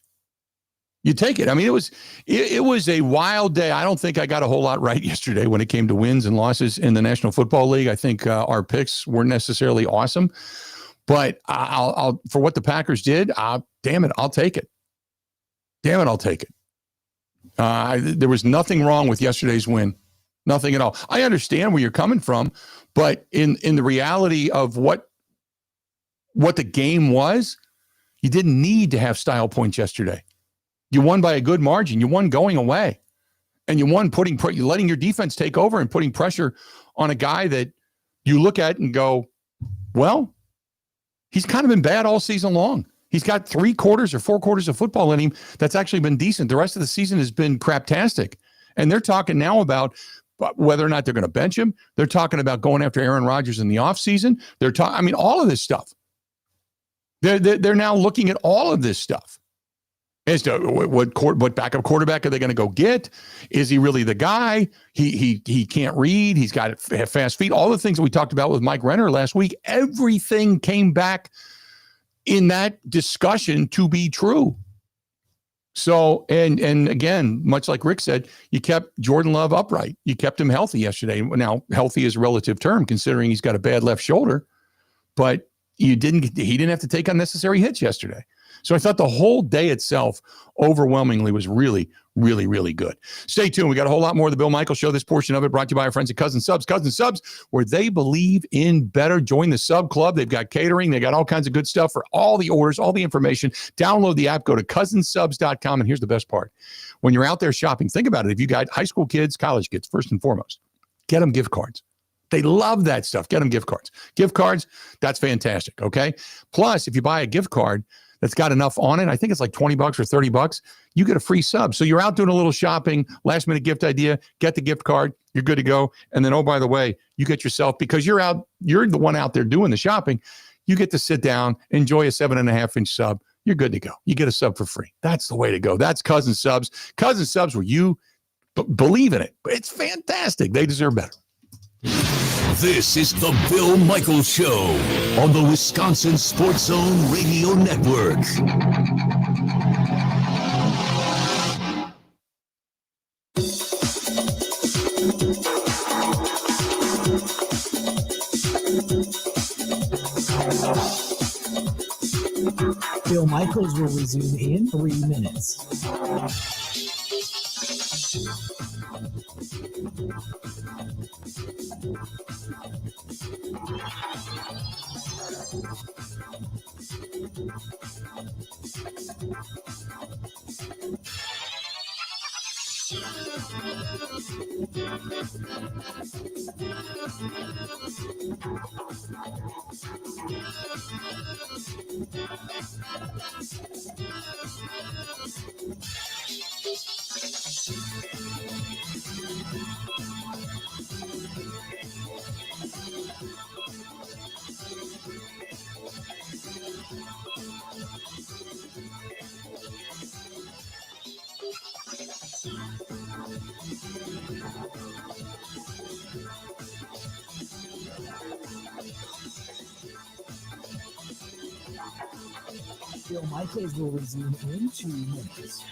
You take it. I mean, it was a wild day. I don't think I got a whole lot right yesterday when it came to wins and losses in the National Football League. I think our picks weren't necessarily awesome, but I'll for what the Packers did, damn it, I'll take it. Damn it, I'll take it. There was nothing wrong with yesterday's win. Nothing at all. I understand where you're coming from, but in the reality of what the game was, you didn't need to have style points yesterday. You won by a good margin. You won going away. And you won letting your defense take over and putting pressure on a guy that you look at and go, well, he's kind of been bad all season long. He's got 3 quarters or 4 quarters of football in him that's actually been decent. The rest of the season has been craptastic. And they're talking now about whether or not they're going to bench him. They're talking about going after Aaron Rodgers in the offseason. All of this stuff. They're now looking at all of this stuff as to what backup quarterback are they going to go get? Is he really the guy? He can't read. He's got fast feet. All the things that we talked about with Mike Renner last week, everything came back in that discussion to be true. So, and again, much like Rick said, you kept Jordan Love upright. You kept him healthy yesterday. Now, healthy is a relative term considering he's got a bad left shoulder, but he didn't have to take unnecessary hits yesterday. So I thought the whole day itself overwhelmingly was really, really, really good. Stay tuned. We got a whole lot more of the Bill Michaels Show. This portion of it brought to you by our friends at Cousin Subs. Cousin Subs, where they believe in better. Join the Sub Club. They've got catering. They got all kinds of good stuff for all the orders, all the information. Download the app. Go to cousinsubs.com. And here's the best part. When you're out there shopping, think about it. If you got high school kids, college kids, first and foremost, get them gift cards. They love that stuff. Get them gift cards. Gift cards, that's fantastic, okay? Plus, if you buy a gift card that's got enough on it, I think it's like $20 or $30, you get a free sub. So you're out doing a little shopping, last minute gift idea, get the gift card, you're good to go. And then, oh, by the way, you get yourself, because you're the one out there doing the shopping, you get to sit down, enjoy a 7.5-inch sub. You're good to go. You get a sub for free. That's the way to go. That's Cousin Subs. Cousin Subs, where you believe in it. It's fantastic. They deserve better. This is the Bill Michaels Show on the Wisconsin Sports Zone Radio Network. Bill Michaels will resume in 3 minutes. Bill Michaels will resume in 2 minutes.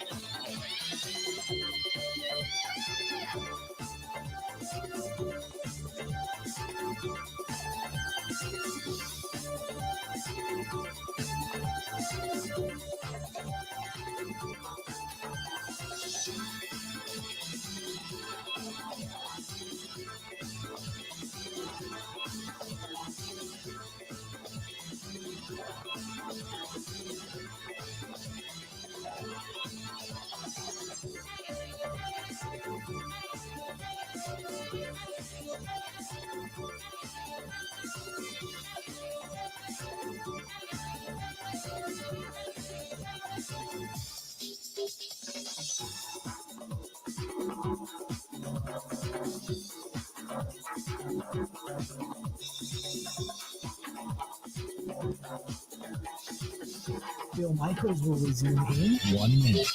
Bill Michaels will resume in 1 minute.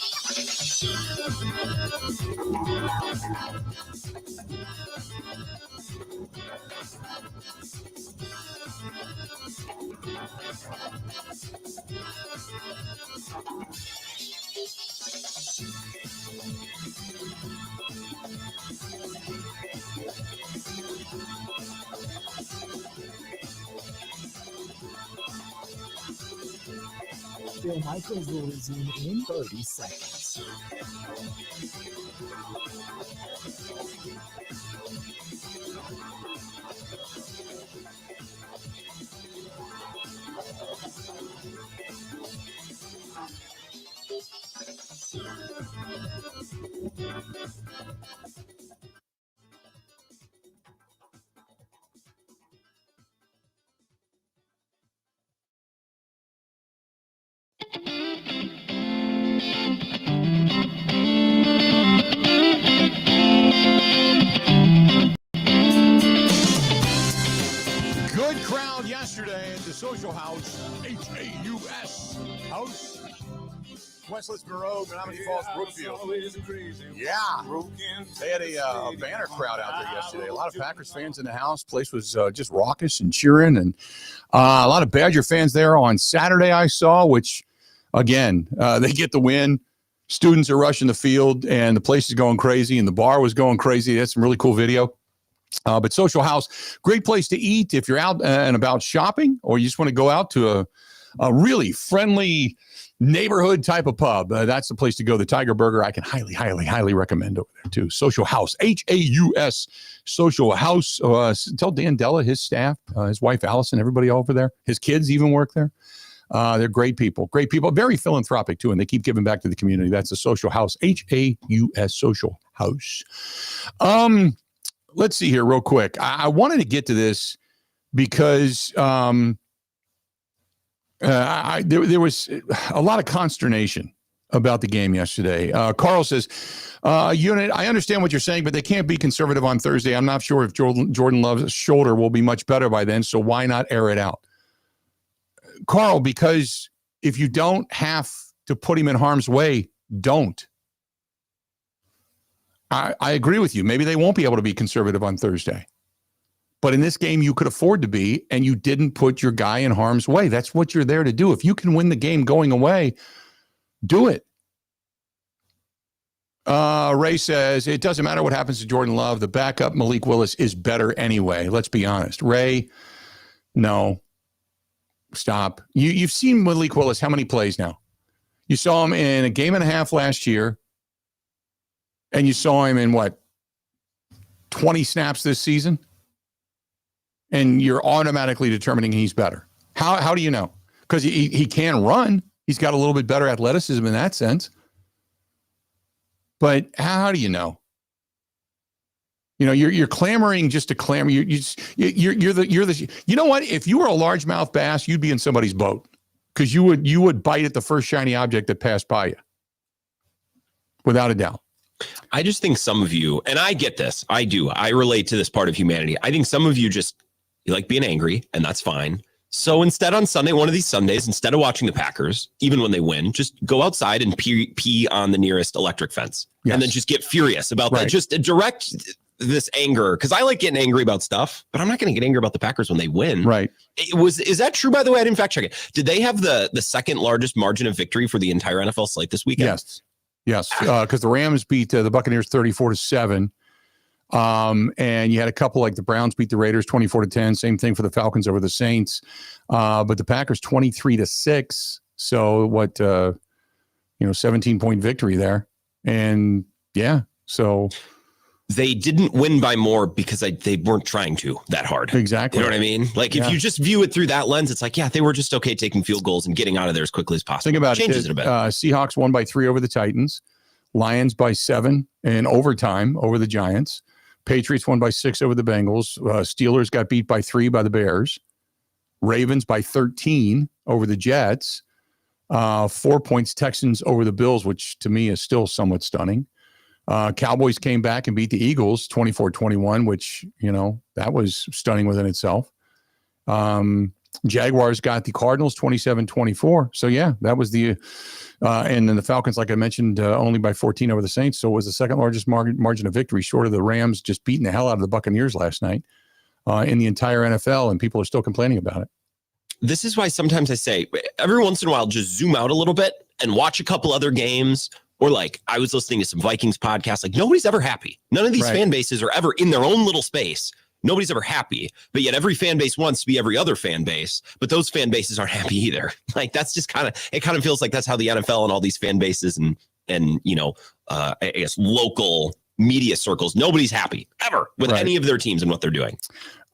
Bill Michaels will resume in 30 seconds. Good crowd yesterday at the Social House, H-A-U-S House, West Monroe, Menominee Falls, Brookfield. Yeah, they had a banner crowd out there yesterday. A lot of Packers fans in the house. Place was just raucous and cheering, and a lot of Badger fans there on Saturday I saw, which, again, they get the win. Students are rushing the field, and the place is going crazy, and the bar was going crazy. That's some really cool video. But Social House, great place to eat if you're out and about shopping, or you just want to go out to a really friendly neighborhood type of pub. That's the place to go. The Tiger Burger, I can highly, highly, highly recommend over there too. Social House, H-A-U-S, Social House. Tell Dan Della, his staff, his wife Allison, everybody over there. His kids even work there. They're great people, very philanthropic too, and they keep giving back to the community. That's the Social House, H-A-U-S, Social House. Let's see here real quick. I wanted to get to this because there was a lot of consternation about the game yesterday. Carl says, Unit, I understand what you're saying, but they can't be conservative on Thursday. I'm not sure if Jordan Love's shoulder will be much better by then, so why not air it out? Carl, because if you don't have to put him in harm's way, don't. I agree with you. Maybe they won't be able to be conservative on Thursday. But in this game, you could afford to be, and you didn't put your guy in harm's way. That's what you're there to do. If you can win the game going away, do it. Ray says, it doesn't matter what happens to Jordan Love. The backup, Malik Willis, is better anyway. Let's be honest. Ray, no. Stop. You've seen Malik Willis how many plays now? You saw him in a game and a half last year. And you saw him in 20 snaps this season? And you're automatically determining he's better. How do you know? Because he can run. He's got a little bit better athleticism in that sense. But how do you know? You're clamoring just to clamor. You're the. You know what? If you were a largemouth bass, you'd be in somebody's boat because you would bite at the first shiny object that passed by you, without a doubt. I just think some of you, and I get this, I do. I relate to this part of humanity. I think some of you you like being angry, and that's fine. So instead on Sunday, one of these Sundays, instead of watching the Packers, even when they win, just go outside and pee on the nearest electric fence. Yes. And then just get furious about that. Just direct this anger. Because I like getting angry about stuff, but I'm not going to get angry about the Packers when they win. Right. Is that true, by the way? I didn't fact check it. Did they have the second largest margin of victory for the entire NFL slate this weekend? Yes. Because the Rams beat the Buccaneers 34-7. And you had a couple like the Browns beat the Raiders 24-10. Same thing for the Falcons over the Saints. But the Packers 23-6. So 17-point victory there. And so they didn't win by more because they weren't trying to that hard. Exactly. You know what I mean? Like if you just view it through that lens, it's like, they were just okay taking field goals and getting out of there as quickly as possible. Think about Changes it a bit. Seahawks won by 3 over the Titans. Lions by 7 in overtime over the Giants. Patriots won by 6 over the Bengals. Steelers got beat by 3 by the Bears. Ravens by 13 over the Jets. 4 points Texans over the Bills, which to me is still somewhat stunning. Cowboys came back and beat the Eagles 24-21, which, that was stunning within itself. Jaguars got the Cardinals 27-24. So, that was the and then the Falcons, like I mentioned, only by 14 over the Saints. So it was the second largest margin of victory, short of the Rams just beating the hell out of the Buccaneers last night in the entire NFL. And people are still complaining about it. This is why sometimes I say every once in a while, just zoom out a little bit and watch a couple other games. Or like I was listening to some Vikings podcasts, like nobody's ever happy. None of these fan bases are ever in their own little space. Nobody's ever happy, but yet every fan base wants to be every other fan base, but those fan bases aren't happy either. Like that's just it kind of feels like that's how the NFL and all these fan bases and I guess local media circles, nobody's happy ever with any of their teams and what they're doing.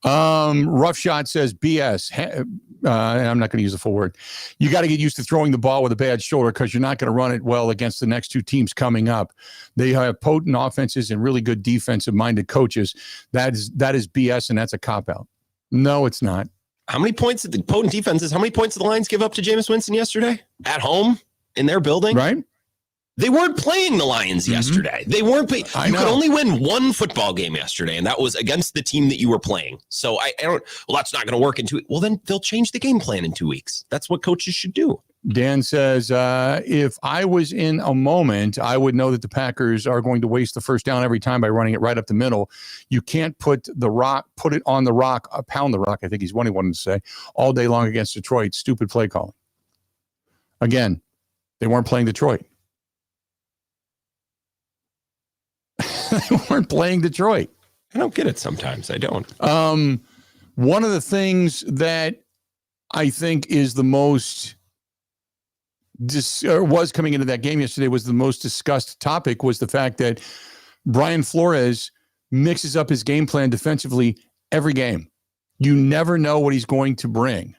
Rough Shot says BS. And I'm not going to use the full word. You got to get used to throwing the ball with a bad shoulder because you're not going to run it well against the next 2 teams coming up. They have potent offenses and really good defensive-minded coaches. That is BS, and that's a cop-out. No, it's not. How many points did the potent defenses, how many points did the Lions give up to Jameis Winston yesterday? At home? In their building? Right. They weren't playing the Lions yesterday. They weren't playing. You could only win one football game yesterday, and that was against the team that you were playing. So I don't, that's not going to work in 2 weeks. Well, then they'll change the game plan in 2 weeks. That's what coaches should do. Dan says, if I was in a moment, I would know that the Packers are going to waste the first down every time by running it right up the middle. You can't put it on the rock, pound the rock, I think he's what he wanted to say, all day long against Detroit. Stupid play calling. Again, they weren't playing Detroit. They weren't playing Detroit. I don't get it sometimes. I don't. One of the things that I think is the most was coming into that game yesterday was the most discussed topic was the fact that Brian Flores mixes up his game plan defensively every game. You never know what he's going to bring.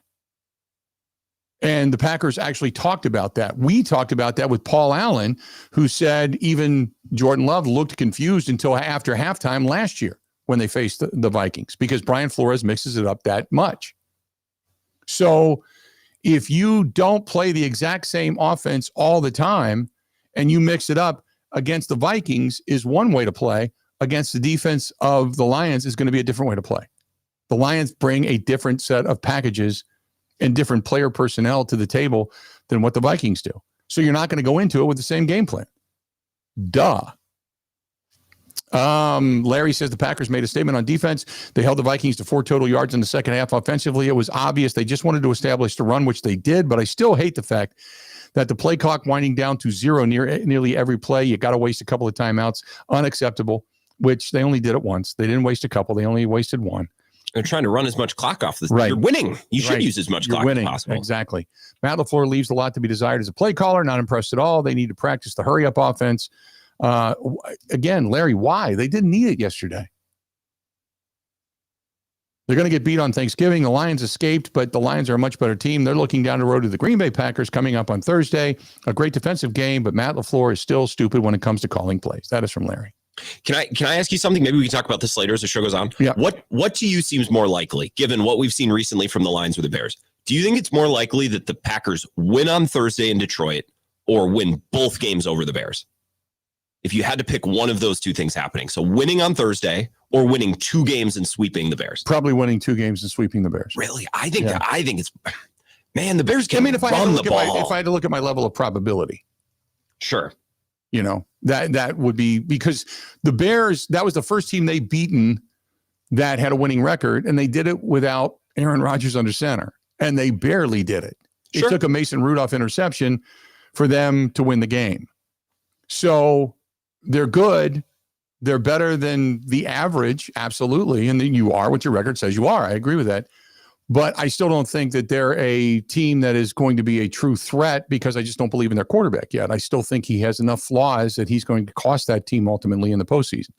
And the Packers actually talked about that. We talked about that with Paul Allen, who said even Jordan Love looked confused until after halftime last year when they faced the Vikings because Brian Flores mixes it up that much. So if you don't play the exact same offense all the time and you mix it up against the Vikings is one way to play. Against the defense of the Lions is going to be a different way to play. The Lions bring a different set of packages and different player personnel to the table than what the Vikings do. So you're not going to go into it with the same game plan. Duh. Larry says the Packers made a statement on defense. They held the Vikings to 4 total yards in the second half offensively. It was obvious they just wanted to establish the run, which they did, but I still hate the fact that the play clock winding down to 0 nearly every play. You got to waste a couple of timeouts. Unacceptable, which they only did it once. They didn't waste a couple. They only wasted 1. They're trying to run as much clock off this. Right. You're winning. You should use as much clock as possible. Exactly. Matt LaFleur leaves a lot to be desired as a play caller. Not impressed at all. They need to practice the hurry-up offense. Again, Larry, why? They didn't need it yesterday. They're going to get beat on Thanksgiving. The Lions escaped, but the Lions are a much better team. They're looking down the road to the Green Bay Packers coming up on Thursday. A great defensive game, but Matt LaFleur is still stupid when it comes to calling plays. That is from Larry. Can I ask you something? Maybe we can talk about this later as the show goes on. Yeah. What to you seems more likely, given what we've seen recently from the Lions with the Bears? Do you think it's more likely that the Packers win on Thursday in Detroit or win both games over the Bears? If you had to pick one of those two things happening, so winning on Thursday or winning 2 games and sweeping the Bears? Probably winning 2 games and sweeping the Bears. Really? I think it's, man, the Bears can if I run the ball. If I had to look at my level of probability. Sure. You know, that would be because the Bears, that was the first team they beaten that had a winning record, and they did it without Aaron Rodgers under center, and they barely did it. It took a Mason Rudolph interception for them to win the game. So they're good. They're better than the average, absolutely. And then you are what your record says you are. I agree with that. But I still don't think that they're a team that is going to be a true threat because I just don't believe in their quarterback yet. I still think he has enough flaws that he's going to cost that team ultimately in the postseason.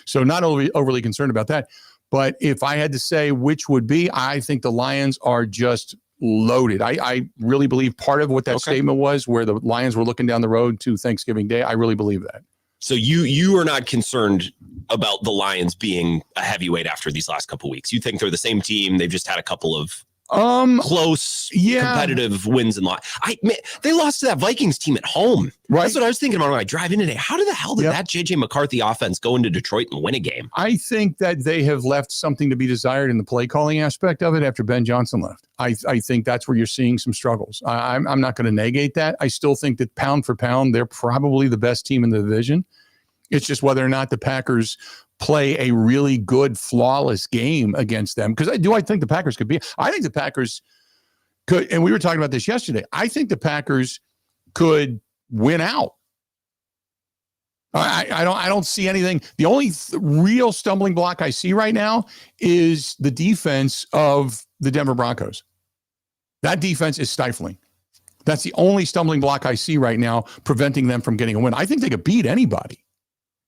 So not overly concerned about that. But if I had to say which would be, I think the Lions are just loaded. I really believe part of what that statement was, where the Lions were looking down the road to Thanksgiving Day. I really believe that. So you are not concerned about the Lions being a heavyweight after these last couple of weeks. You think they're the same team. They've just had a couple of close, competitive wins and losses. They lost to that Vikings team at home. Right. That's what I was thinking about when I drive in today. How the hell did that JJ McCarthy offense go into Detroit and win a game? I think that they have left something to be desired in the play calling aspect of it after Ben Johnson left. I think that's where you're seeing some struggles. I'm not going to negate that. I still think that pound for pound, they're probably the best team in the division. It's just whether or not the Packers play a really good, flawless game against them. Because I think the Packers could be. I think the Packers could, and we were talking about this yesterday. I think the Packers could win out. I don't see anything. The only real stumbling block I see right now is the defense of the Denver Broncos. That defense is stifling. That's the only stumbling block I see right now, preventing them from getting a win. I think they could beat anybody.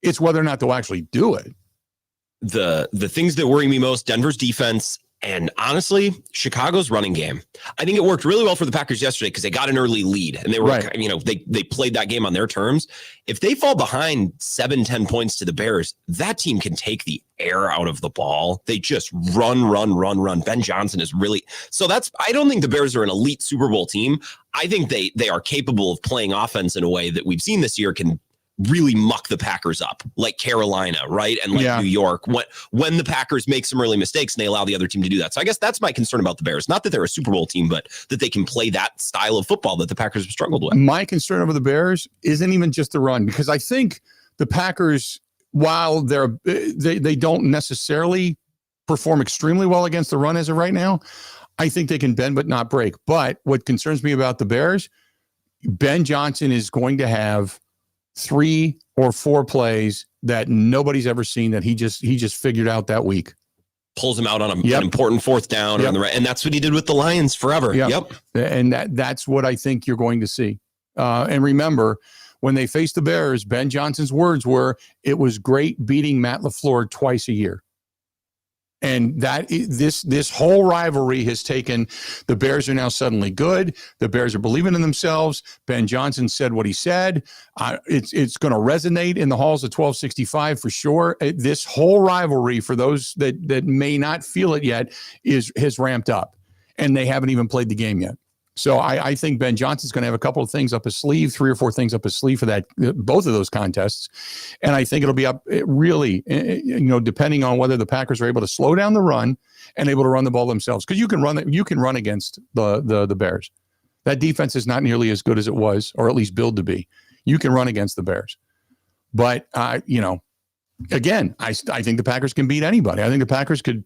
It's whether or not they'll actually do it. The things that worry me most, Denver's defense, and honestly, Chicago's running game. I think it worked really well for the Packers yesterday because they got an early lead and they were, they played that game on their terms. If they fall behind 7-10 points to the Bears, that team can take the air out of the ball. They just run. Ben Johnson is really, I don't think the Bears are an elite Super Bowl team. I think they are capable of playing offense in a way that we've seen this year can really muck the Packers up, like Carolina, right? And like New York, when the Packers make some early mistakes and they allow the other team to do that. So I guess that's my concern about the Bears. Not that they're a Super Bowl team, but that they can play that style of football that the Packers have struggled with. My concern over the Bears isn't even just the run, because I think the Packers, while they don't necessarily perform extremely well against the run as of right now, I think they can bend but not break. But what concerns me about the Bears, Ben Johnson is going to have 3 or 4 plays that nobody's ever seen that he just figured out that week. Pulls him out on an important 4th down on the right, and that's what he did with the Lions forever. Yep. And that's what I think you're going to see. And remember, when they faced the Bears, Ben Johnson's words were, "It was great beating Matt LaFleur twice a year." And this whole rivalry has taken, the Bears are now suddenly good. The Bears are believing in themselves. Ben Johnson said what he said. It's going to resonate in the halls of 1265 for sure. This whole rivalry, for those that may not feel it yet, has ramped up, and they haven't even played the game yet. So I think Ben Johnson's going to have a couple of things up his sleeve, 3 or 4 things up his sleeve for that, both of those contests. And I think it'll be up really, depending on whether the Packers are able to slow down the run and able to run the ball themselves. Because you can run against the Bears. That defense is not nearly as good as it was, or at least billed to be. You can run against the Bears. But, again, I think the Packers can beat anybody. I think the Packers could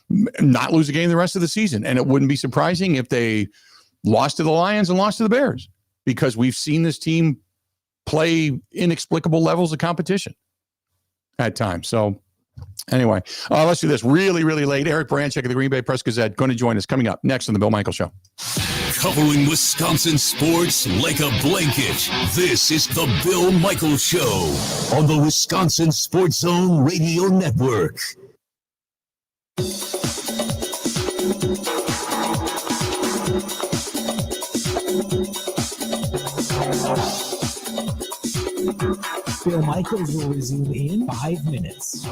not lose a game the rest of the season. And it wouldn't be surprising if they lost to the Lions and lost to the Bears, because we've seen this team play inexplicable levels of competition at times. So anyway, let's do this really, really late. Eric Baranczyk of the Green Bay Press Gazette going to join us coming up next on the Bill Michaels Show. Covering Wisconsin sports like a blanket. This is the Bill Michaels Show on the Wisconsin Sports Zone Radio Network. Bill Michaels will resume in 5 minutes.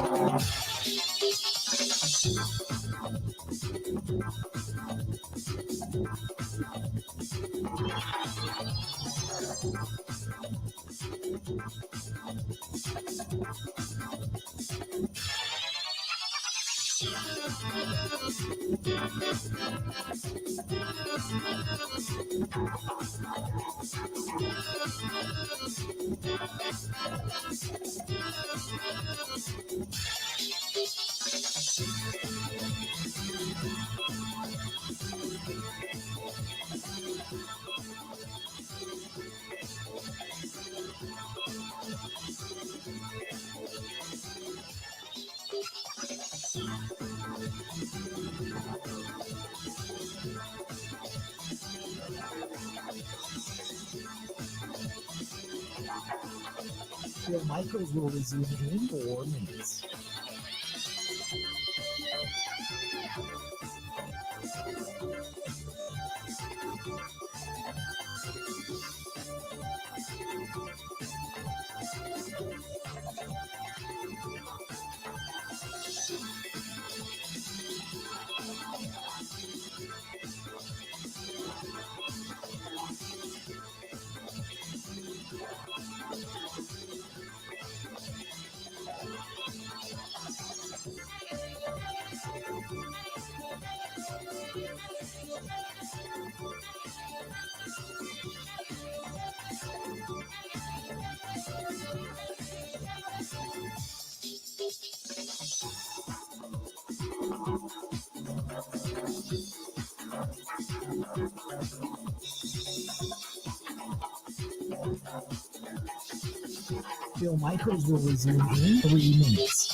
Bill Michaels will resume in 4 minutes. Bill Michaels will resume in 3 minutes.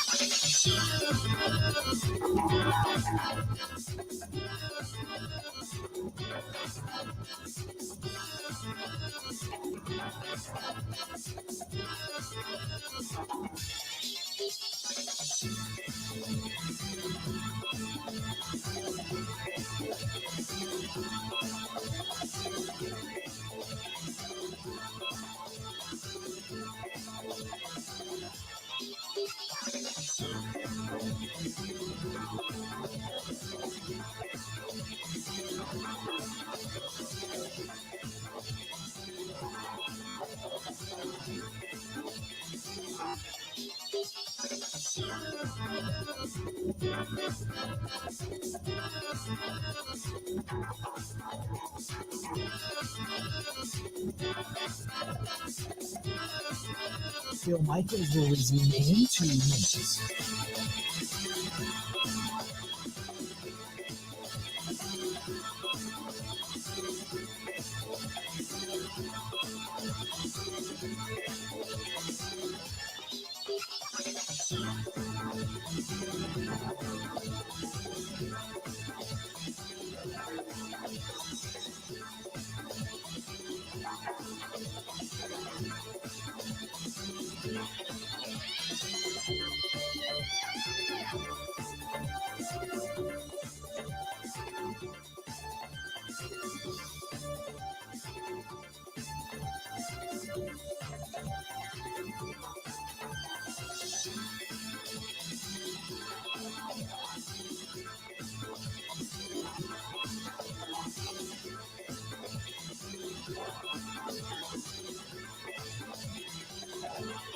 Bill Michaels will resume in 2 minutes.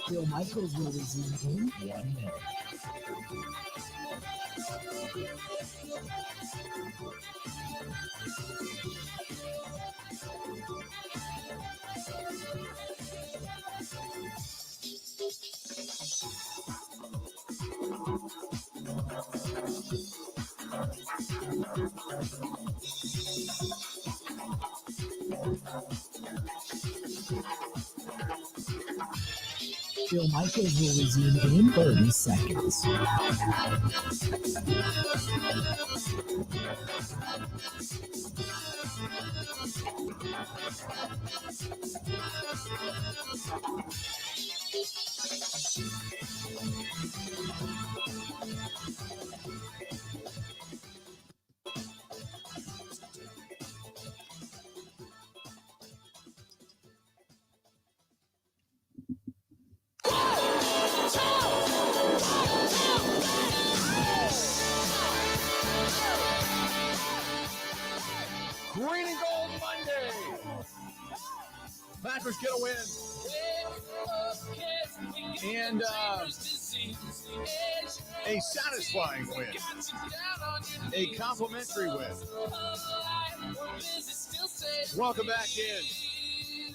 Bill Michaels will resume in 1 minute. Bill Michaels will resume in 30 seconds. Green and gold Monday. Packers get a win. And a satisfying win. A complimentary win. Welcome back in.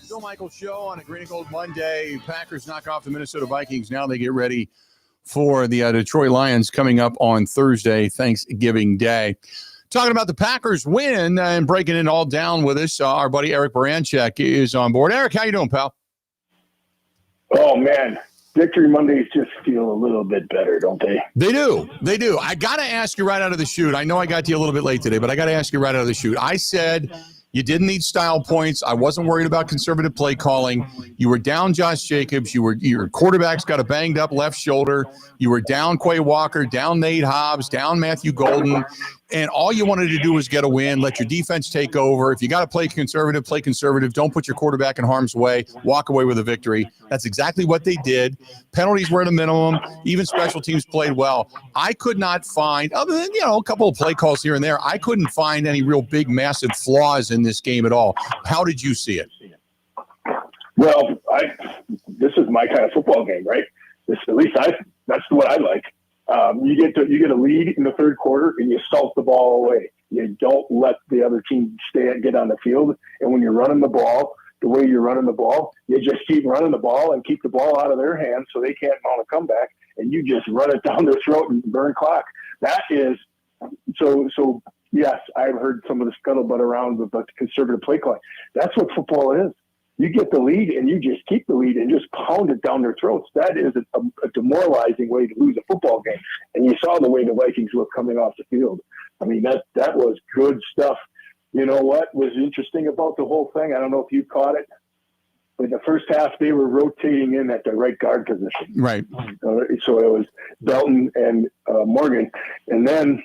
Bill Michaels Show on a Green and Gold Monday. Packers knock off the Minnesota Vikings. Now they get ready for the Detroit Lions coming up on Thursday, Thanksgiving Day. Talking about the Packers win and breaking it all down with us, our buddy Eric Baranczyk is on board. Eric, how you doing, pal? Oh, man. Victory Mondays just feel a little bit better, don't they? They do. They do. I got to ask you right out of the chute. I know I got to you a little bit late today, but I got to ask you right out of the chute. I said you didn't need style points. I wasn't worried about conservative play calling. You were down Josh Jacobs. Your quarterback's got a banged up left shoulder. You were down Quay Walker, down Nate Hobbs, down Matthew Golden. And all you wanted to do was get a win, let your defense take over. If you got to play conservative, play conservative. Don't put your quarterback in harm's way. Walk away with a victory. That's exactly what they did. Penalties were at a minimum. Even special teams played well. I could not find, other than, a couple of play calls here and there, I couldn't find any real big, massive flaws in this game at all. How did you see it? Well, this is my kind of football game, right? That's what I like. You get a lead in the third quarter and you salt the ball away. You don't let the other team get on the field. And when you're running the ball, the way you're running the ball, you just keep running the ball and keep the ball out of their hands so they can't mount a comeback. And you just run it down their throat and burn clock. That is so. Yes, I've heard some of the scuttlebutt around about the conservative play calling. That's what football is. You get the lead and you just keep the lead and just pound it down their throats. That is a demoralizing way to lose a football game. And you saw the way the Vikings were coming off the field. I mean, that was good stuff. You know what was interesting about the whole thing? I don't know if you caught it. In the first half, they were rotating in at the right guard position. Right. So it was Belton and Morgan. And then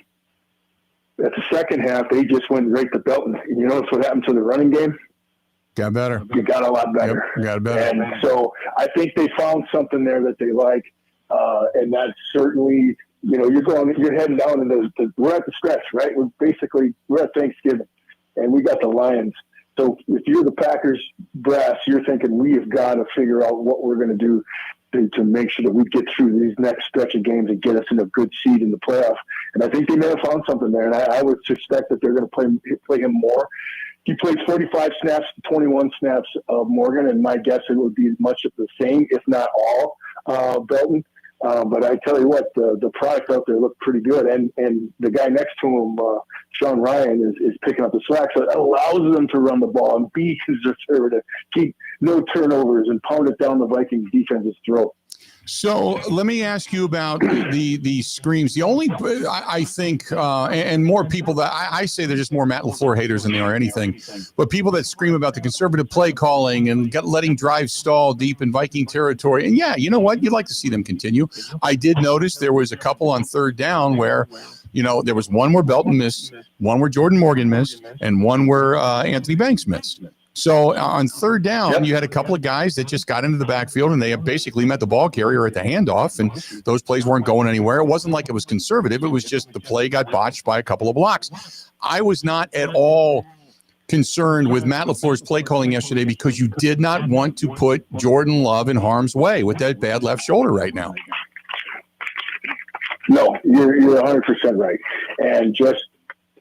at the second half, they just went right to Belton. And you notice what happened to the running game? Got better. You got a lot better. Yep, got better. And so I think they found something there that they like. And that's certainly, you're heading down into we're at the stretch, right? We're at Thanksgiving and we got the Lions. So if you're the Packers brass, you're thinking we have got to figure out what we're going to do to make sure that we get through these next stretch of games and get us in a good seed in the playoff. And I think they may have found something there. And I would suspect that they're going to play him more. He played 45 snaps to 21 snaps of Morgan, and my guess it would be much of the same, if not all, Belton. But I tell you what, the product out there looked pretty good, and the guy next to him, Sean Ryan, is picking up the slack. So it allows them to run the ball and be conservative, keep no turnovers, and pound it down the Vikings defense's throat. So let me ask you about the screams. The only, I think, and more people that I say they're just more Matt LaFleur haters than they are anything, but people that scream about the conservative play calling and letting drives stall deep in Viking territory. And yeah, you know what? You'd like to see them continue. I did notice there was a couple on third down where, there was one where Belton missed, one where Jordan Morgan missed, and one where Anthony Banks missed. So on third down, you had a couple of guys that just got into the backfield and they basically met the ball carrier at the handoff, and those plays weren't going anywhere. It wasn't like it was conservative. It was just the play got botched by a couple of blocks. I was not at all concerned with Matt LaFleur's play calling yesterday because you did not want to put Jordan Love in harm's way with that bad left shoulder right now. No, you're 100% right. And just,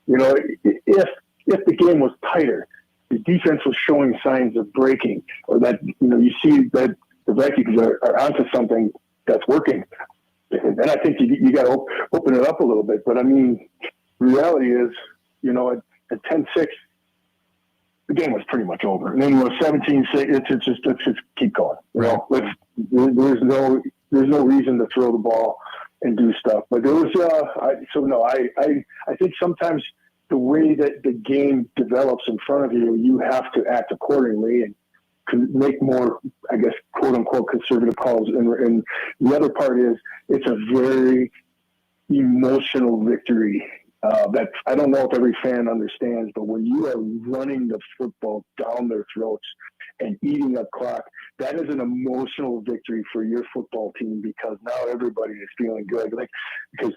if the game was tighter, the defense was showing signs of breaking, or that you see that the Vikings are onto something that's working. And then I think you got to open it up a little bit. But I mean, reality is, at 10-6, the game was pretty much over. And then with 17-6, let's just keep going. There's no reason to throw the ball and do stuff. But there was I think sometimes the way that the game develops in front of you, you have to act accordingly and make more, I guess, quote unquote, conservative calls. And the other part is it's a very emotional victory. That I don't know if every fan understands, but when you are running the football down their throats and eating up clock, that is an emotional victory for your football team, because now everybody is feeling good. Like, because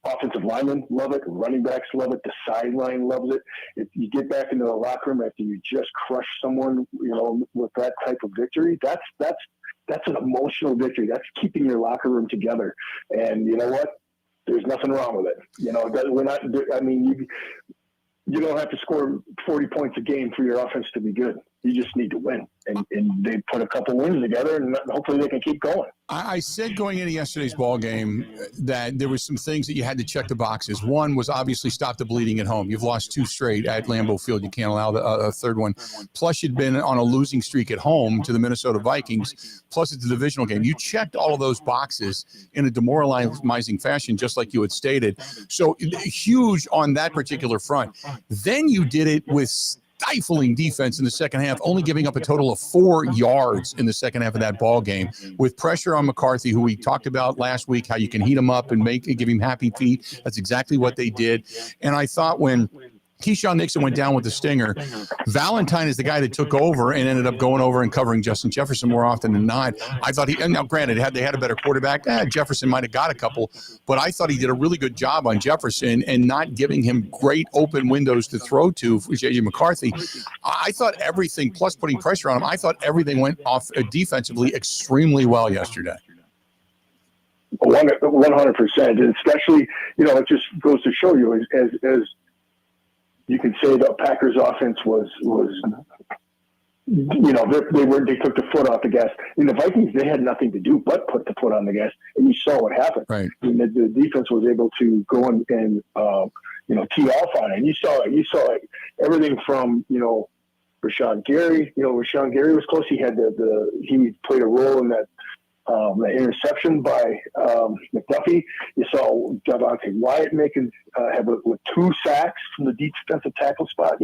offensive linemen love it, running backs love it, the sideline loves it. If you get back into the locker room after you just crush someone, with that type of victory, that's an emotional victory. That's keeping your locker room together. And you know what? There's nothing wrong with it. We're not. I mean, you don't have to score 40 points a game for your offense to be good. You just need to win, and they put a couple wins together, and hopefully they can keep going. I said going into yesterday's ball game that there was some things that you had to check the boxes. One was obviously stop the bleeding at home. You've lost 2 straight at Lambeau Field. You can't allow a third one. Plus, you'd been on a losing streak at home to the Minnesota Vikings. Plus, it's a divisional game. You checked all of those boxes in a demoralizing fashion, just like you had stated. So huge on that particular front. Then you did it with stifling defense in the second half, only giving up a total of 4 yards in the second half of that ball game, with pressure on McCarthy, who we talked about last week, how you can heat him up and give him happy feet. That's exactly what they did. And I thought when Keyshawn Nixon went down with the stinger, Valentine is the guy that took over and ended up going over and covering Justin Jefferson more often than not. I thought now granted, had they had a better quarterback, Jefferson might have got a couple, but I thought he did a really good job on Jefferson and not giving him great open windows to throw to for J.J. McCarthy. I thought everything, plus putting pressure on him, I thought everything went off defensively extremely well yesterday. 100%, and especially, it just goes to show you as you can say the Packers offense was they took the foot off the gas. In the Vikings, they had nothing to do but put the foot on the gas, and you saw what happened. Right. And the defense was able to go and tee off on it. And you saw everything from Rashawn Gary. Rashawn Gary was close. He had he played a role in that interception by McDuffie. You saw Devontae Wyatt have with 2 sacks from the defensive tackle spot.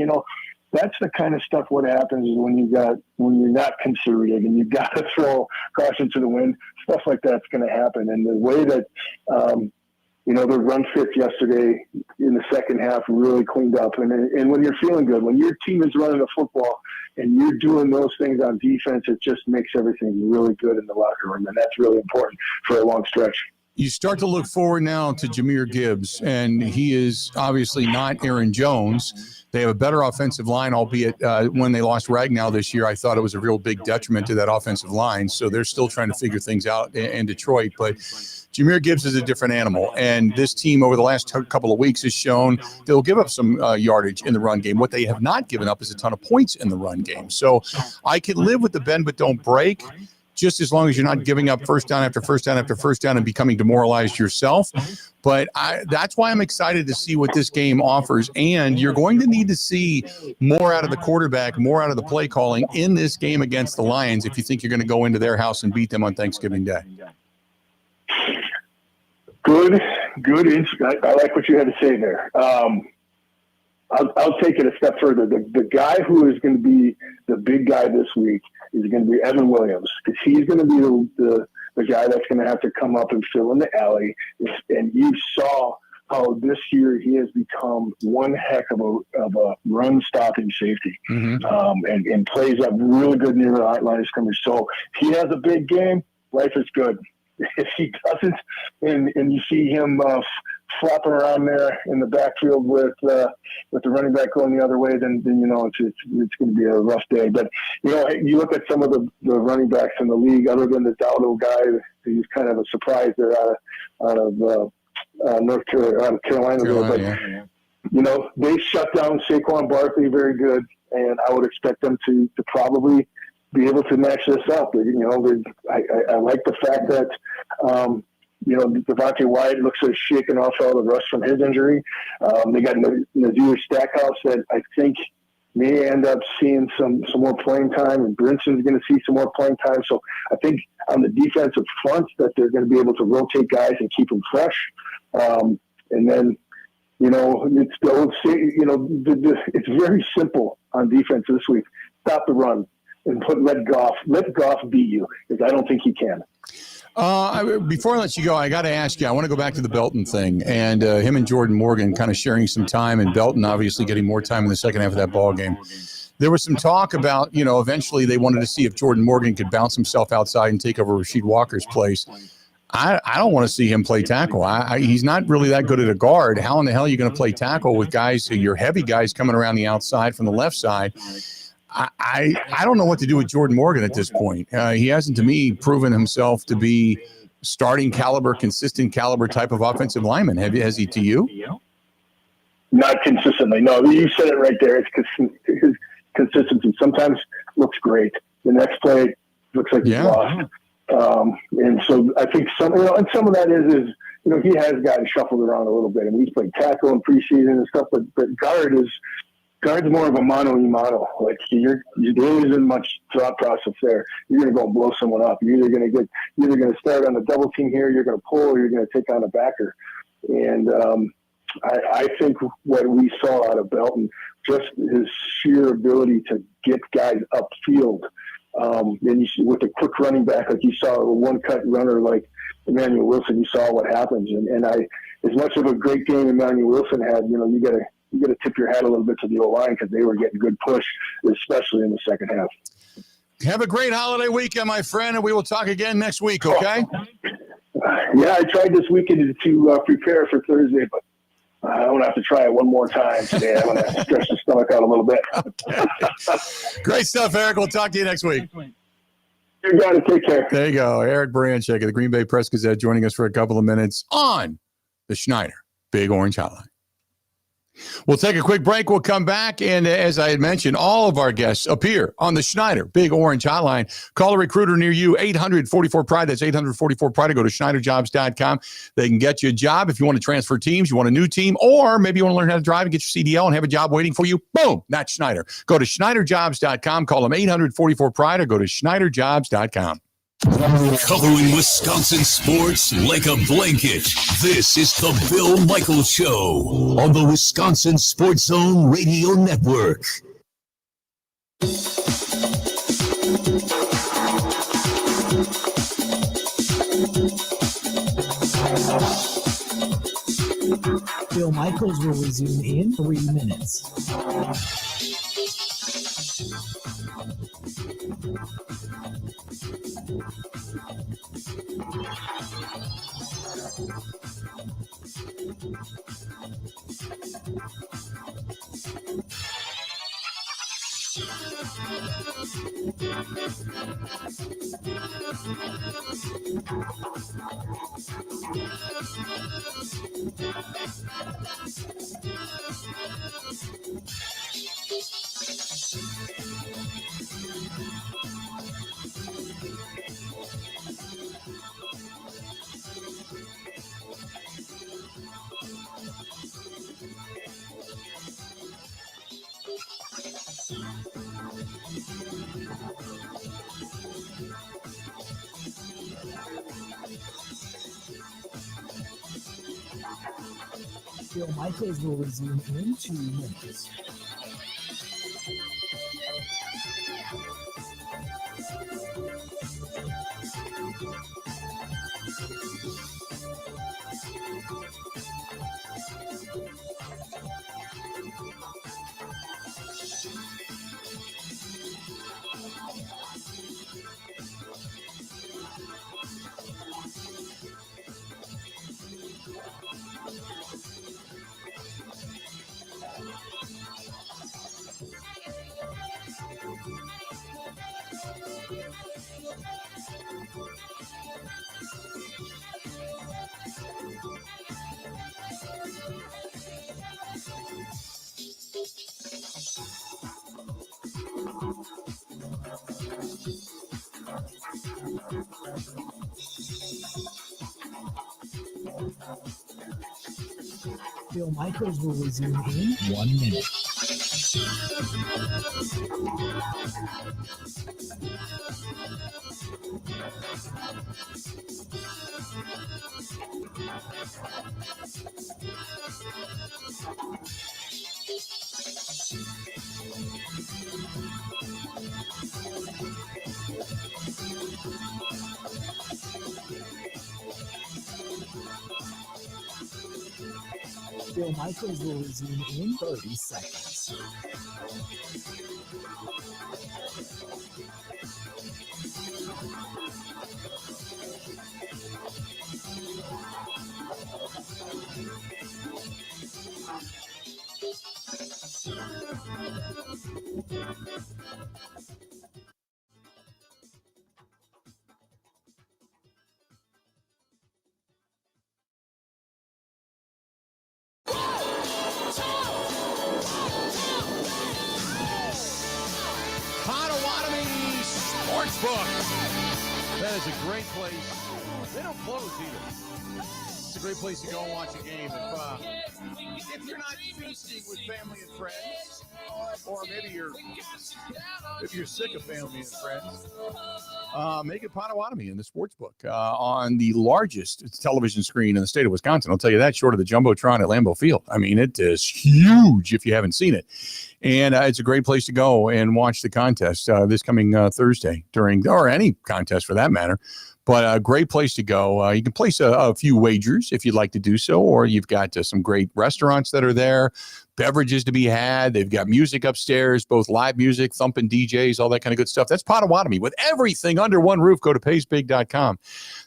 That's the kind of stuff. What happens is when you're not conservative and you've got to throw caution to the wind, stuff like that's going to happen. And the way that the run fit yesterday in the second half really cleaned up. And when you're feeling good, when your team is running the football and you're doing those things on defense, it just makes everything really good in the locker room. And that's really important for a long stretch. You start to look forward now to Jahmyr Gibbs, and he is obviously not Aaron Jones. They have a better offensive line, albeit when they lost Ragnow this year, I thought it was a real big detriment to that offensive line. So they're still trying to figure things out in Detroit. But Jahmyr Gibbs is a different animal. And this team over the last couple of weeks has shown they'll give up some yardage in the run game. What they have not given up is a ton of points in the run game. So I can live with the bend but don't break, just as long as you're not giving up first down after first down after first down and becoming demoralized yourself. But that's why I'm excited to see what this game offers. And you're going to need to see more out of the quarterback, more out of the play calling in this game against the Lions if you think you're going to go into their house and beat them on Thanksgiving Day. Good. I like what you had to say there. I'll take it a step further. The guy who is going to be the big guy this week is going to be Evan Williams, because he's going to be the guy that's going to have to come up and fill in the alley. And you saw how this year he has become one heck of a run-stopping safety, and plays up really good near the line of scrimmage. So if he has a big game, life is good. If he doesn't, and you see him flopping around there in the backfield with the running back going the other way, then it's going to be a rough day. But you look at some of the running backs in the league, other than the Dowdle guy, who's kind of a surprise there out of North Carolina, out of Carolina. But they shut down Saquon Barkley very good, and I would expect them to probably be able to match this up. I like the fact that Devontae Wyatt looks like shaking off all the rust from his injury. They got Nadir Stackhouse that I think may end up seeing some more playing time, and Brinson's going to see some more playing time. So I think on the defensive front that they're going to be able to rotate guys and keep them fresh. And then It's the old, it's very simple on defense this week. Stop the run and let Goff beat you, because I don't think he can. Before I let you go, I got to ask you, I want to go back to the Belton thing, and him and Jordan Morgan kind of sharing some time, and Belton obviously getting more time in the second half of that ball game. There was some talk about, eventually they wanted to see if Jordan Morgan could bounce himself outside and take over Rasheed Walker's place. I don't want to see him play tackle. He's not really that good at a guard. How in the hell are you going to play tackle with guys, your heavy guys coming around the outside from the left side? I don't know what to do with Jordan Morgan at this point. He hasn't, to me, proven himself to be starting caliber, consistent caliber type of offensive lineman. Has he to you? Not consistently. No, you said it right there. It's his consistency. Sometimes looks great. The next play looks like he's lost. And so I think some of that is he has gotten shuffled around a little bit. And he's played tackle in preseason and stuff, but guard's more of a mano-a-mano. Like there isn't much thought process there. You're going to go and blow someone up. You're either going to start on the double team here, you're going to pull, or you're going to take on a backer. And I think what we saw out of Belton, just his sheer ability to get guys upfield. And you see, with a quick running back, like you saw a one-cut runner like Emmanuel Wilson, you saw what happens. And as much of a great game Emmanuel Wilson had, you got to tip your hat a little bit to the O-line, because they were getting good push, especially in the second half. Have a great holiday weekend, my friend, and we will talk again next week, okay? Yeah, I tried this weekend to prepare for Thursday, but I'm going to have to try it one more time today. I'm going to stretch the stomach out a little bit. Okay. Great stuff, Eric. We'll talk to you next week. You got to take care. There you go. Eric Baranczyk of the Green Bay Press Gazette joining us for a couple of minutes on the Schneider Big Orange Hotline. We'll take a quick break. We'll come back. And as I had mentioned, all of our guests appear on the Schneider Big Orange Hotline. Call a recruiter near you, 844-PRIDE. That's 844-PRIDE. Go to SchneiderJobs.com. They can get you a job if you want to transfer teams, you want a new team, or maybe you want to learn how to drive and get your CDL and have a job waiting for you. Boom, that's Schneider. Go to SchneiderJobs.com. Call them 844-PRIDE or go to SchneiderJobs.com. Covering Wisconsin sports like a blanket. This is the Bill Michaels Show on the Wisconsin Sports Zone Radio Network. Bill Michaels will resume in 3 minutes. Bill Michaels will resume in 2 minutes. Bill Michaels will resume in 1 minute. Bill Michaels will resume in 30 seconds. Potawatomi Sportsbook. That is a great place. They don't close either. It's a great place to go and watch a game. If you're not feasting with family and friends, or maybe you're sick of family and friends, make it Potawatomi in the Sportsbook on the largest television screen in the state of Wisconsin. I'll tell you that, short of the Jumbotron at Lambeau Field. I mean, it is huge if you haven't seen it. And it's a great place to go and watch the contest this coming Thursday or any contest for that matter. But a great place to go. You can place a few wagers if you'd like to do so, or you've got some great restaurants that are there, beverages to be had. They've got music upstairs, both live music, thumping DJs, all that kind of good stuff. That's Potawatomi with everything under one roof. Go to paysbig.com.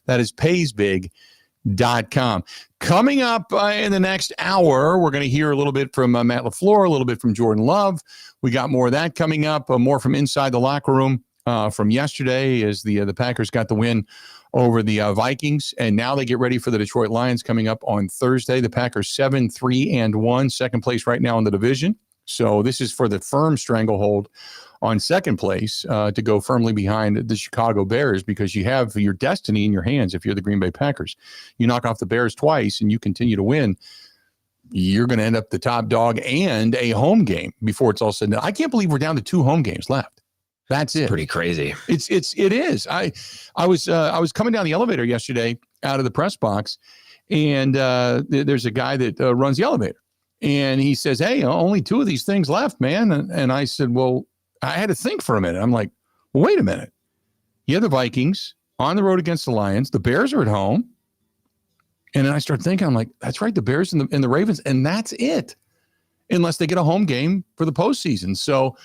That is paysbig.com. Coming up in the next hour, we're going to hear a little bit from Matt LaFleur, a little bit from Jordan Love. We got more of that coming up, more from inside the locker room. From yesterday as the Packers got the win over the Vikings, and now they get ready for the Detroit Lions coming up on Thursday. The Packers 7-3-1, second place right now in the division. So this is for the firm stranglehold on second place to go firmly behind the Chicago Bears, because you have your destiny in your hands if you're the Green Bay Packers. You knock off the Bears twice and you continue to win, you're going to end up the top dog and a home game before it's all said and done. I can't believe we're down to 2 home games left. That's it. Pretty crazy. It is. I was coming down the elevator yesterday out of the press box, and there's a guy that runs the elevator, and he says, "Hey, only 2 of these things left, man." And I said, "Well," I had to think for a minute. I'm like, "Well, wait a minute. You have the Vikings on the road against the Lions. The Bears are at home." And then I start thinking, I'm like, "That's right, the Bears and the Ravens, and that's it, unless they get a home game for the postseason." So.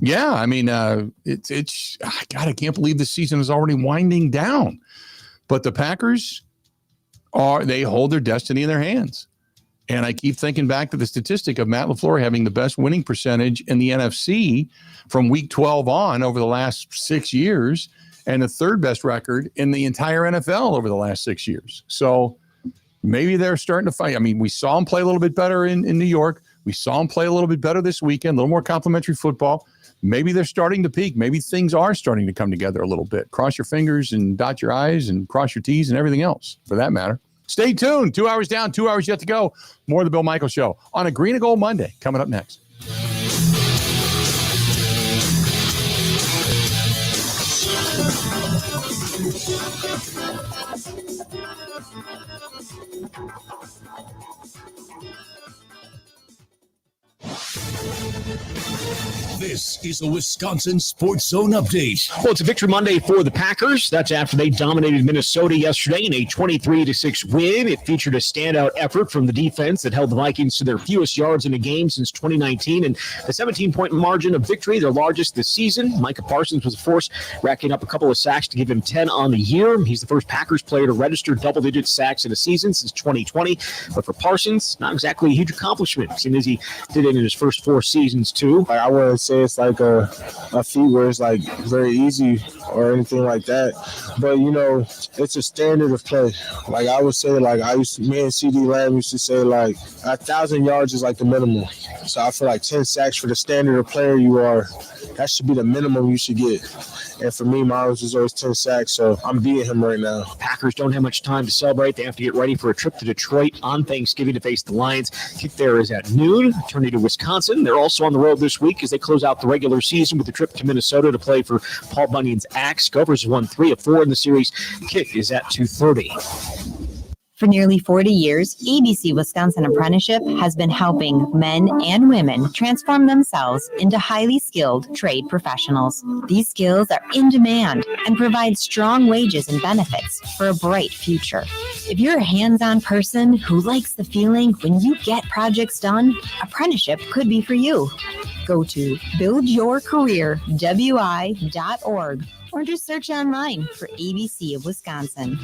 Yeah, I mean, God, I can't believe this season is already winding down. But the Packers they hold their destiny in their hands. And I keep thinking back to the statistic of Matt LaFleur having the best winning percentage in the NFC from week 12 on over the last 6 years, and the third best record in the entire NFL over the last 6 years. So maybe they're starting to fight. I mean, we saw them play a little bit better in New York. We saw them play a little bit better this weekend, a little more complimentary football. Maybe they're starting to peak. Maybe things are starting to come together a little bit. Cross your fingers and dot your I's and cross your T's and everything else, for that matter. Stay tuned. 2 hours down, 2 hours yet to go. More of the Bill Michaels Show on a Green and Gold Monday coming up next. This is a Wisconsin Sports Zone update. Well, it's a victory Monday for the Packers. That's after they dominated Minnesota yesterday in a 23-6 win. It featured a standout effort from the defense that held the Vikings to their fewest yards in a game since 2019, and a 17-point margin of victory, their largest this season. Micah Parsons was a force, racking up a couple of sacks to give him 10 on the year. He's the first Packers player to register double-digit sacks in a season since 2020. But for Parsons, not exactly a huge accomplishment, seeing as he did it in his first 4 seasons, too. I wouldn't say it's like a feat where it's like very easy or anything like that, but you know, it's a standard of play. Like I would say, like me and CD Lamb used to say, like 1,000 yards is like the minimum. So I feel like 10 sacks for the standard of player you are, that should be the minimum you should get. And for me, Miles is always 10 sacks, so I'm beating him right now. Packers don't have much time to celebrate. They have to get ready for a trip to Detroit on Thanksgiving to face the Lions. Kick there is at noon. Turning to Wisconsin. They're also on the road this week as they close out the regular season with a trip to Minnesota to play for Paul Bunyan's Axe. Gophers won 3 of 4 in the series. Kick is at 2:30. For nearly 40 years, ABC Wisconsin Apprenticeship has been helping men and women transform themselves into highly skilled trade professionals. These skills are in demand and provide strong wages and benefits for a bright future. If you're a hands-on person who likes the feeling when you get projects done, apprenticeship could be for you. Go to buildyourcareerwi.org or just search online for ABC of Wisconsin.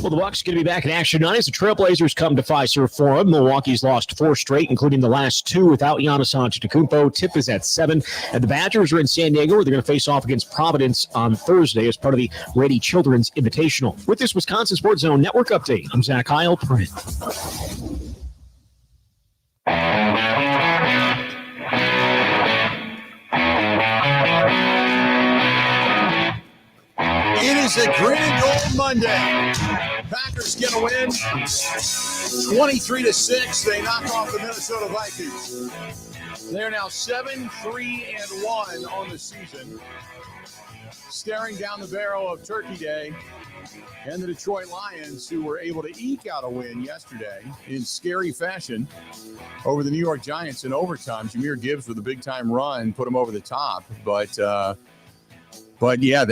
Well, the Bucs going to be back in action tonight as the Trailblazers come to Fiserv Forum. Milwaukee's lost 4 straight, including the last 2 without Giannis Antetokounmpo. Tip is at 7. And the Badgers are in San Diego, where they're going to face off against Providence on Thursday as part of the Rady Children's Invitational. With this Wisconsin Sports Zone Network update, I'm Zach Heil, Print. It is a green and gold Monday. Packers get a win, 23-6. They knock off the Minnesota Vikings. They're now 7-3-1 on the season, staring down the barrel of Turkey Day. And the Detroit Lions, who were able to eke out a win yesterday in scary fashion over the New York Giants in overtime. Jahmyr Gibbs with a big-time run put them over the top. But yeah,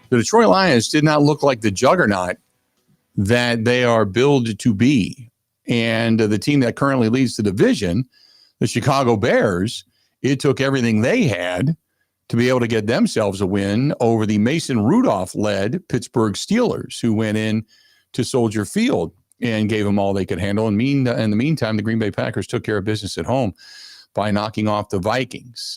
the Detroit Lions did not look like the juggernaut that they are billed to be. And the team that currently leads the division, the Chicago Bears, it took everything they had to be able to get themselves a win over the Mason Rudolph-led Pittsburgh Steelers, who went in to Soldier Field and gave them all they could handle. In the meantime, the Green Bay Packers took care of business at home by knocking off the Vikings.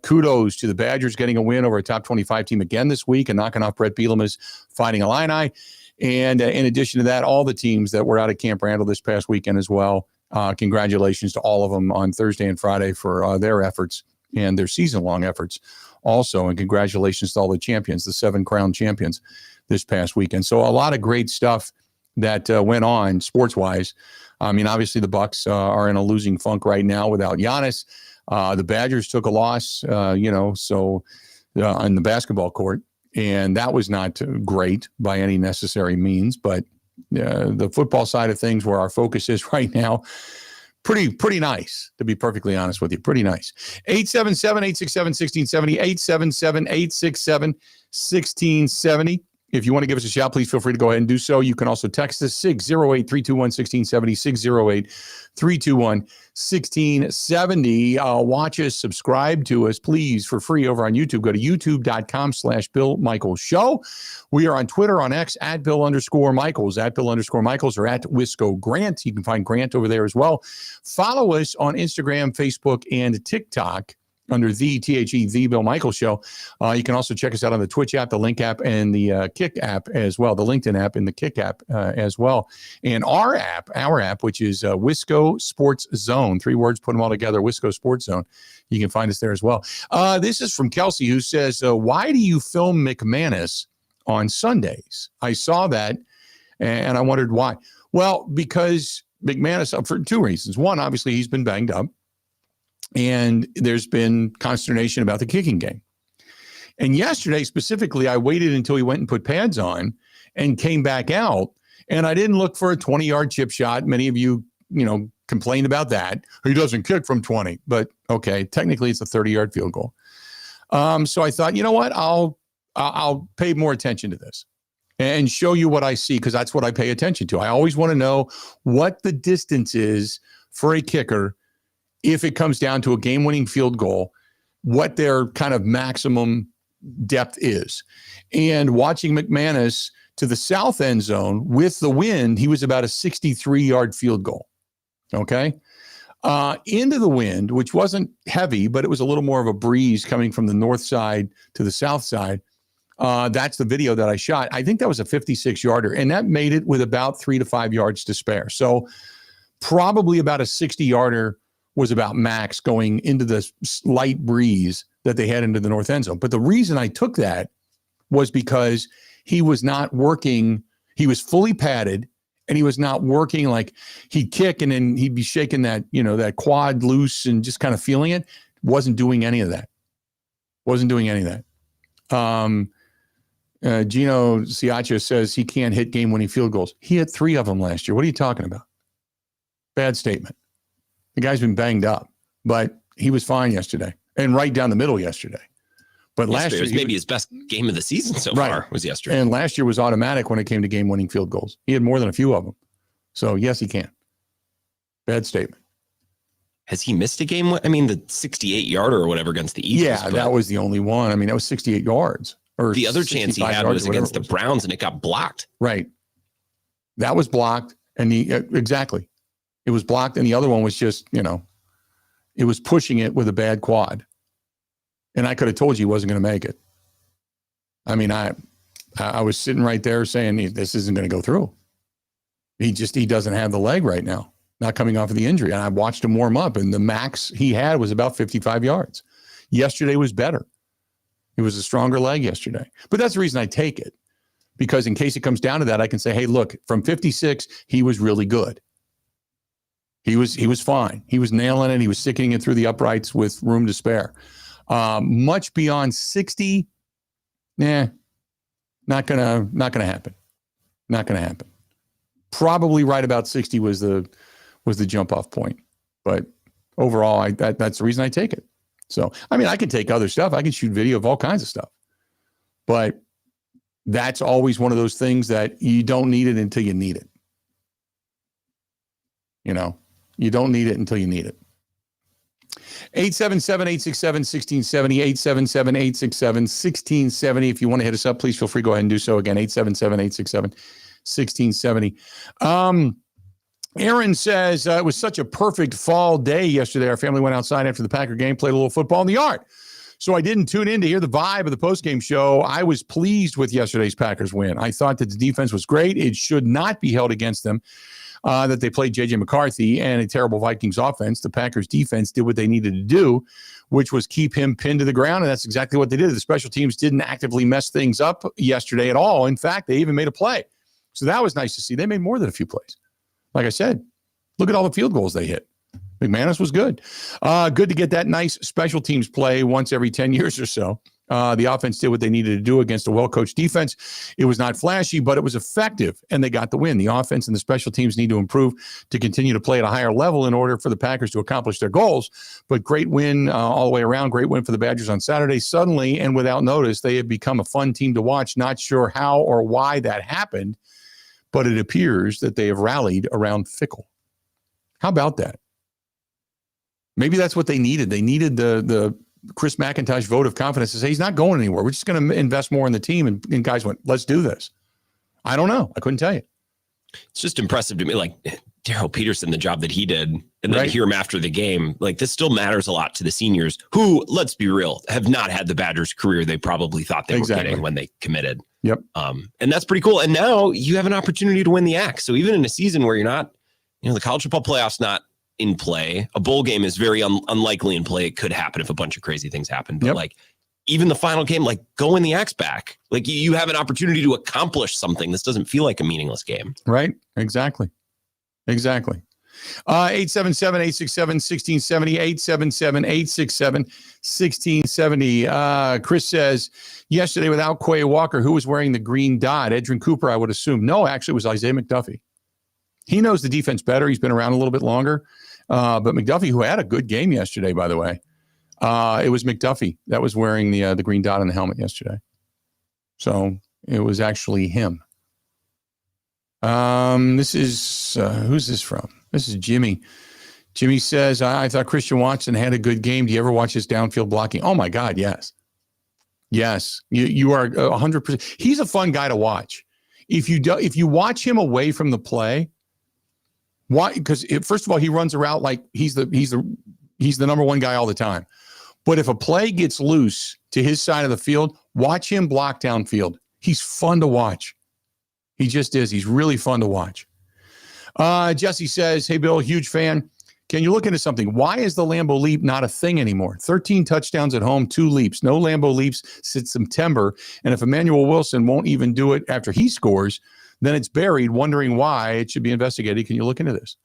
Kudos to the Badgers getting a win over a top 25 team again this week and knocking off Brett Bielema's Fighting Illini. And in addition to that, all the teams that were out at Camp Randall this past weekend as well. Congratulations to all of them on Thursday and Friday for their efforts and their season-long efforts also. And congratulations to all the champions, the 7 crown champions this past weekend. So a lot of great stuff that went on sports-wise. I mean, obviously the Bucs are in a losing funk right now without Giannis. The Badgers took a loss, on the basketball court, and that was not great by any necessary means. But the football side of things, where our focus is right now, pretty nice, to be perfectly honest with you. Pretty nice. 877-867-1670, 877-867-1670. If you want to give us a shout, please feel free to go ahead and do so. You can also text us 608-321-1670, 608-321-1670. Watch us, subscribe to us, please, for free over on YouTube. Go to youtube.com/Bill Michaels Show. We are on Twitter, on X, at Bill_Michaels, at Bill_Michaels, or at Wisco Grant. You can find Grant over there as well. Follow us on Instagram, Facebook, and TikTok under the Bill Michaels Show. You can also check us out on the Twitch app, the Link app, and the Kick app as well, the LinkedIn app and the Kick app as well. And our app, which is Wisco Sports Zone, 3 words, put them all together, Wisco Sports Zone. You can find us there as well. This is from Kelsey, who says, why do you film McManus on Sundays? I saw that, and I wondered why. Well, because McManus, for 2 reasons. One, obviously, he's been banged up. And there's been consternation about the kicking game. And yesterday, specifically, I waited until he went and put pads on and came back out. And I didn't look for a 20-yard chip shot. Many of you, complained about that. He doesn't kick from 20. But, okay, technically it's a 30-yard field goal. So I thought, you know what? I'll pay more attention to this and show you what I see, because that's what I pay attention to. I always want to know what the distance is for a kicker if it comes down to a game-winning field goal, what their kind of maximum depth is. And watching McManus to the south end zone with the wind, he was about a 63-yard field goal, okay? Into the wind, which wasn't heavy, but it was a little more of a breeze coming from the north side to the south side. That's the video that I shot. I think that was a 56-yarder, and that made it with about 3 to 5 yards to spare. So probably about a 60-yarder was about max going into the light breeze that they had into the north end zone. But the reason I took that was because he was not working. He was fully padded, and he was not working like he'd kick and then he'd be shaking that, that quad loose and just kind of feeling it. Wasn't doing any of that. Gino Siacha says he can't hit game-winning field goals. He hit 3 of them last year. What are you talking about? Bad statement. The guy's been banged up, but he was fine yesterday and right down the middle yesterday. But last year it was maybe his best game of the season so far was yesterday. And last year was automatic when it came to game-winning field goals. He had more than a few of them. So, yes, he can. Bad statement. Has he missed a game? I mean, the 68-yarder or whatever against the Eagles. Yeah, that was the only one. I mean, that was 68 yards. Or the other chance he had was against the Browns, and it got blocked. Right. That was blocked. And exactly. It was blocked. And the other one was just, it was pushing it with a bad quad. And I could have told you he wasn't going to make it. I mean, I was sitting right there saying, this isn't going to go through. He doesn't have the leg right now, not coming off of the injury. And I watched him warm up, and the max he had was about 55 yards. Yesterday was better. It was a stronger leg yesterday. But that's the reason I take it, because in case it comes down to that, I can say, hey, look, from 56, he was really good. He was fine. He was nailing it. He was sticking it through the uprights with room to spare. Much beyond 60, not gonna happen. Not gonna happen. Probably right about 60 was the jump off point. But overall, that's the reason I take it. So, I mean, I can take other stuff. I can shoot video of all kinds of stuff. But that's always one of those things that you don't need it until you need it. You don't need it until you need it. 877-867-1670, 877-867-1670. If you want to hit us up, please feel free to go ahead and do so again, 877-867-1670. Aaron says, it was such a perfect fall day yesterday. Our family went outside after the Packer game, played a little football in the yard. So I didn't tune in to hear the vibe of the postgame show. I was pleased with yesterday's Packers win. I thought that the defense was great. It should not be held against them that they played J.J. McCarthy and a terrible Vikings offense. The Packers defense did what they needed to do, which was keep him pinned to the ground, and that's exactly what they did. The special teams didn't actively mess things up yesterday at all. In fact, they even made a play. So that was nice to see. They made more than a few plays. Like I said, look at all the field goals they hit. McManus was good. Good to get that nice special teams play once every 10 years or so. The offense did what they needed to do against a well-coached defense. It was not flashy, but it was effective, and they got the win. The offense and the special teams need to improve to continue to play at a higher level in order for the Packers to accomplish their goals. But great win all the way around. Great win for the Badgers on Saturday. Suddenly, and without notice, they have become a fun team to watch. Not sure how or why that happened, but it appears that they have rallied around Fickell. How about that? Maybe that's what they needed. They needed the Chris McIntosh vote of confidence to say he's not going anywhere. We're just going to invest more in the team. And guys went, let's do this. I don't know. I couldn't tell you. It's just impressive to me. Like Darrell Peterson, the job that he did, and then to hear him after the game, like this still matters a lot to the seniors who, let's be real, have not had the Badgers career they probably thought they were getting when they committed. Yep. And that's pretty cool. And now you have an opportunity to win the Axe. So even in a season where you're not, the college football playoff's not in play, a bowl game is very unlikely in play. It could happen if a bunch of crazy things happen. But like even the final game, like go in the Axe back. Like you have an opportunity to accomplish something. This doesn't feel like a meaningless game. Right. Exactly. 877-867-1670, 877-867-1670. Chris says, yesterday without Quay Walker, who was wearing the green dot? Edrin Cooper, I would assume. No, actually, it was Isaiah McDuffie. He knows the defense better. He's been around a little bit longer. But McDuffie, who had a good game yesterday, by the way, it was McDuffie that was wearing the green dot on the helmet yesterday. So it was actually him. This is, who's this from? This is Jimmy. Jimmy says, I thought Christian Watson had a good game. Do you ever watch his downfield blocking? Oh my God, yes. Yes, you are 100%. He's a fun guy to watch. If you watch him away from the play, why? Because first of all, he runs a route like he's the number one guy all the time. But if a play gets loose to his side of the field, watch him block downfield. He's fun to watch. He just is. He's really fun to watch. Jesse says, hey, Bill, huge fan. Can you look into something? Why is the Lambeau leap not a thing anymore? 13 touchdowns at home, 2 leaps. No Lambeau leaps since September. And if Emmanuel Wilson won't even do it after he scores, then it's buried, wondering why it should be investigated. Can you look into this?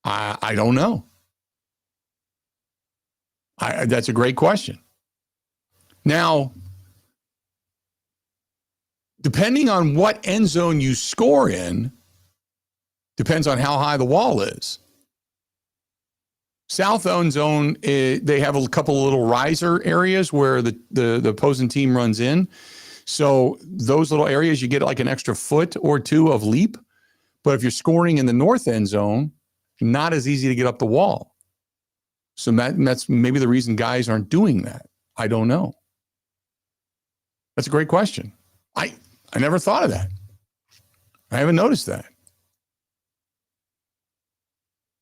I don't know. That's a great question. Now, depending on what end zone you score in, depends on how high the wall is. South zone, they have a couple of little riser areas where the opposing team runs in. So those little areas, you get like an extra foot or two of leap. But if you're scoring in the north end zone, not as easy to get up the wall. So that's maybe the reason guys aren't doing that. I don't know. That's a great question. I never thought of that. I haven't noticed that.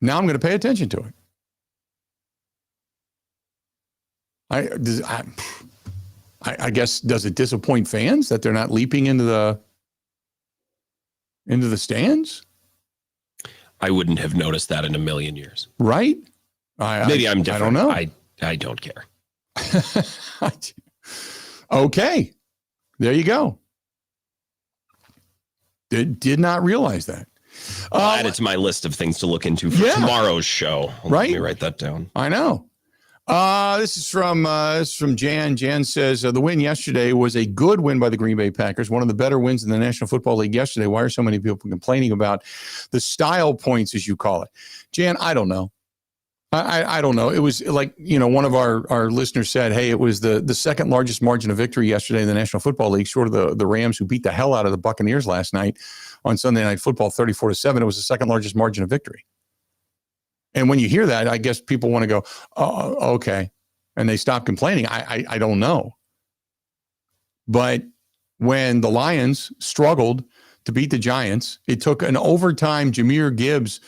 Now I'm going to pay attention to it. I guess, does it disappoint fans that they're not leaping into the stands? I wouldn't have noticed that in a million years. Right? Maybe I'm different. I don't know. I don't care. Okay. There you go. Did not realize that. I'll add it to my list of things to look into for tomorrow's show. Let me write that down. I know. This is from Jan. Jan says the win yesterday was a good win by the Green Bay Packers, one of the better wins in the National Football League yesterday. Why are so many people complaining about the style points, as you call it? Jan, I don't know. I don't know. It was like, one of our listeners said, hey, it was the second largest margin of victory yesterday in the National Football League, short of the Rams, who beat the hell out of the Buccaneers last night on Sunday Night Football, 34-7. It was the second largest margin of victory. And when you hear that, I guess people want to go, oh, okay. And they stop complaining. I don't know. But when the Lions struggled to beat the Giants, it took an overtime Jahmyr Gibbs,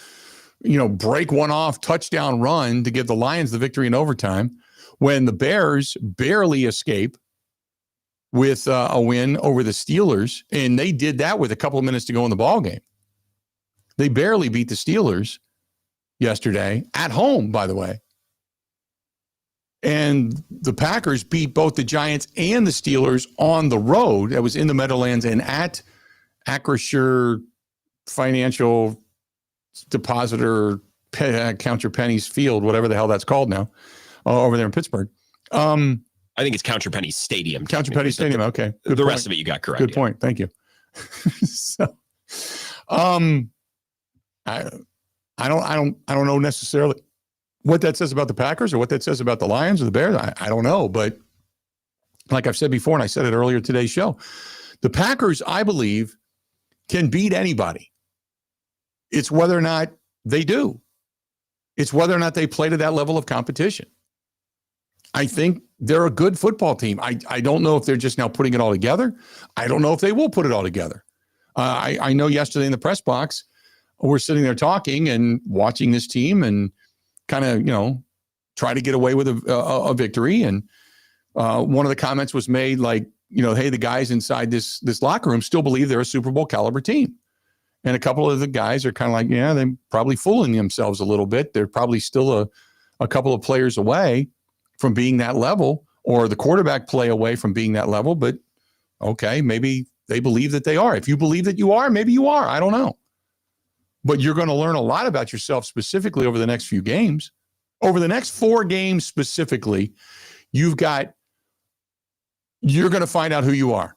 break one off touchdown run to give the Lions the victory in overtime. When the Bears barely escape with a win over the Steelers, and they did that with a couple of minutes to go in the ball game. They barely beat the Steelers yesterday, at home, by the way. And the Packers beat both the Giants and the Steelers on the road. That was in the Meadowlands and at Acrisure Financial Depositor Count Your Pennies Field, whatever the hell that's called now, over there in Pittsburgh. I think it's Count Your Pennies Stadium. Count Your Pennies Stadium. Okay. Good the rest of it you got correct. Good point. Thank you. So, I don't know necessarily what that says about the Packers or what that says about the Lions or the Bears. I don't know, but like I've said before, and I said it earlier today's show, the Packers, I believe, can beat anybody. It's whether or not they do. It's whether or not they play to that level of competition. I think they're a good football team. I don't know if they're just now putting it all together. I don't know if they will put it all together. I know yesterday in the press box, we're sitting there talking and watching this team and kind of, try to get away with a victory. And one of the comments was made like, hey, the guys inside this locker room still believe they're a Super Bowl caliber team. And a couple of the guys are kind of like, yeah, they're probably fooling themselves a little bit. They're probably still a couple of players away from being that level, or the quarterback play away from being that level. But okay, maybe they believe that they are. If you believe that you are, maybe you are. I don't know. But you're going to learn a lot about yourself specifically over the next few games. Over the next 4 games specifically, you're going to find out who you are.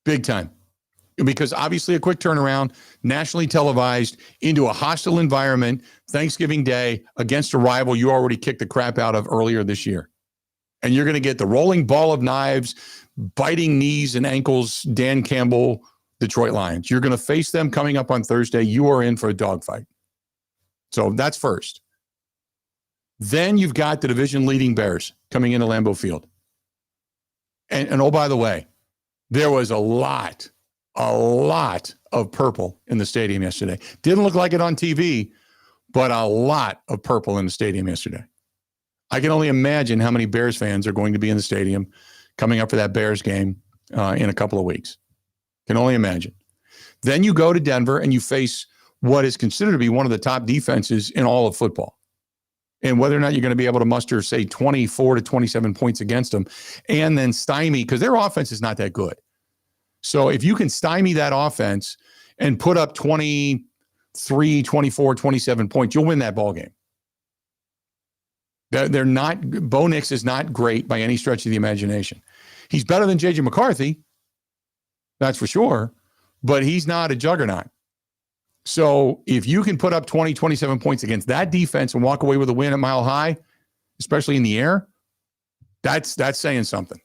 Big time. Because obviously a quick turnaround, nationally televised, into a hostile environment, Thanksgiving Day, against a rival you already kicked the crap out of earlier this year. And you're going to get the rolling ball of knives, biting knees and ankles, Dan Campbell, Detroit Lions. You're going to face them coming up on Thursday. You are in for a dogfight. So that's first. Then you've got the division-leading Bears coming into Lambeau Field. And oh, by the way, there was a lot of purple in the stadium yesterday. Didn't look like it on TV, but a lot of purple in the stadium yesterday. I can only imagine how many Bears fans are going to be in the stadium coming up for that Bears game in a couple of weeks. Can only imagine. Then you go to Denver and you face what is considered to be one of the top defenses in all of football. And whether or not you're going to be able to muster, say, 24 to 27 points against them and then stymie, because their offense is not that good. So if you can stymie that offense and put up 23, 24, 27 points, you'll win that ball game. They're not, Bo Nix is not great by any stretch of the imagination. He's better than J.J. McCarthy. That's for sure. But he's not a juggernaut. So if you can put up 20, 27 points against that defense and walk away with a win at Mile High, especially in the air, that's saying something.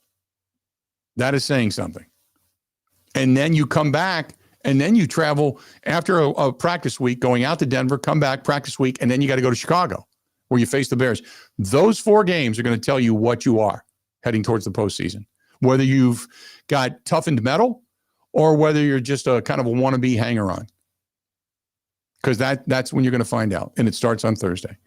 That is saying something. And then you come back and then you travel after a practice week, going out to Denver, come back, practice week, and then you got to go to Chicago where you face the Bears. Those 4 games are going to tell you what you are heading towards the postseason, whether you've got toughened metal or whether you're just a kind of a wannabe hanger-on. Because that's when you're going to find out, and it starts on Thursday.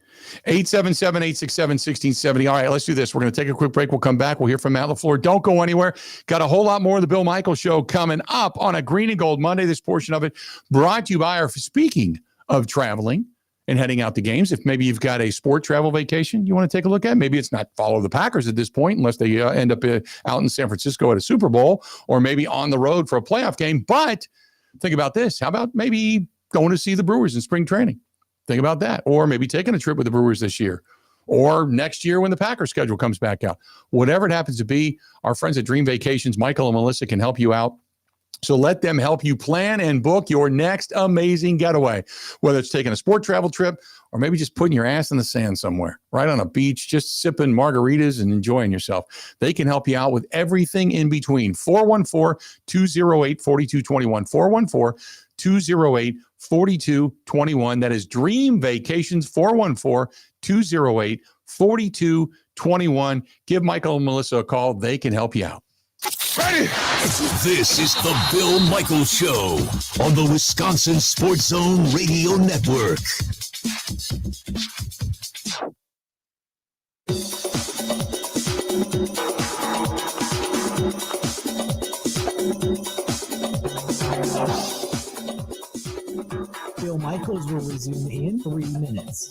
877-867-1670. All right, let's do this. We're going to take a quick break. We'll come back. We'll hear from Matt LaFleur. Don't go anywhere. Got a whole lot more of the Bill Michaels Show coming up on a Green and Gold Monday. This portion of it brought to you by our, speaking of traveling and heading out to games, if maybe you've got a sport travel vacation you want to take a look at, maybe it's not follow the Packers at this point, unless they end up out in San Francisco at a Super Bowl, or maybe on the road for a playoff game. But think about this. How about maybe going to see the Brewers in spring training? Think about that. Or maybe taking a trip with the Brewers this year, or next year when the Packers schedule comes back out. Whatever it happens to be, our friends at Dream Vacations, Michael and Melissa, can help you out. So let them help you plan and book your next amazing getaway, whether it's taking a sport travel trip or maybe just putting your ass in the sand somewhere, right on a beach, just sipping margaritas and enjoying yourself. They can help you out with everything in between. 414-208-4221. 414-208-4221. That is Dream Vacations, 414-208-4221. Give Michael and Melissa a call. They can help you out. Ready? This is the Bill Michaels Show on the Wisconsin Sports Zone Radio Network. Bill Michaels will resume in 3 minutes.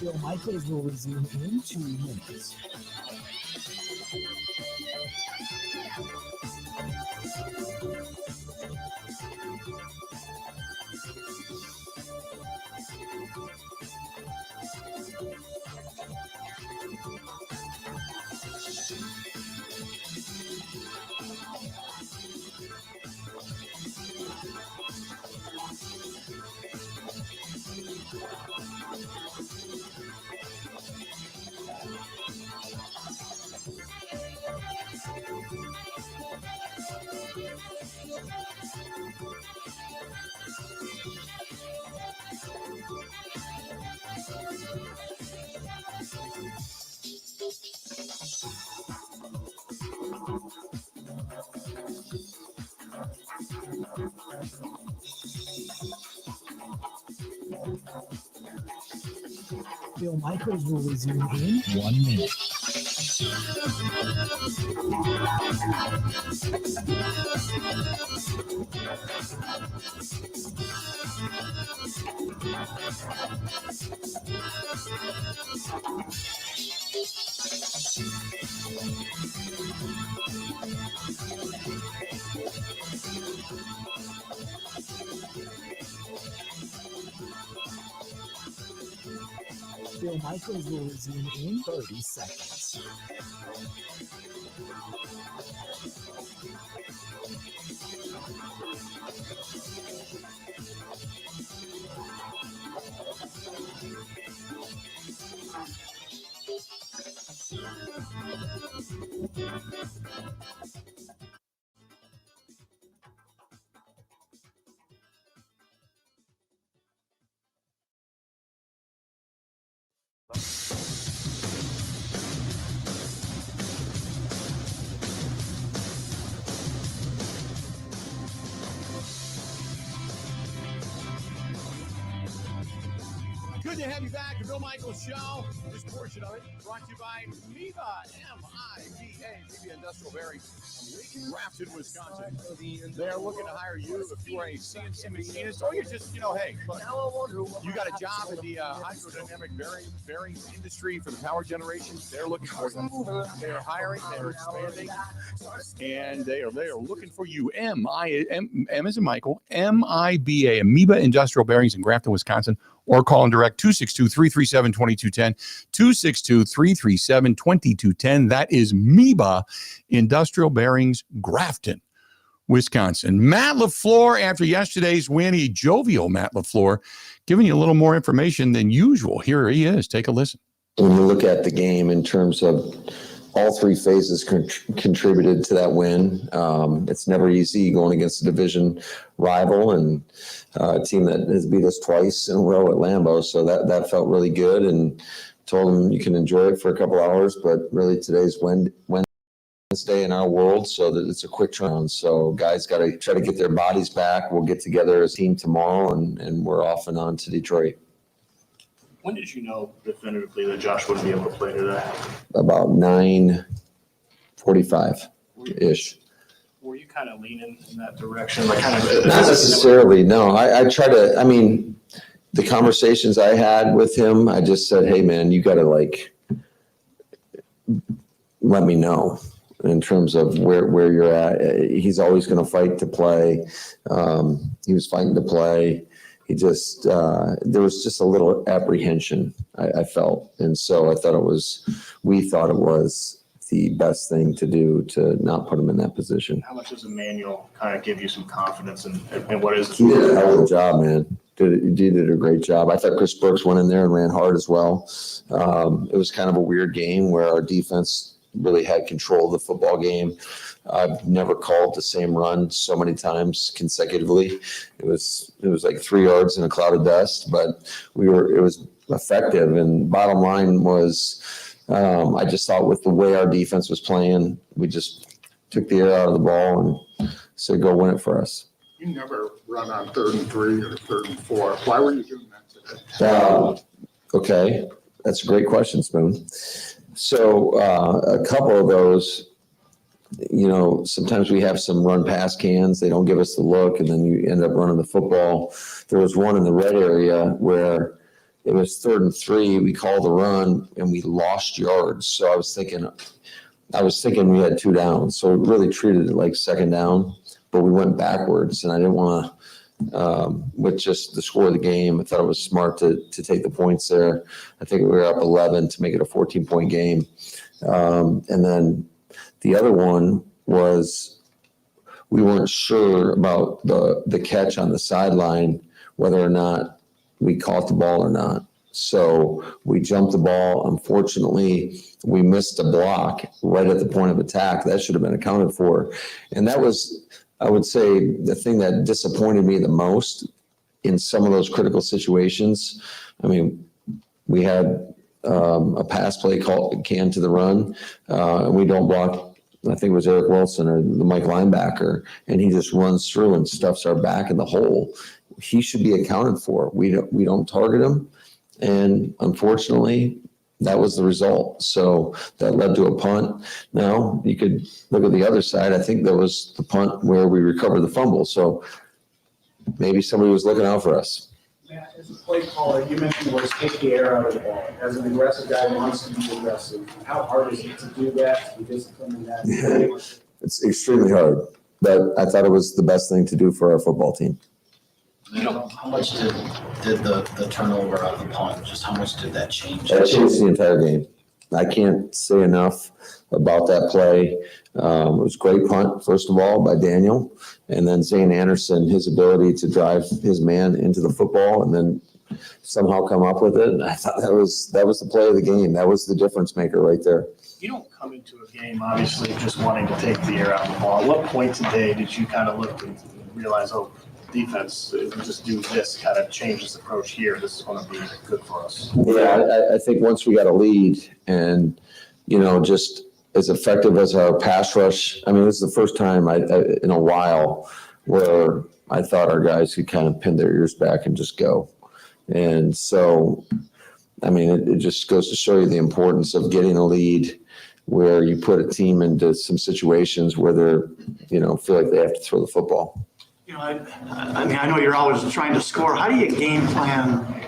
Bill Michaels will resume in 2 minutes. Bill Michaels will resume in 1 minute. Bill Michaels will resume in 30 seconds. Good to have you back. The Bill Michaels Show. This portion of it brought to you by MIBA, MIBA Industrial Bearings, Grafton, Wisconsin. They're looking to hire you if you are a CNC machinist or you're just, hey, look, you got a job in the hydrodynamic bearings industry for the power generation. They're looking for you. They're hiring. They're expanding. And they are looking for you. M as in Michael, MIBA, Amoeba Industrial Bearings in Grafton, Wisconsin, or call and direct 262-337-2210, 262-337-2210. That is Amoeba Industrial Bearings, Grafton, Wisconsin. Matt LaFleur, after yesterday's win, a jovial Matt LaFleur, giving you a little more information than usual. Here he is. Take a listen. When you look at the game in terms of all three phases contributed to that win. It's never easy going against a division rival and a team that has beat us twice in a row at Lambeau. So that felt really good, and told them you can enjoy it for a couple hours, but really today's Wednesday in our world, so that it's a quick turnaround. So guys got to try to get their bodies back. We'll get together as a team tomorrow, and we're off and on to Detroit. When did you know definitively that Josh wouldn't be able to play today? About 9:45-ish. Were you kind of leaning in that direction? Like kind of Not necessarily, no. I try to, the conversations I had with him, I just said, hey, man, you got to let me know in terms of where you're at. He's always going to fight to play. He was fighting to play. He just, there was just a little apprehension, I felt. And so we thought it was the best thing to do to not put him in that position. How much does Emmanuel kind of give you some confidence in what is? He did a hell of a job, man. He did a great job. I thought Chris Brooks went in there and ran hard as well. It was kind of a weird game where our defense really had control of the football game. I've never called the same run so many times consecutively. It was like 3 yards in a cloud of dust, but it was effective. And bottom line was, I just thought with the way our defense was playing, we just took the air out of the ball and said, go win it for us. You never run on 3rd and 3 or 3rd and 4. Why were you doing that today? Okay, that's a great question, Spoon. So a couple of those, sometimes we have some run pass cans. They don't give us the look, and then you end up running the football. There was one in the red area where it was 3rd and 3. We called the run, and we lost yards. So I was thinking we had 2 downs. So it really treated it like 2nd down, but we went backwards, and I didn't want to. With just the score of the game, I thought it was smart to take the points there. I think we were up 11 to make it a 14-point game. And then the other one was we weren't sure about the catch on the sideline, whether or not we caught the ball or not. So we jumped the ball. Unfortunately, we missed a block right at the point of attack. That should have been accounted for. And that was, I would say, the thing that disappointed me the most in some of those critical situations. We had a pass play can to the run, and we don't block. I think it was Eric Wilson or the Mike linebacker, and he just runs through and stuffs our back in the hole. He should be accounted for. We don't target him, and unfortunately, that was the result. So that led to a punt. Now you could look at the other side. I think there was the punt where we recovered the fumble. So maybe somebody was looking out for us. Matt, as a play caller, you mentioned was take the air out of the ball. As an aggressive guy who wants to be aggressive, how hard is it to do that, to be disciplined in that? It's extremely hard, but I thought it was the best thing to do for our football team. How much did the turnover of the punt, just how much did that change? That changed the entire game. I can't say enough about that play. It was a great punt, first of all, by Daniel. And then Zane Anderson, his ability to drive his man into the football and then somehow come up with it. And I thought that was the play of the game. That was the difference maker right there. You don't come into a game, obviously, just wanting to take the air out of the ball. At what point today did you kind of look and realize, defense, if we just do this, kind of change this approach here, this is going to be good for us? Yeah, I think once we got a lead and, just as effective as our pass rush, this is the first time in a while where I thought our guys could kind of pin their ears back and just go. And so, I mean, it just goes to show you the importance of getting a lead where you put a team into some situations where they're, feel like they have to throw the football. I mean, I know you're always trying to score. How do you game plan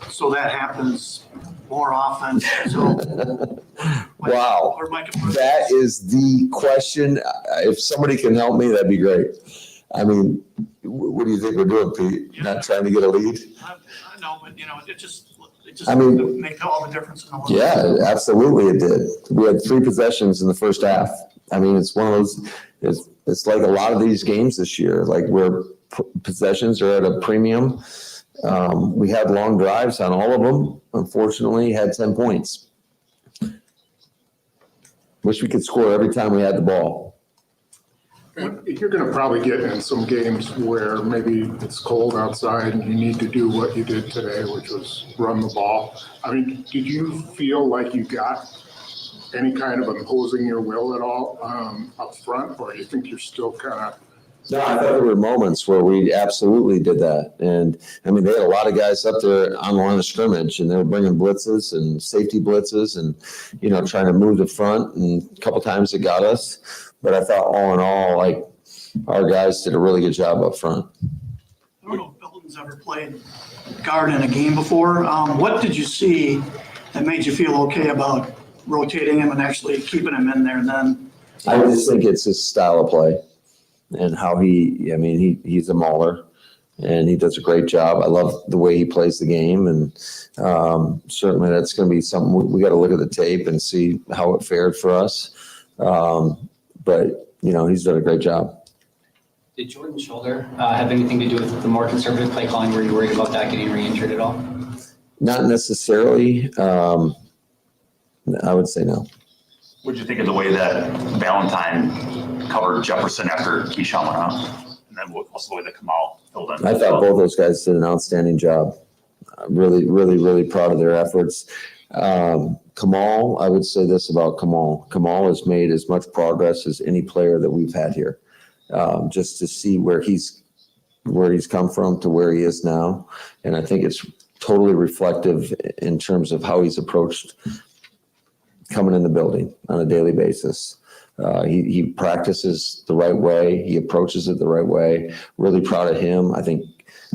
so that happens more often? Wow. That is the question. If somebody can help me, that'd be great. I mean, what do you think we're doing, Pete? Not trying to get a lead? I know, but it just make all the difference in the world. Yeah, absolutely it did. We had 3 possessions in the first half. I mean, it's one of those, it's like a lot of these games this year, like where possessions are at a premium. We had long drives on all of them. Unfortunately, had 10 points. Wish we could score every time we had the ball. You're going to probably get in some games where maybe it's cold outside and you need to do what you did today, which was run the ball. I mean, did you feel like you got any kind of imposing your will at all up front, or do you think you're still kind of? No, I thought there were moments where we absolutely did that. And I mean, they had a lot of guys up there on the line of scrimmage, and they were bringing blitzes and safety blitzes and, trying to move the front. And a couple times it got us. But I thought all in all, like, our guys did a really good job up front. I don't know if Belton's ever played guard in a game before. What did you see that made you feel okay about rotating him and actually keeping him in there then? I just think it's his style of play and how he's a mauler and he does a great job. I love the way he plays the game, and certainly that's going to be something we got to look at the tape and see how it fared for us. But, he's done a great job. Did Jordan's shoulder have anything to do with the more conservative play calling? Were you worried about that getting re-injured at all? Not necessarily. I would say no. What did you think of the way that Valentine covered Jefferson after Keyshawn went out? And then also the way that Kamal filled in? I thought both those guys did an outstanding job. Really, really, really proud of their efforts. Kamal, I would say this about Kamal. Kamal has made as much progress as any player that we've had here. Just to see where he's come from to where he is now. And I think it's totally reflective in terms of how he's approached coming in the building on a daily basis. He practices the right way. He approaches it the right way. Really proud of him. I think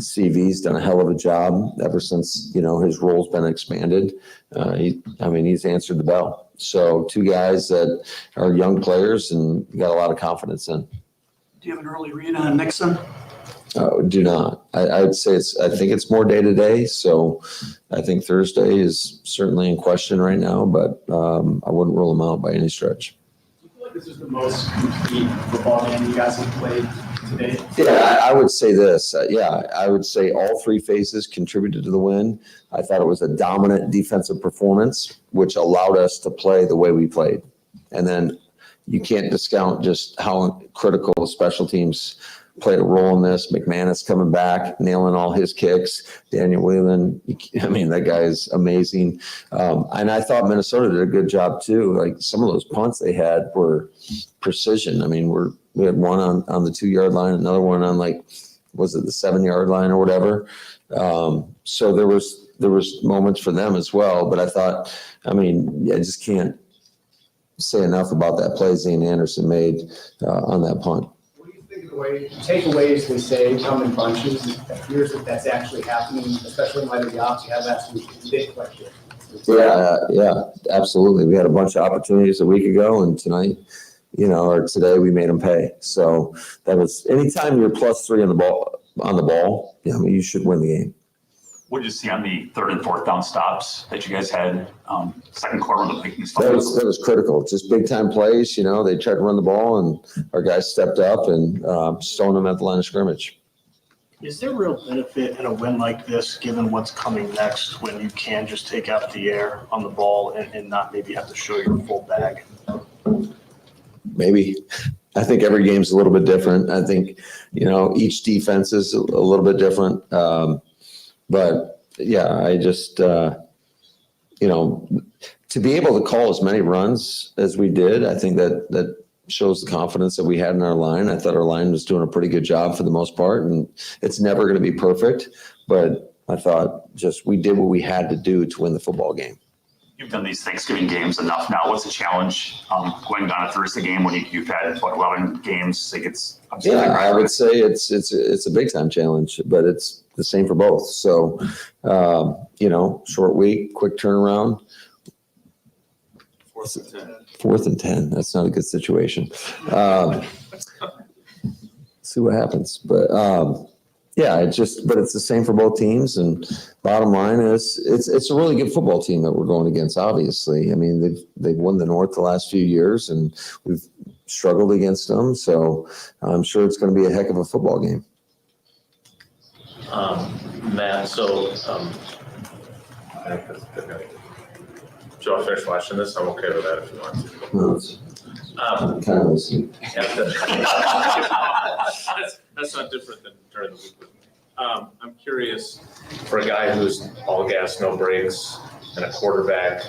CV's done a hell of a job ever since, his role's been expanded. He's answered the bell. So 2 guys that are young players and got a lot of confidence in. Do you have an early read on Nixon? Do not. I would say I think it's more day to day. So I think Thursday is certainly in question right now, but I wouldn't rule him out by any stretch. Do you feel like this is the most complete football game you guys have played today? Yeah, I would say this. I would say all 3 phases contributed to the win. I thought it was a dominant defensive performance, which allowed us to play the way we played. And then you can't discount just how critical special teams played a role in this. McManus coming back, nailing all his kicks. Daniel Whelan, that guy is amazing. And I thought Minnesota did a good job too. Like some of those punts they had were precision. We had one on the 2-yard line, another one on was it the 7-yard line or whatever. So there was moments for them as well. But I thought, I just can't say enough about that play Zane Anderson made on that punt. What do you think of the way takeaways, they say, come in bunches? It appears that that's actually happening, especially in light of the ops you have last week. Big question. Yeah, absolutely. We had a bunch of opportunities a week ago, and tonight, or today we made them pay. So that was anytime you're +3 on the ball, you should win the game. What did you see on the 3rd and 4th down stops that you guys had second quarter of the Vikings? That was critical. Just big time plays. They tried to run the ball, and our guys stepped up and stoned them at the line of scrimmage. Is there real benefit in a win like this, given what's coming next, when you can just take out the air on the ball and not maybe have to show your full bag? Maybe. I think every game's a little bit different. I think, each defense is a little bit different. But yeah, I just, to be able to call as many runs as we did, I think that shows the confidence that we had in our line. I thought our line was doing a pretty good job for the most part, and it's never going to be perfect, but I thought just we did what we had to do to win the football game. You've done these Thanksgiving games enough now. What's the challenge going down a Thursday game when you've had 11 games? I would say it's a big time challenge, but it's the same for both. So, short week, quick turnaround. 4th and 10. That's not a good situation. See what happens, but but it's the same for both teams. And bottom line is, it's a really good football team that we're going against. Obviously, I mean they've won the North the last few years, and we've struggled against them. So I'm sure it's going to be a heck of a football game. Matt, so Joe, finish watching this. I'm okay with that if you want to. No, kind of listening. That's not different than during the week. I'm curious, for a guy who's all gas, no brakes, and a quarterback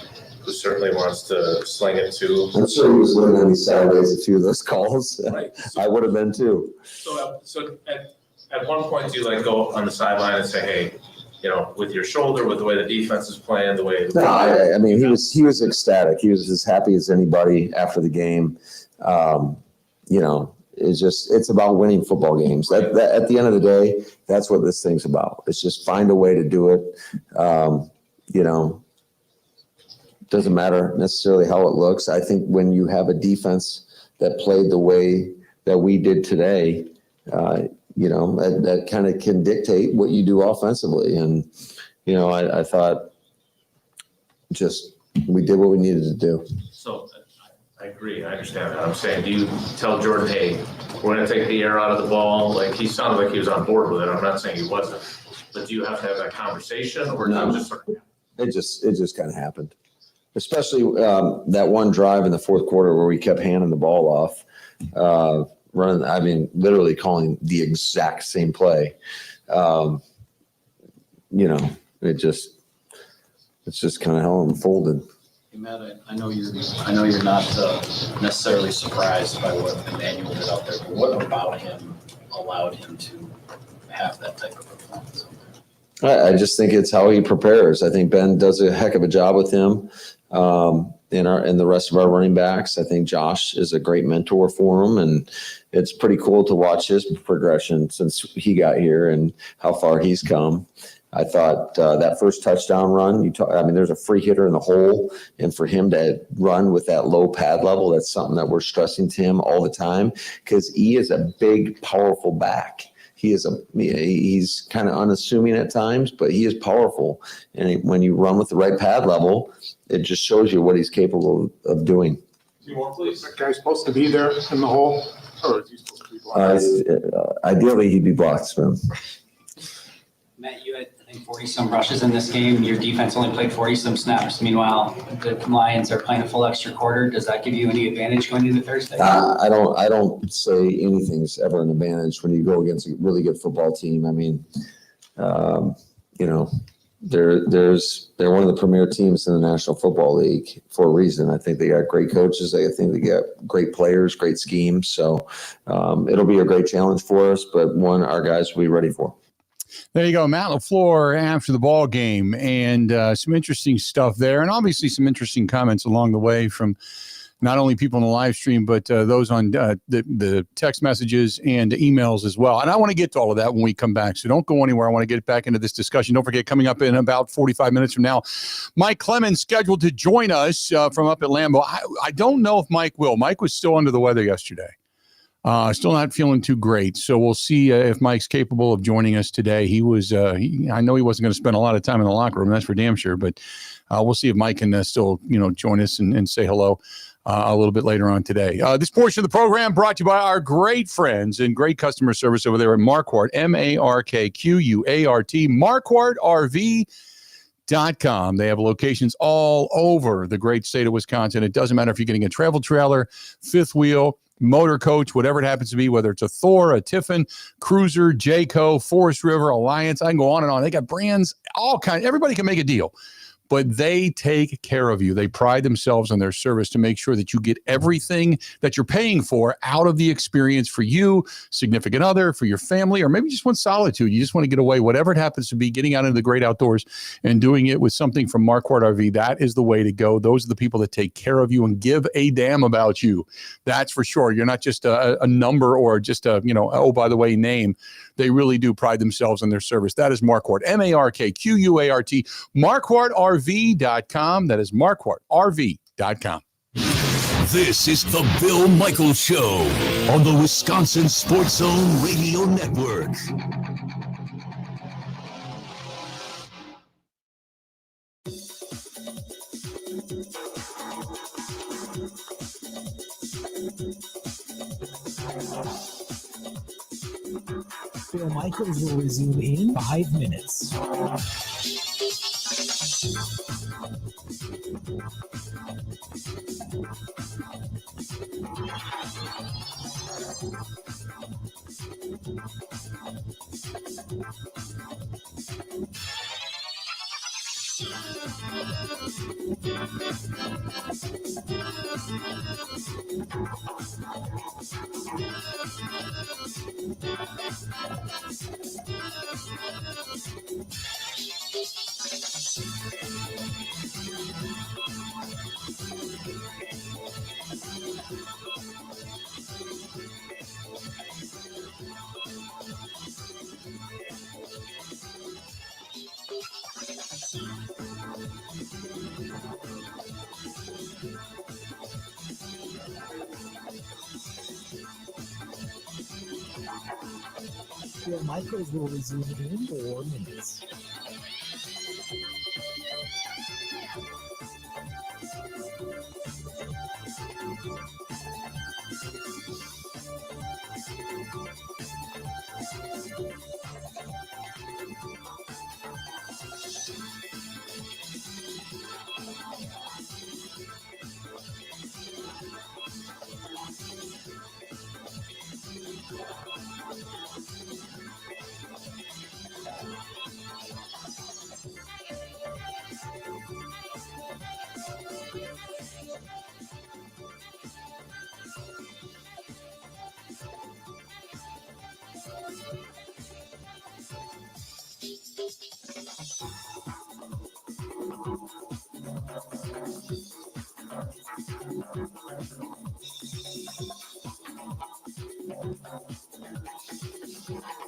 who certainly wants to sling it too. I'm sure he was living on these Saturdays, a few of those calls. Right. I would have been too. So at one point, do you go on the sideline and say, hey, with your shoulder, with the way the defense is playing, the way. No, I mean, he was ecstatic. He was as happy as anybody after the game. It's about winning football games. At the end of the day, that's what this thing's about. It's just find a way to do it. Doesn't matter necessarily how it looks. I think when you have a defense that played the way that we did today, that kind of can dictate what you do offensively. And, I thought just we did what we needed to do. So I agree. I understand that. I'm saying, do you tell Jordan, hey, we're going to take the air out of the ball? Like, he sounded like he was on board with it. I'm not saying he wasn't. But do you have to have that conversation, or No. do you just sort of... It just kind of happened, especially that one drive in the fourth quarter where we kept handing the ball off, running. I mean, literally calling the exact same play. It's just kind of how it unfolded. Hey, Matt, I know you're not necessarily surprised by what Emmanuel did out there, but what about him allowed him to have that type of performance? I just think it's how he prepares. I think Ben does a heck of a job with him, and the rest of our running backs. I think Josh is a great mentor for him, and it's pretty cool to watch his progression since he got here and how far he's come. I thought that first touchdown run, there's a free hitter in the hole, and for him to run with that low pad level, that's something that we're stressing to him all the time, because he is a big, powerful back. He's kind of unassuming at times, but he is powerful. And when you run with the right pad level, it just shows you what he's capable of doing. Two more, please. That guy's supposed to be there in the hole, or is he supposed to be blocked? Ideally, he'd be blocked, Spin. Matt, you had, I think, 40-some rushes in this game. Your defense only played 40-some snaps. Meanwhile, the Lions are playing a full extra quarter. Does that give you any advantage going into Thursday? I don't say anything's ever an advantage when you go against a really good football team. I mean, they're one of the premier teams in the National Football League for a reason. I think they got great coaches. I think they got great players, great schemes. So it'll be a great challenge for us, but one our guys will be ready for. There you go, Matt LaFleur after the ball game, and some interesting stuff there, and obviously some interesting comments along the way from not only people in the live stream, but those on the text messages and emails as well. And I want to get to all of that when we come back, so don't go anywhere. I want to get back into this discussion. Don't forget, coming up in about 45 minutes from now, Mike Clemens scheduled to join us from up at Lambeau. I don't know if Mike will. Mike was still under the weather yesterday. Still not feeling too great. So we'll see if Mike's capable of joining us today. He was, I know he wasn't going to spend a lot of time in the locker room. That's for damn sure. But we'll see if Mike can still, join us and say hello a little bit later on today. This portion of the program brought to you by our great friends and great customer service over there at Marquardt, MARKQUART, MarquardtRV.com. They have locations all over the great state of Wisconsin. It doesn't matter if you're getting a travel trailer, fifth wheel, motor coach, whatever it happens to be, whether it's a Thor, a Tiffin, Cruiser, Jayco, Forest River, Alliance. I can go on and on. They got brands, all kinds. Everybody can make a deal. but they take care of you. They pride themselves on their service to make sure that you get everything that you're paying for out of the experience for you, significant other, for your family, or maybe just want solitude. You just want to get away, whatever it happens to be, getting out into the great outdoors and doing it with something from Marquardt RV. That is the way to go. Those are the people that take care of you and give a damn about you. That's for sure. You're not just a number or just a, oh, by the way, name. They really do pride themselves on their service. That is Marquardt, MarkQuart, MarquardtRV.com. That is MarquardtRV.com. This is the Bill Michaels Show on the Wisconsin Sports Zone Radio Network. Bill Michaels will resume in 5 minutes. Bill Michaels will resume in 4 minutes.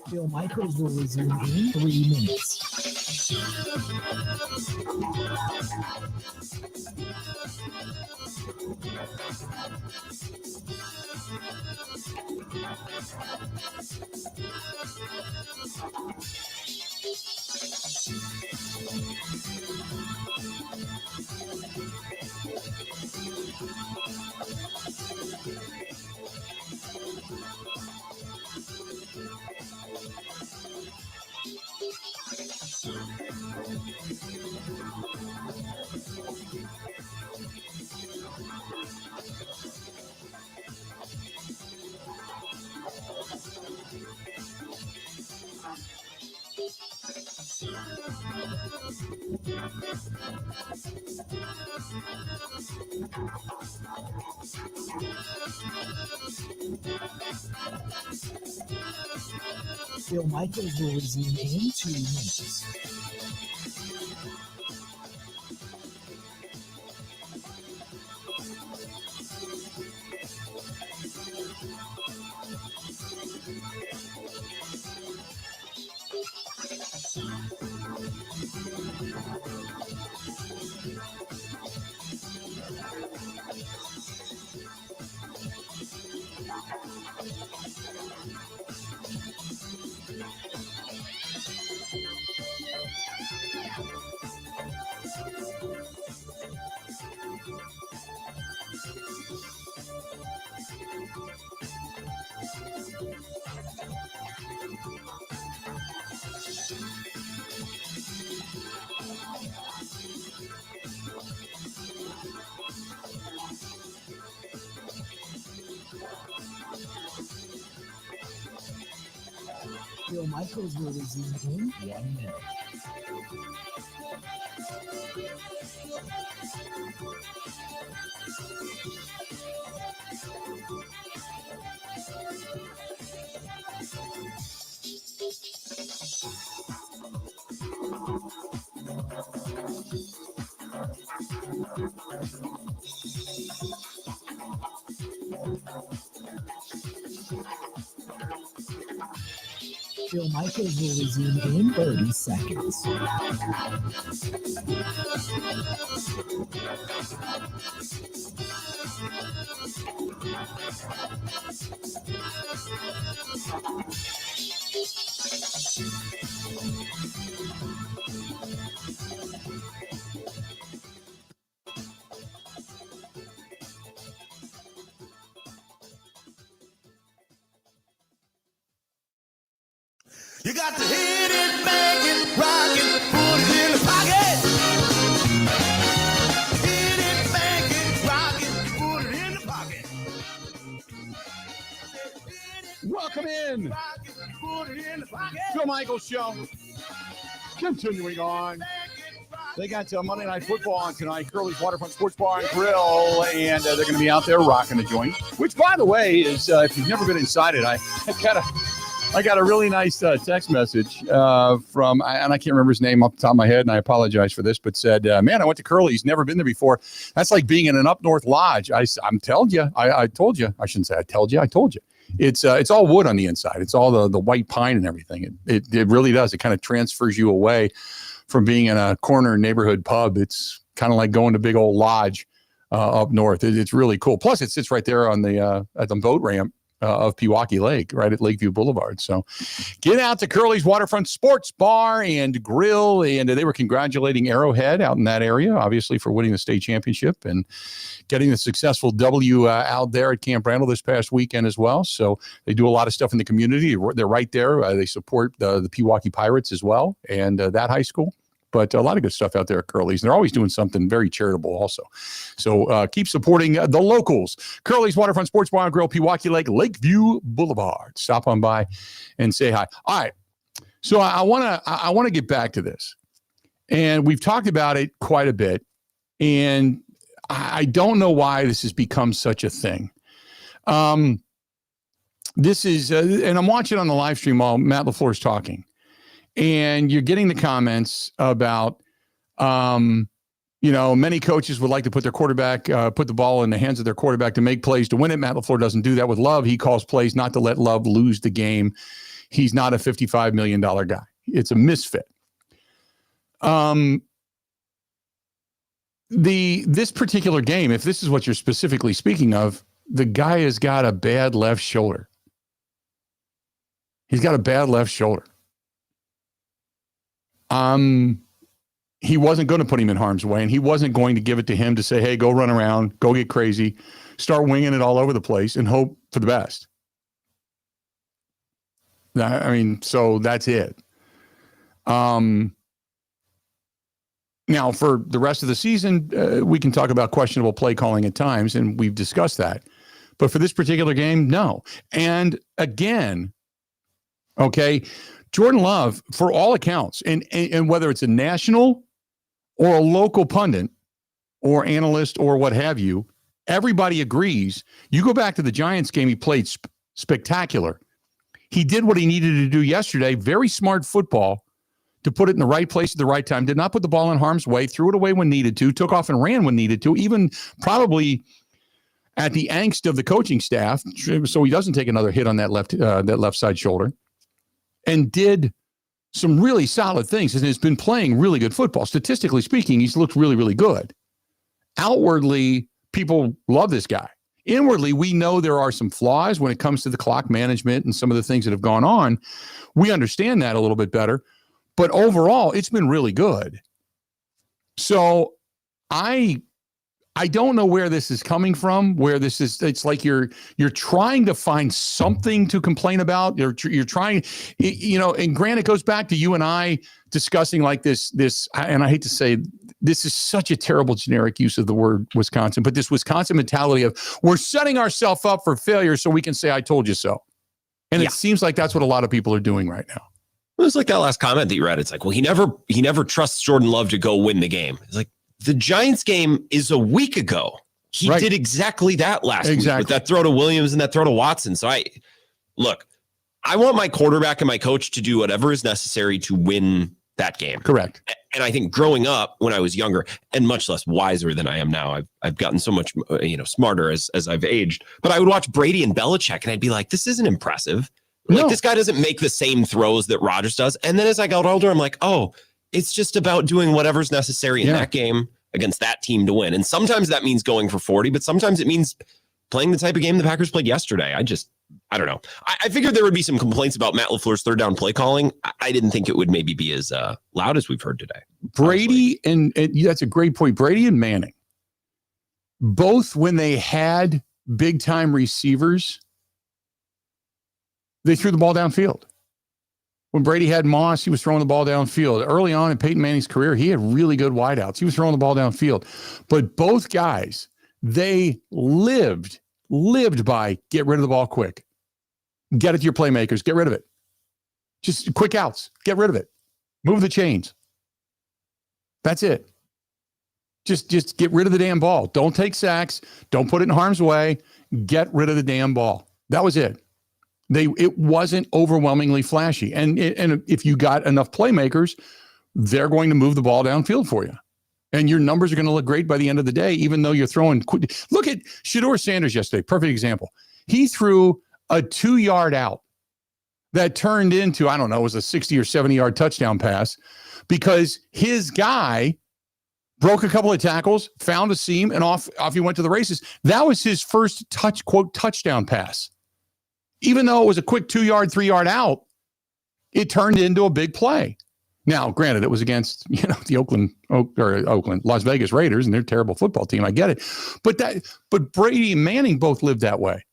Bill Michaels will resume in 3 minutes. Bill Michaels will resume in 2 minutes. Bill Michaels will resume in 1 minute. Bill Michaels will resume in 30 seconds. You got to hit it, bang it, rock it, put it in the pocket. Hit it, bang it, rock it, put it in the pocket. Welcome in. Put it in the pocket. Phil Michaels Show. Continuing on. They got Monday Night Football on tonight. Curly's Waterfront Sports Bar and Grill, and they're going to be out there rocking the joint. Which, by the way, is if you've never been inside it, I got a really nice text message from, and I can't remember his name off the top of my head, and I apologize for this, but said, man, I went to Curly's, never been there before. That's like being in an up north lodge. I'm telling you, I told you. I shouldn't say I told you. I told you. It's all wood on the inside. It's all the white pine and everything. It really does. It kind of transfers you away from being in a corner neighborhood pub. It's kind of like going to big old lodge up north. It's really cool. Plus, it sits right there on at the boat ramp of Pewaukee Lake, right at Lakeview Boulevard. So get out to Curly's Waterfront Sports Bar and Grill. And they were congratulating Arrowhead out in that area, obviously, for winning the state championship and getting the successful W out there at Camp Randall this past weekend as well. So they do a lot of stuff in the community. They're right there. They support the Pewaukee Pirates as well and that high school. But a lot of good stuff out there at Curly's. And they're always doing something very charitable also. So keep supporting the locals. Curly's Waterfront Sports Bar and Grill, Pewaukee Lake, Lakeview Boulevard. Stop on by and say hi. All right. So I want to get back to this. And we've talked about it quite a bit. And I don't know why this has become such a thing. This is, and I'm watching on the live stream while Matt LaFleur's talking. And you're getting the comments about, many coaches would like to put their quarterback, put the ball in the hands of their quarterback to make plays to win it. Matt LaFleur doesn't do that with Love. He calls plays not to let Love lose the game. He's not a $55 million guy. It's a misfit. This particular game, if this is what you're specifically speaking of, the guy has got a bad left shoulder. He's got a bad left shoulder. He wasn't going to put him in harm's way, and he wasn't going to give it to him to say, hey, go run around, go get crazy, start winging it all over the place and hope for the best. I mean, so that's it. Now, for the rest of the season, we can talk about questionable play calling at times, and we've discussed that. But for this particular game, no. And again, okay, Jordan Love, for all accounts, and whether it's a national or a local pundit or analyst or what have you, everybody agrees. You go back to the Giants game, he played spectacular. He did what he needed to do yesterday, very smart football, to put it in the right place at the right time, did not put the ball in harm's way, threw it away when needed to, took off and ran when needed to, even probably at the angst of the coaching staff, so he doesn't take another hit on that left side shoulder. And did some really solid things and has been playing really good football. Statistically speaking, he's looked really, really good. Outwardly, people love this guy. Inwardly, we know there are some flaws when it comes to the clock management and some of the things that have gone on. We understand that a little bit better. But overall, it's been really good. So I don't know where this is coming from, where this is, it's like you're trying to find something to complain about. You're trying, and granted, it goes back to you and I discussing like this, and I hate to say, this is such a terrible generic use of the word Wisconsin, but this Wisconsin mentality of we're setting ourselves up for failure so we can say, I told you so. And It seems like that's what a lot of people are doing right now. It was like that last comment that you read. It's like, well, he never trusts Jordan Love to go win the game. It's like the Giants game is a week ago. He did exactly that last week with that throw to Williams and that throw to Watson. So I want my quarterback and my coach to do whatever is necessary to win that game. Correct. And I think growing up when I was younger and much less wiser than I am now, I've gotten so much smarter as I've aged. But I would watch Brady and Belichick and I'd be like, this isn't impressive. Like this guy doesn't make the same throws that Rodgers does. And then as I got older, I'm like, oh, it's just about doing whatever's necessary in that game against that team to win. And sometimes that means going for 40, but sometimes it means playing the type of game the Packers played yesterday. I don't know. I figured there would be some complaints about Matt LaFleur's third down play calling. I didn't think it would maybe be as loud as we've heard today. Brady, and that's a great point. Brady and Manning, both when they had big time receivers, they threw the ball downfield. When Brady had Moss, he was throwing the ball downfield. Early on in Peyton Manning's career, he had really good wideouts. He was throwing the ball downfield. But both guys, they lived by get rid of the ball quick. Get it to your playmakers. Get rid of it. Just quick outs. Get rid of it. Move the chains. That's it. Just get rid of the damn ball. Don't take sacks. Don't put it in harm's way. Get rid of the damn ball. That was it. It wasn't overwhelmingly flashy. And if you got enough playmakers, they're going to move the ball downfield for you. And your numbers are going to look great by the end of the day, even though you're throwing. Look at Shedeur Sanders yesterday. Perfect example. He threw a 2-yard out that turned into, I don't know, it was a 60 or 70-yard touchdown pass because his guy broke a couple of tackles, found a seam, and off he went to the races. That was his first touchdown pass. Even though it was a quick 2-yard, 3-yard out, it turned into a big play. Now, granted, it was against the Las Vegas Raiders, and they're a terrible football team. I get it, but Brady and Manning both lived that way.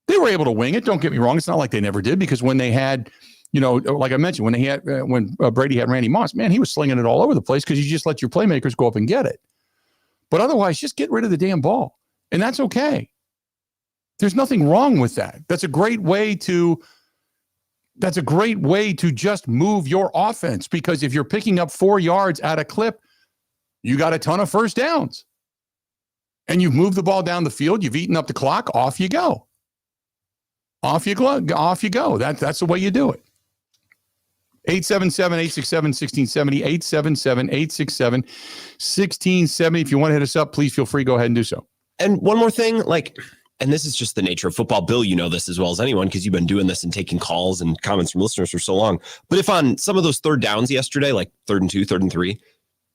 They were able to wing it. Don't get me wrong; it's not like they never did because when they had, like I mentioned, when Brady had Randy Moss, man, he was slinging it all over the place because you just let your playmakers go up and get it. But otherwise, just get rid of the damn ball, and that's okay. There's nothing wrong with that. That's a great way to just move your offense because if you're picking up 4 yards at a clip, you got a ton of first downs. And you've moved the ball down the field, you've eaten up the clock, off you go. Off you go. That's the way you do it. 877-867-1670, 877-867-1670. If you want to hit us up, please feel free. Go ahead and do so. And one more thing, and this is just the nature of football. Bill, you know this as well as anyone because you've been doing this and taking calls and comments from listeners for so long. But if on some of those third downs yesterday, like 3rd and 2, 3rd and 3,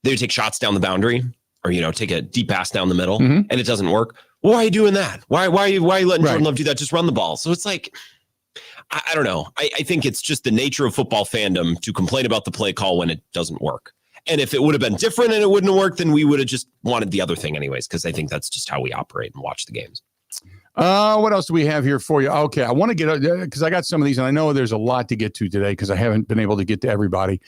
they would take shots down the boundary or, take a deep pass down the middle and it doesn't work. Well, why are you doing that? Why are you letting Jordan Love do that? Just run the ball. So it's like, I don't know. I think it's just the nature of football fandom to complain about the play call when it doesn't work. And if it would have been different and it wouldn't have worked, then we would have just wanted the other thing anyways, because I think that's just how we operate and watch the games. What else do we have here for you? Okay, I want to get because I got some of these, and I know there's a lot to get to today because I haven't been able to get to everybody.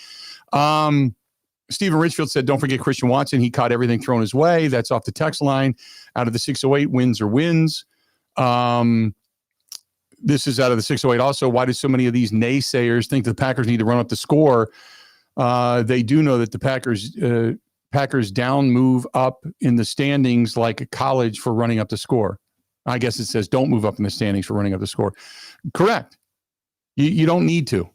Stephen Richfield said, don't forget Christian Watson. He caught everything thrown his way. That's off the text line. Out of the 608, wins or wins. This is out of the 608 also. Why do so many of these naysayers think the Packers need to run up the score? They do know that the Packers down move up in the standings like a college for running up the score. I guess it says don't move up in the standings for running up the score. Correct. You don't need to.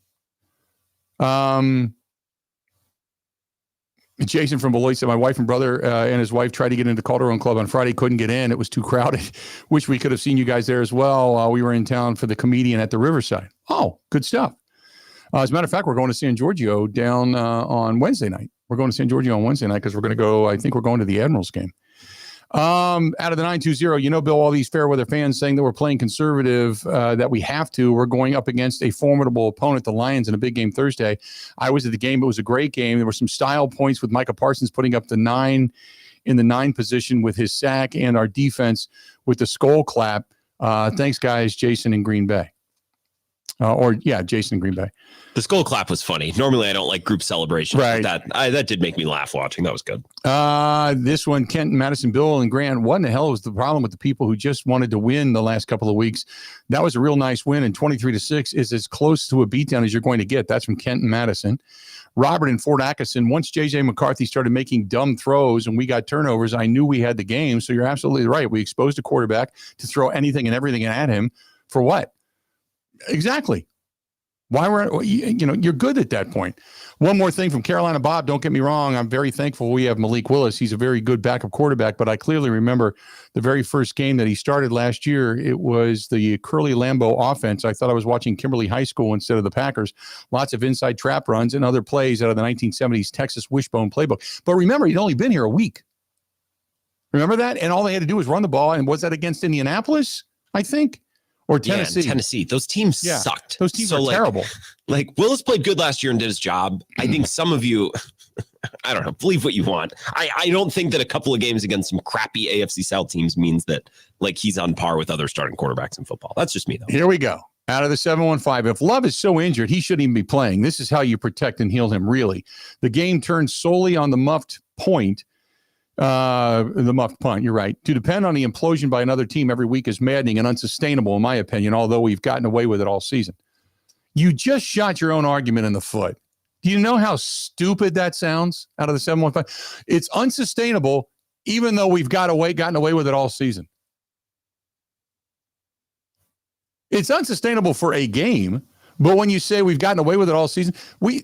Jason from Beloit said, my wife and brother and his wife tried to get into Calderon Club on Friday, couldn't get in. It was too crowded. Wish we could have seen you guys there as well. We were in town for the comedian at the Riverside. Oh, good stuff. As a matter of fact, we're going to San Giorgio down on Wednesday night. We're going to San Giorgio on Wednesday night because we're going to go, I think we're going to the Admirals game. Out of the 920, Bill, all these fair weather fans saying that we're playing conservative, that we have to. We're going up against a formidable opponent, the Lions, in a big game Thursday. I was at the game. It was a great game. There were some style points with Micah Parsons putting up the 9 in the 9 position with his sack and our defense with the skull clap. Thanks, guys. Jason in Green Bay. Jason in Green Bay. The skull clap was funny. Normally, I don't like group celebrations. Right. That did make me laugh watching. That was good. This one, Kent, Madison, Bill, and Grant. What in the hell was the problem with the people who just wanted to win the last couple of weeks? That was a real nice win, and 23-6 is as close to a beatdown as you're going to get. That's from Kent and Madison. Robert in Fort Atkinson. Once J.J. McCarthy started making dumb throws and we got turnovers, I knew we had the game. So you're absolutely right. We exposed a quarterback to throw anything and everything at him. For what? Exactly. Why you're good at that point. One more thing from Carolina Bob. Don't get me wrong. I'm very thankful we have Malik Willis. He's a very good backup quarterback, but I clearly remember the very first game that he started last year. It was the Curly Lambeau offense. I thought I was watching Kimberly High School instead of the Packers. Lots of inside trap runs and other plays out of the 1970s Texas Wishbone playbook. But remember, he'd only been here a week. Remember that? And all they had to do was run the ball. And was that against Indianapolis, I think? Or Tennessee. Yeah, Tennessee. Those teams sucked. Those teams are terrible. Like Willis played good last year and did his job. I think some of you, I don't know, believe what you want. I don't think that a couple of games against some crappy AFC South teams means that like he's on par with other starting quarterbacks in football. That's just me, though. Here we go. Out of the 715, if Love is so injured, he shouldn't even be playing. This is how you protect and heal him, really. The game turns solely on the muffed point. The muffed punt, you're right. To depend on the implosion by another team every week is maddening and unsustainable, in my opinion, although we've gotten away with it all season. You just shot your own argument in the foot. Do you know how stupid that sounds out of the 715? It's unsustainable, even though we've gotten away with it all season. It's unsustainable for a game, but when you say we've gotten away with it all season,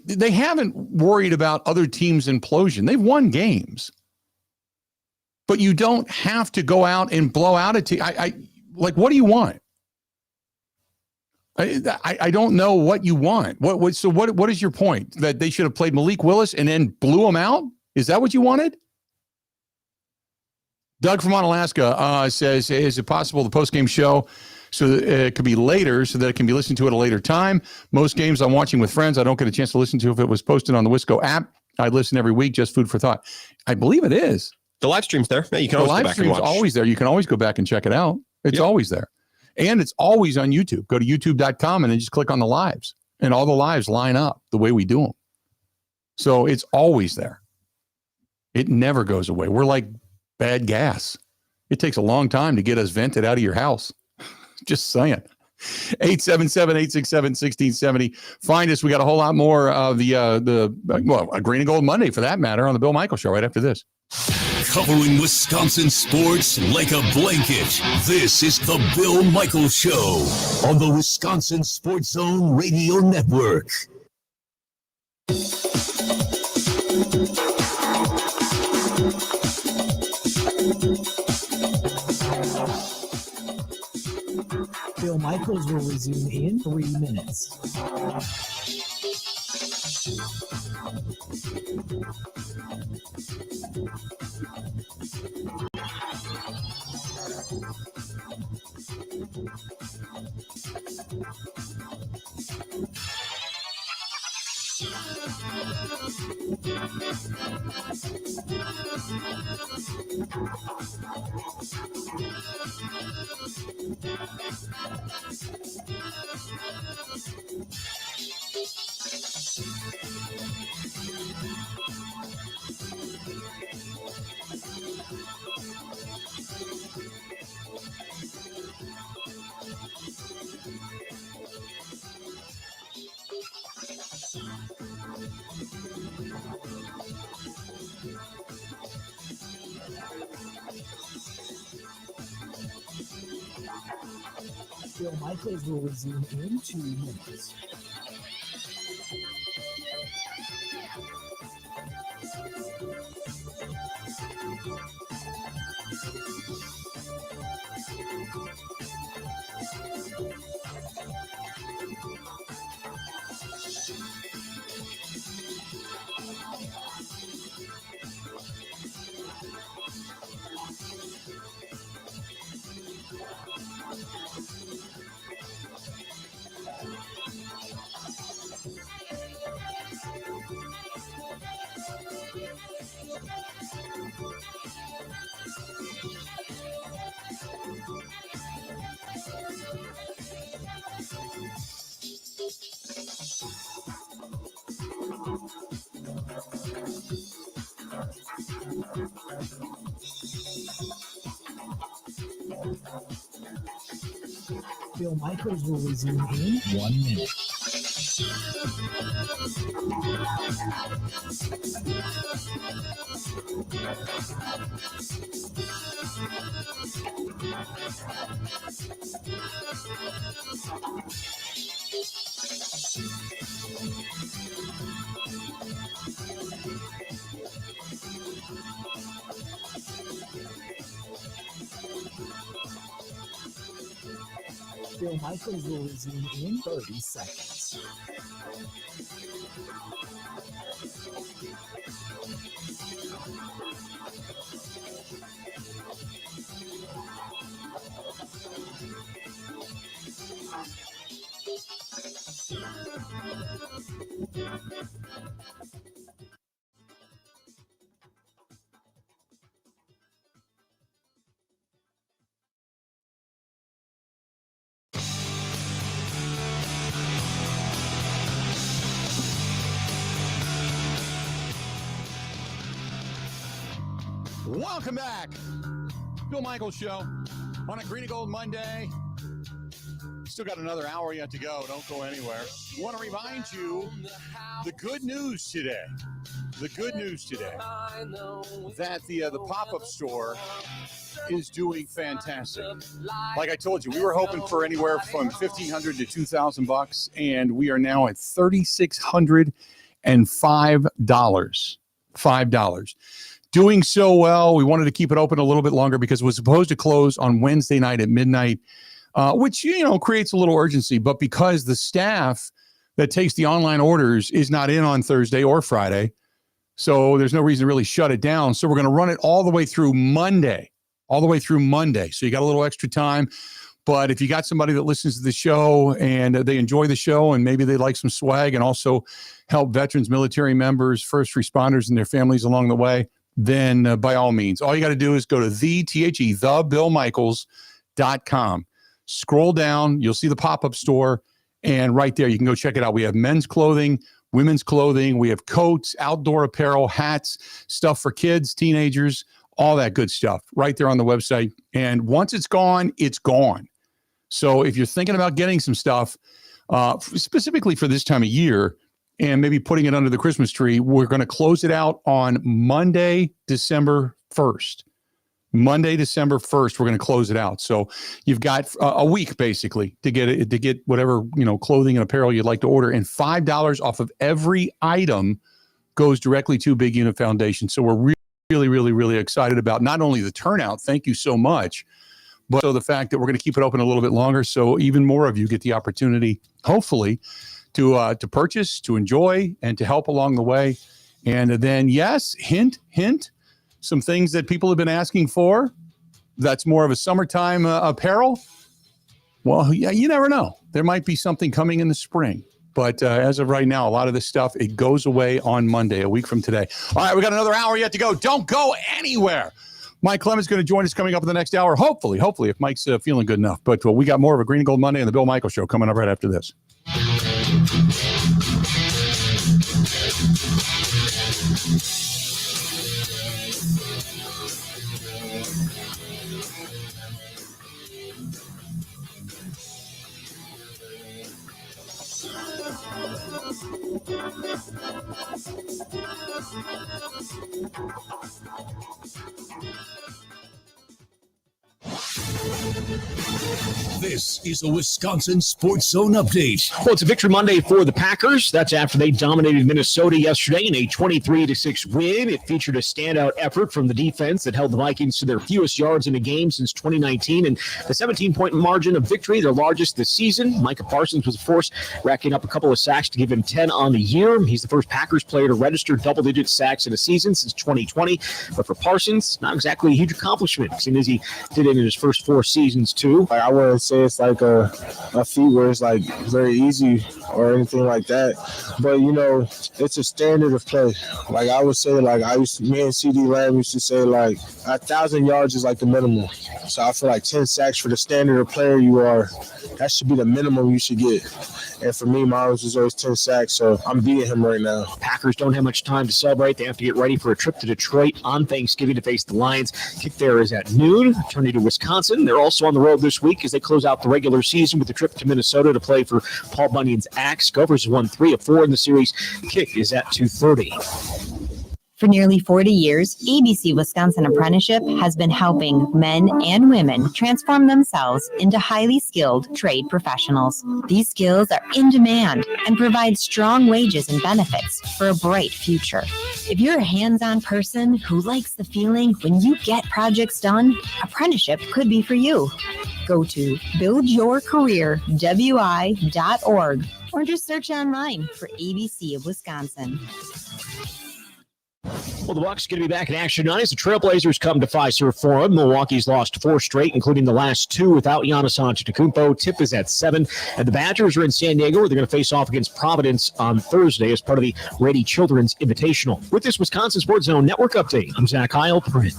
they haven't worried about other teams' implosion. They've won games. But you don't have to go out and blow out a team. What do you want? I don't know what you want. What is your point? That they should have played Malik Willis and then blew him out? Is that what you wanted? Doug from Alaska says, is it possible the postgame show so that it could be later so that it can be listened to at a later time? Most games I'm watching with friends, I don't get a chance to listen to if it was posted on the Wisco app. I listen every week, just food for thought. I believe it is. The live stream's there. Yeah, you can always go back and watch. Always there. You can always go back and check it out. It's always there. And it's always on YouTube. Go to youtube.com and then just click on the lives. And all the lives line up the way we do them. So it's always there. It never goes away. We're like bad gas. It takes a long time to get us vented out of your house. Just saying. 877-867-1670. Find us. We got a whole lot more of a Green and Gold Monday for that matter on the Bill Michaels Show right after this. Covering Wisconsin sports like a blanket. This is the Bill Michaels Show on the Wisconsin Sports Zone Radio Network. Bill Michaels will resume in 3 minutes. Bill Michaels will resume in 2 minutes. Bill Michaels will resume in 1 minute. Bill Michaels will resume in 30 seconds. Welcome back. Bill Michaels Show on a Green and Gold Monday. Still got another hour yet to go. Don't go anywhere. I want to remind you the good news today. The good news today that the pop-up store is doing fantastic. Like I told you, we were hoping for anywhere from $1,500 to $2,000, and we are now at $3,605. $5. Doing so well. We wanted to keep it open a little bit longer because it was supposed to close on Wednesday night at midnight, which, creates a little urgency. But because the staff that takes the online orders is not in on Thursday or Friday, so there's no reason to really shut it down. So we're going to run it all the way through Monday. So you got a little extra time. But if you got somebody that listens to the show and they enjoy the show and maybe they like some swag and also help veterans, military members, first responders and their families along the way, then by all means, all you got to do is go to thebillmichaels.com. Scroll down, you'll see the pop-up store, and right there you can go check it out. We have men's clothing, women's clothing, we have coats, outdoor apparel, hats, stuff for kids, teenagers, all that good stuff right there on the website. And once it's gone, it's gone. So if you're thinking about getting some stuff, specifically for this time of year, and maybe putting it under the Christmas tree, we're going to close it out on Monday, December 1st. Monday, December 1st, we're going to close it out. So you've got a week basically to get whatever, clothing and apparel you'd like to order, and $5 off of every item goes directly to Big Unit Foundation. So we're really excited about not only the turnout, thank you so much, but also the fact that we're going to keep it open a little bit longer so even more of you get the opportunity, hopefully, to purchase, to enjoy, and to help along the way. And then, yes, hint, some things that people have been asking for. That's more of a summertime apparel. Well, yeah, you never know. There might be something coming in the spring. But as of right now, a lot of this stuff, it goes away on Monday, a week from today. All right, we got another hour yet to go. Don't go anywhere. Mike Clemens is going to join us coming up in the next hour. Hopefully, if Mike's feeling good enough. But we got more of a Green and Gold Monday and the Bill Michaels Show coming up right after this. This is a Wisconsin Sports Zone update. Well, it's a victory Monday for the Packers. That's after they dominated Minnesota yesterday in a 23-6 win. It featured a standout effort from the defense that held the Vikings to their fewest yards in a game since 2019, and the 17-point margin of victory, their largest this season. Micah Parsons was, of course, racking up a couple of sacks to give him 10 on the year. He's the first Packers player to register double-digit sacks in a season since 2020. But for Parsons, not exactly a huge accomplishment, seeing as he did it in his first 4 seasons, too. I wouldn't say it's like a feat where it's like very easy or anything like that, but it's a standard of play. Like I would say, like me and CD Lamb used to say, like 1,000 yards is like the minimum. So I feel like 10 sacks for the standard of player you are That should be the minimum you should get. And for me, mine was always 10 sacks, so I'm beating him right now. Packers don't have much time to celebrate. They have to get ready for a trip to Detroit on Thanksgiving to face the Lions. Kick there is at noon. Turning to Wisconsin. They're also on the road this week as they close out the regular season with a trip to Minnesota to play for Paul Bunyan's Axe. Gophers won 3 of 4 in the series. Kick is at 2:30. For nearly 40 years, ABC Wisconsin Apprenticeship has been helping men and women transform themselves into highly skilled trade professionals. These skills are in demand and provide strong wages and benefits for a bright future. If you're a hands-on person who likes the feeling when you get projects done, apprenticeship could be for you. Go to buildyourcareerwi.org or just search online for ABC of Wisconsin. Well, the Bucs going to be back in action tonight as the Trailblazers come to Fiserv Forum. Milwaukee's lost 4 straight, including the last 2 without Giannis Antetokounmpo. Tip is at 7. And the Badgers are in San Diego, where they're going to face off against Providence on Thursday as part of the Rady Children's Invitational. With this Wisconsin Sports Zone Network update, I'm Zach Heil, Print.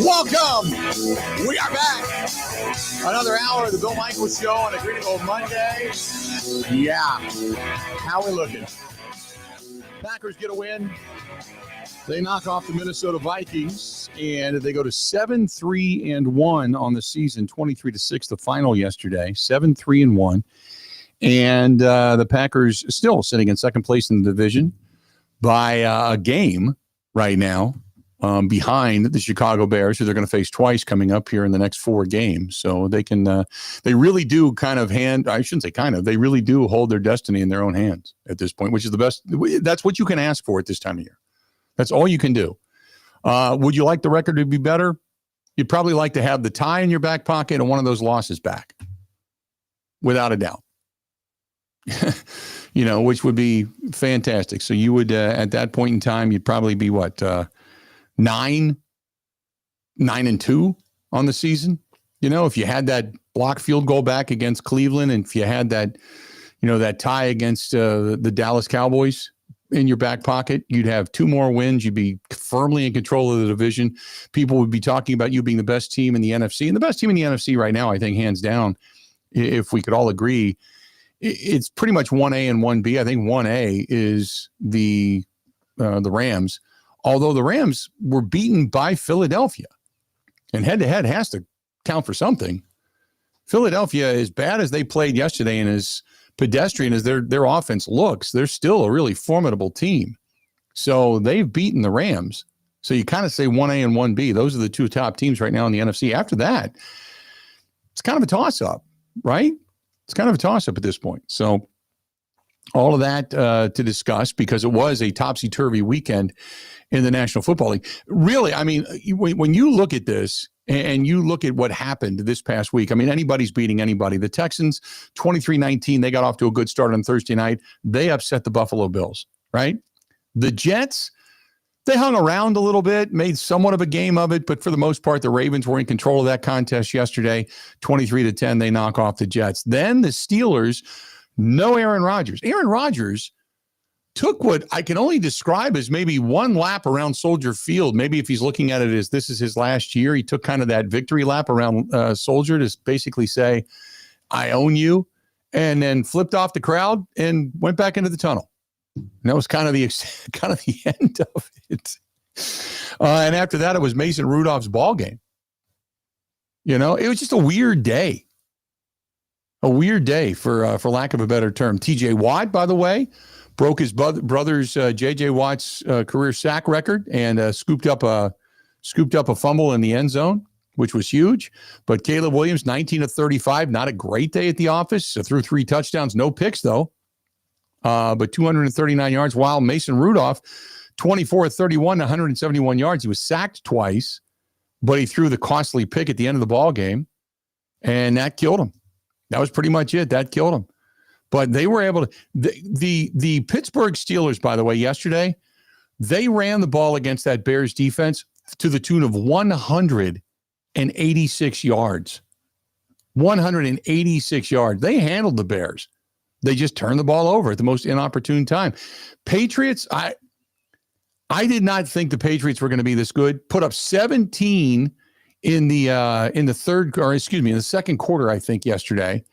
Welcome. We are back. Another hour of the Bill Michaels Show on a Green and Gold Monday. Yeah. How we looking? Packers get a win. They knock off the Minnesota Vikings, and they go to 7-3-1 on the season, 23-6, the final yesterday, 7-3-1. And the Packers still sitting in second place in the division by a game right now. Behind the Chicago Bears, who they're going to face twice coming up here in the next 4 games. So they can, they really do they really do hold their destiny in their own hands at this point, which is the best. That's what you can ask for at this time of year. That's all you can do. Would you like the record to be better? You'd probably like to have the tie in your back pocket and one of those losses back, without a doubt. Which would be fantastic. So you would, at that point in time, you'd probably be 9-2 on the season. If you had that block field goal back against Cleveland, and if you had that, that tie against the Dallas Cowboys in your back pocket, you'd have 2 more wins. You'd be firmly in control of the division. People would be talking about you being the best team in the NFC. And the best team in the NFC right now, I think, hands down, if we could all agree, it's pretty much 1A and 1B. I think 1A is the Rams. Although the Rams were beaten by Philadelphia, and head-to-head has to count for something. Philadelphia, as bad as they played yesterday and as pedestrian as their offense looks, they're still a really formidable team. So they've beaten the Rams. So you kind of say 1A and 1B. Those are the 2 top teams right now in the NFC. After that, it's kind of a toss-up, right? It's kind of a toss-up at this point. So all of that to discuss, because it was a topsy-turvy weekend in the National Football League. Really, I mean, when you look at this and you look at what happened this past week, I mean, anybody's beating anybody. The Texans, 23-19, they got off to a good start on Thursday night. They upset the Buffalo Bills, right? The Jets, they hung around a little bit, made somewhat of a game of it, but for the most part, the Ravens were in control of that contest yesterday. 23-10, they knock off the Jets. Then the Steelers, no Aaron Rodgers. Aaron Rodgers took what I can only describe as maybe one lap around Soldier Field. Maybe if he's looking at it as this is his last year, he took kind of that victory lap around Soldier to basically say, I own you, and then flipped off the crowd and went back into the tunnel. And that was kind of the end of it. And after that, it was Mason Rudolph's ball game. It was just a weird day. A weird day, for lack of a better term. TJ Watt, by the way, broke his brother's J.J. Watt's career sack record and scooped up a fumble in the end zone, which was huge. But Caleb Williams, 19 of 35, not a great day at the office. So threw 3 touchdowns, no picks though, but 239 yards. While Mason Rudolph, 24 of 31, 171 yards. He was sacked twice, but he threw the costly pick at the end of the ball game, and that killed him. That was pretty much it. That killed him. But they were able to the Pittsburgh Steelers, by the way, yesterday, they ran the ball against that Bears defense to the tune of 186 yards. 186 yards. They handled the Bears. They just turned the ball over at the most inopportune time. Patriots, I did not think the Patriots were going to be this good. Put up 17 in the second quarter, I think, yesterday,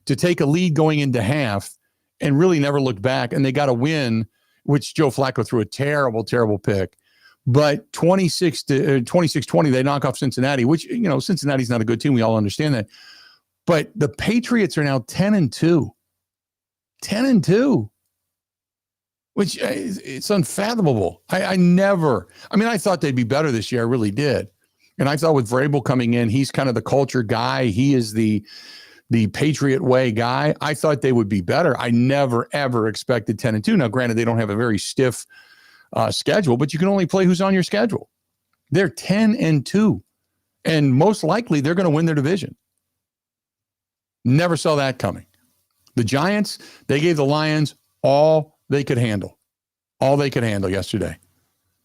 to take a lead going into half and really never looked back. And they got a win, which Joe Flacco threw a terrible, terrible pick. But 26-20, they knock off Cincinnati, which, Cincinnati's not a good team. We all understand that. But the Patriots are now 10-2. 10-2. Which it's unfathomable. I thought they'd be better this year. I really did. And I thought with Vrabel coming in, he's kind of the culture guy. He is the Patriot way guy. I thought they would be better. I never, ever expected 10-2. Now, granted, they don't have a very stiff schedule, but you can only play who's on your schedule. They're 10-2. And most likely they're going to win their division. Never saw that coming. The Giants, they gave the Lions all they could handle. All they could handle yesterday.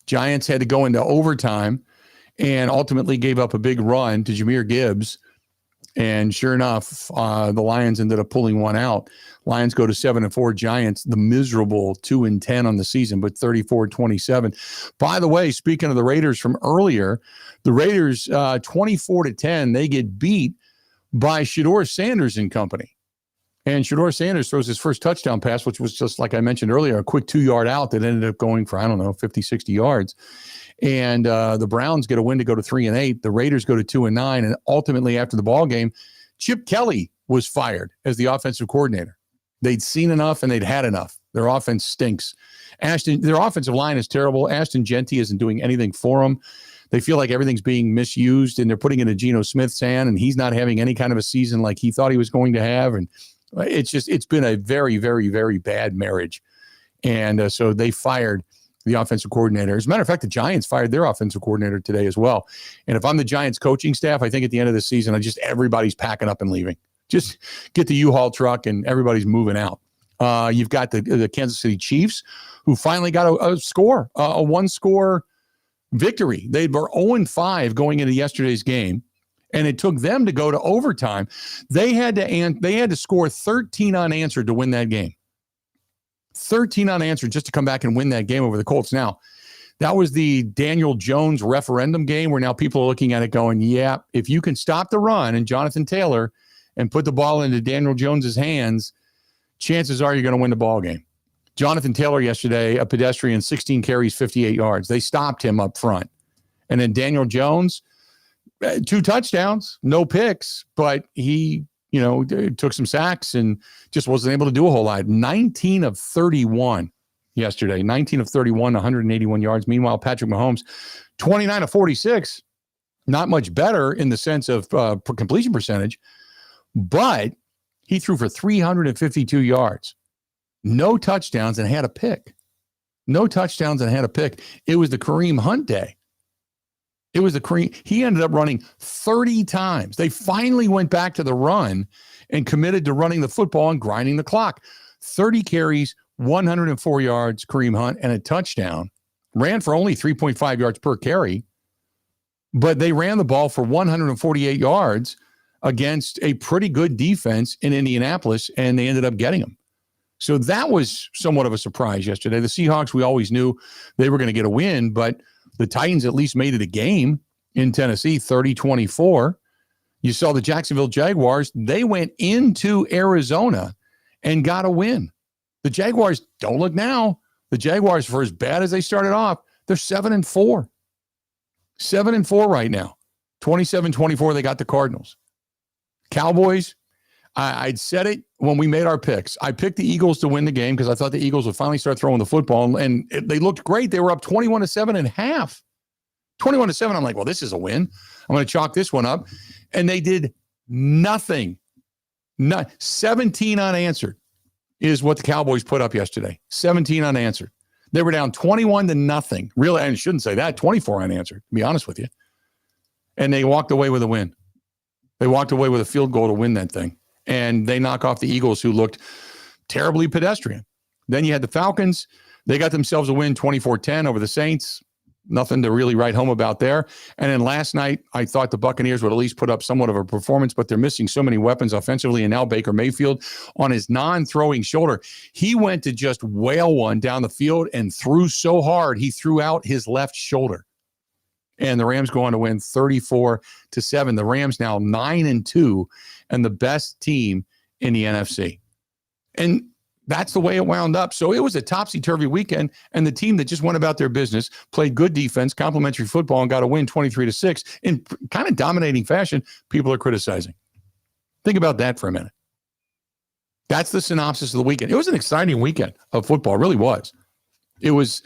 Giants had to go into overtime and ultimately gave up a big run to Jahmyr Gibbs. And sure enough, the Lions ended up pulling one out. Lions go to 7-4. Giants, the miserable 2-10 on the season, but 34-27. By the way, speaking of the Raiders from earlier, the Raiders 24-10, they get beat by Shedeur Sanders and company. And Shedeur Sanders throws his first touchdown pass, which was just like I mentioned earlier, a quick 2-yard out that ended up going for, 50, 60 yards. And the Browns get a win to go to 3-8. The Raiders go to 2-9. And ultimately, after the ball game, Chip Kelly was fired as the offensive coordinator. They'd seen enough and they'd had enough. Their offense stinks. Their offensive line is terrible. Ashton Genty isn't doing anything for them. They feel like everything's being misused, and they're putting it in Geno Smith's hand, and he's not having any kind of a season like he thought he was going to have. And it's been a very, very, very bad marriage. And so they fired the offensive coordinator. As a matter of fact, the Giants fired their offensive coordinator today as well. And if I'm the Giants coaching staff, I think at the end of the season, everybody's packing up and leaving. Just get the U-Haul truck and everybody's moving out. You've got the Kansas City Chiefs, who finally got a one-score victory. They were 0-5 going into yesterday's game, and it took them to go to overtime. They had to score 13 unanswered to win that game. 13 unanswered just to come back and win that game over the Colts. Now, that was the Daniel Jones referendum game where now people are looking at it going, yeah, if you can stop the run and Jonathan Taylor and put the ball into Daniel Jones's hands, chances are you're going to win the ball game. Jonathan Taylor yesterday, a pedestrian, 16 carries, 58 yards. They stopped him up front. And then Daniel Jones, 2 touchdowns, no picks, but he, took some sacks and just wasn't able to do a whole lot. 19 of 31 yesterday, 19 of 31, 181 yards. Meanwhile, Patrick Mahomes, 29 of 46, not much better in the sense of completion percentage, but he threw for 352 yards. No touchdowns and had a pick. It was the Kareem Hunt day. He ended up running 30 times. They finally went back to the run and committed to running the football and grinding the clock. 30 carries, 104 yards, Kareem Hunt, and a touchdown. Ran for only 3.5 yards per carry, but they ran the ball for 148 yards against a pretty good defense in Indianapolis, and they ended up getting them. So that was somewhat of a surprise yesterday. The Seahawks, we always knew they were going to get a win, but the Titans at least made it a game in Tennessee, 30-24. You saw the Jacksonville Jaguars. They went into Arizona and got a win. The Jaguars don't look now. The Jaguars, for as bad as they started off, they're 7-4. 7-4 right now. 27-24, they got the Cardinals. Cowboys, I'd said it when we made our picks. I picked the Eagles to win the game because I thought the Eagles would finally start throwing the football, and they looked great. They were up 21-7 and a half. 21-7. I'm like, well, this is a win. I'm going to chalk this one up. And they did nothing. 17 unanswered is what the Cowboys put up yesterday. 17 unanswered. They were down 21-0. Really, I shouldn't say that. 24 unanswered, to be honest with you. And they walked away with a win. They walked away with a field goal to win that thing. And they knock off the Eagles, who looked terribly pedestrian. Then you had the Falcons. They got themselves a win 24-10 over the Saints. Nothing to really write home about there. And then last night, I thought the Buccaneers would at least put up somewhat of a performance, but they're missing so many weapons offensively. And now Baker Mayfield on his non-throwing shoulder, he went to just whale one down the field and threw so hard, he threw out his left shoulder. And the Rams go on to win 34-7. The Rams now 9-2 and the best team in the NFC. And that's the way it wound up. So it was a topsy-turvy weekend, and the team that just went about their business, played good defense, complimentary football, and got a win 23-6 in kind of dominating fashion, people are criticizing. Think about that for a minute. That's the synopsis of the weekend. It was an exciting weekend of football. It really was. It was,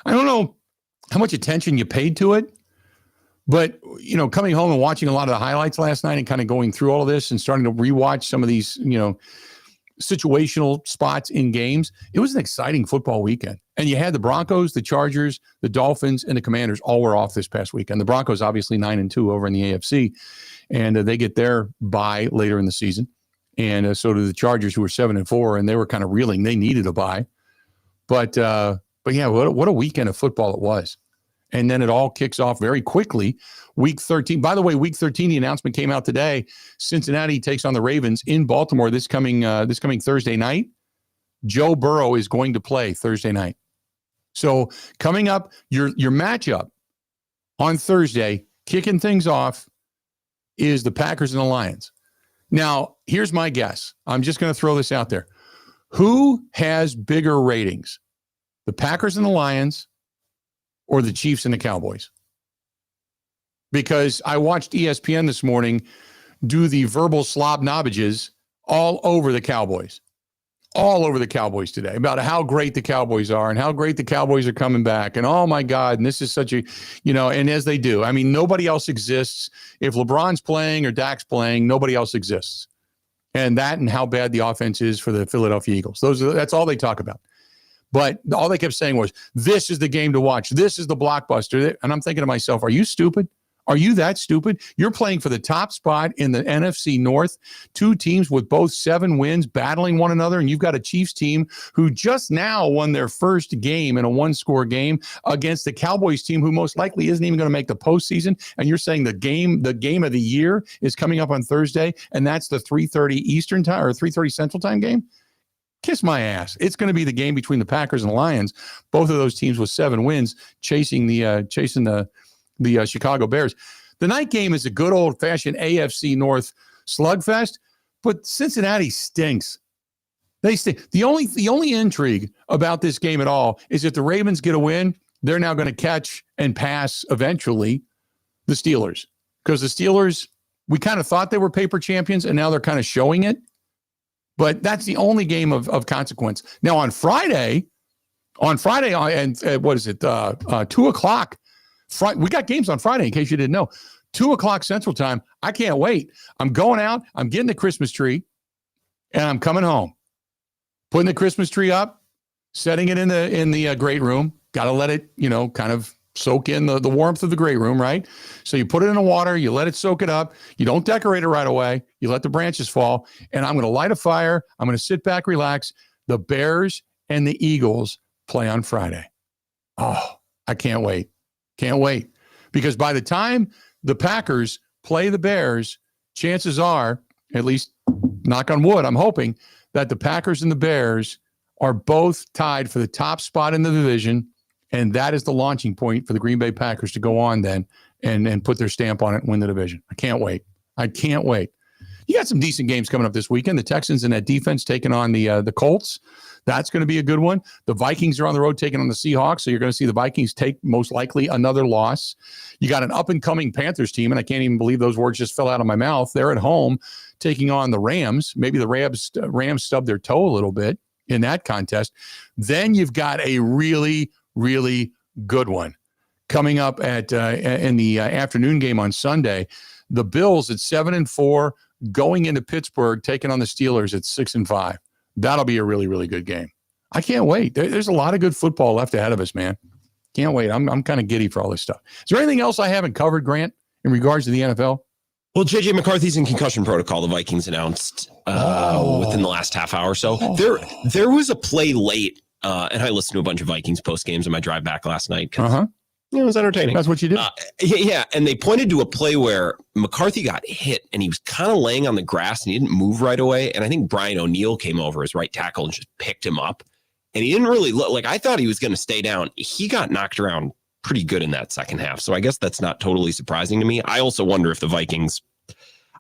I don't know how much attention you paid to it, but, you know, coming home and watching a lot of the highlights last night and kind of going through all of this and starting to rewatch some of these, you know, situational spots in games, it was an exciting football weekend. And you had the Broncos, the Chargers, the Dolphins, and the Commanders all were off this past weekend. The Broncos obviously 9-2 over in the AFC, and they get their bye later in the season. And so do the Chargers, who were 7-4, and they were kind of reeling. They needed a bye. But yeah, what a weekend of football it was. And then it all kicks off very quickly. Week 13. By the way, Week 13, the announcement came out today. Cincinnati takes on the Ravens in Baltimore this coming Thursday night. Joe Burrow is going to play Thursday night. So coming up, your matchup on Thursday, kicking things off, is the Packers and the Lions. Now, here's my guess. I'm just going to throw this out there. Who has bigger ratings? The Packers and the Lions, or the Chiefs and the Cowboys? Because I watched ESPN this morning do the verbal slob knobbages all over the Cowboys today about how great the Cowboys are and how great the Cowboys are coming back. And oh my God, and this is such a, you know, and as they do, I mean, nobody else exists. If LeBron's playing or Dak's playing, nobody else exists. And that and how bad the offense is for the Philadelphia Eagles. That's all they talk about. But all they kept saying was, this is the game to watch. This is the blockbuster. And I'm thinking to myself, are you stupid? Are you that stupid? You're playing for the top spot in the NFC North, two teams with both 7 wins battling one another, and you've got a Chiefs team who just now won their first game in a one-score game against the Cowboys team who most likely isn't even going to make the postseason, and you're saying the game of the year is coming up on Thursday, and that's the 3:30 Eastern time or 3:30 Central time game? Kiss my ass. It's going to be the game between the Packers and the Lions, both of those teams with 7 wins, chasing the Chicago Bears. The night game is a good old-fashioned AFC North slugfest, but Cincinnati stinks. They stink. The only intrigue about this game at all is if the Ravens get a win, they're now going to catch and pass eventually the Steelers. Because the Steelers, we kind of thought they were paper champions, and now they're kind of showing it. But that's the only game of consequence. Now on Friday, and what is it? 2:00. We got games on Friday, in case you didn't know. 2:00 Central Time. I can't wait. I'm going out. I'm getting the Christmas tree, and I'm coming home. Putting the Christmas tree up, setting it in the great room. Got to let it, kind of soak in the warmth of the great room, right? So you put it in the water, you let it soak it up. You don't decorate it right away. You let the branches fall, and I'm going to light a fire. I'm going to sit back, relax. The Bears and the Eagles play on Friday. Oh, I can't wait. Can't wait. Because by the time the Packers play the Bears, chances are, at least knock on wood, I'm hoping, that the Packers and the Bears are both tied for the top spot in the division, and that is the launching point for the Green Bay Packers to go on then and put their stamp on it and win the division. I can't wait. I can't wait. You got some decent games coming up this weekend. The Texans and that defense taking on the Colts. That's going to be a good one. The Vikings are on the road taking on the Seahawks, so you're going to see the Vikings take most likely another loss. You got an up-and-coming Panthers team, and I can't even believe those words just fell out of my mouth. They're at home taking on the Rams. Maybe the Rams stubbed their toe a little bit in that contest. Then you've got a really, really good one coming up in the afternoon game on Sunday. The Bills at 7-4 going into Pittsburgh, taking on the Steelers at 6-5. That'll be a really, really good game. I can't wait. There's a lot of good football left ahead of us, man. Can't wait. I'm kind of giddy for all this stuff. Is there anything else I haven't covered, Grant, in regards to the NFL? Well, J.J. McCarthy's in concussion protocol, the Vikings announced within the last half hour or so. There was a play late, and I listened to a bunch of Vikings post games on my drive back last night. It was entertaining. That's what you do. Yeah, and they pointed to a play where McCarthy got hit, and he was kind of laying on the grass, and he didn't move right away. And I think Brian O'Neill came over as right tackle and just picked him up. And he didn't really look like, I thought he was going to stay down. He got knocked around pretty good in that second half. So I guess that's not totally surprising to me. I also wonder if the Vikings,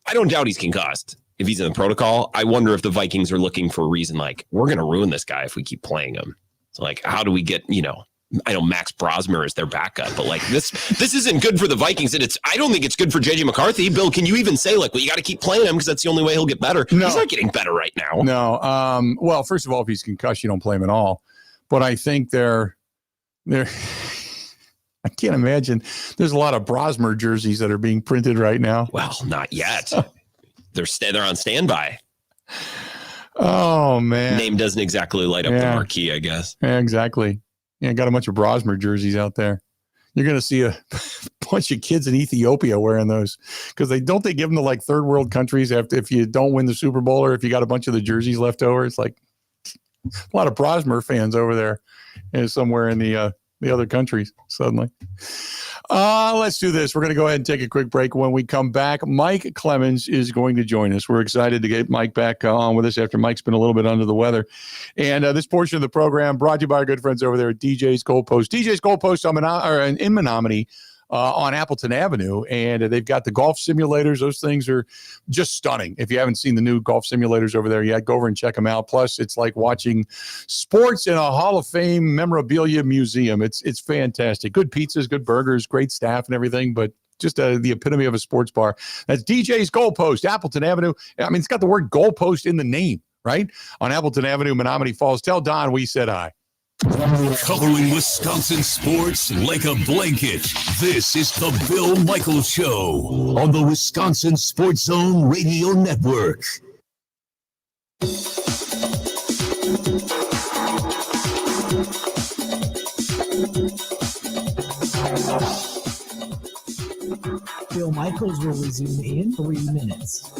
I don't doubt he's concussed if he's in the protocol. I wonder if the Vikings are looking for a reason, like, we're going to ruin this guy if we keep playing him. So, like, how do we get, I know Max Brosmer is their backup, but like this isn't good for the Vikings. And I don't think it's good for JJ McCarthy. Bill, can you even say, like, well, you got to keep playing him because that's the only way he'll get better? No. He's not getting better right now. No. Well, first of all, if he's concussed, you don't play him at all. But I think they're I can't imagine. There's a lot of Brosmer jerseys that are being printed right now. Well, not yet. They're on standby. Oh, man. Name doesn't exactly light up the marquee, I guess. Yeah, exactly. Yeah, got a bunch of Brosmer jerseys out there. You're going to see a bunch of kids in Ethiopia wearing those because they give them to like third world countries if you don't win the Super Bowl or if you got a bunch of the jerseys left over. It's like a lot of Brosmer fans over there somewhere in the other countries suddenly. Let's do this. We're going to go ahead and take a quick break. When we come back, Mike Clemens is going to join us. We're excited to get Mike back on with us after Mike's been a little bit under the weather. And this portion of the program brought to you by our good friends over there at DJ's Goalpost. DJ's Goalpost in Menominee on Appleton Avenue, and they've got the golf simulators. Those things are just stunning. If you haven't seen the new golf simulators over there yet, go over and check them out. Plus, it's like watching sports in a Hall of Fame memorabilia museum. It's fantastic. Good pizzas, good burgers, great staff and everything, but just the epitome of a sports bar. That's DJ's Goalpost, Appleton Avenue. I mean, it's got the word goalpost in the name, right? On Appleton Avenue, Menominee Falls. Tell Don we said hi. Covering Wisconsin sports like a blanket. This is the Bill Michaels Show on the Wisconsin Sports Zone Radio Network. Bill Michaels will resume in 3 minutes.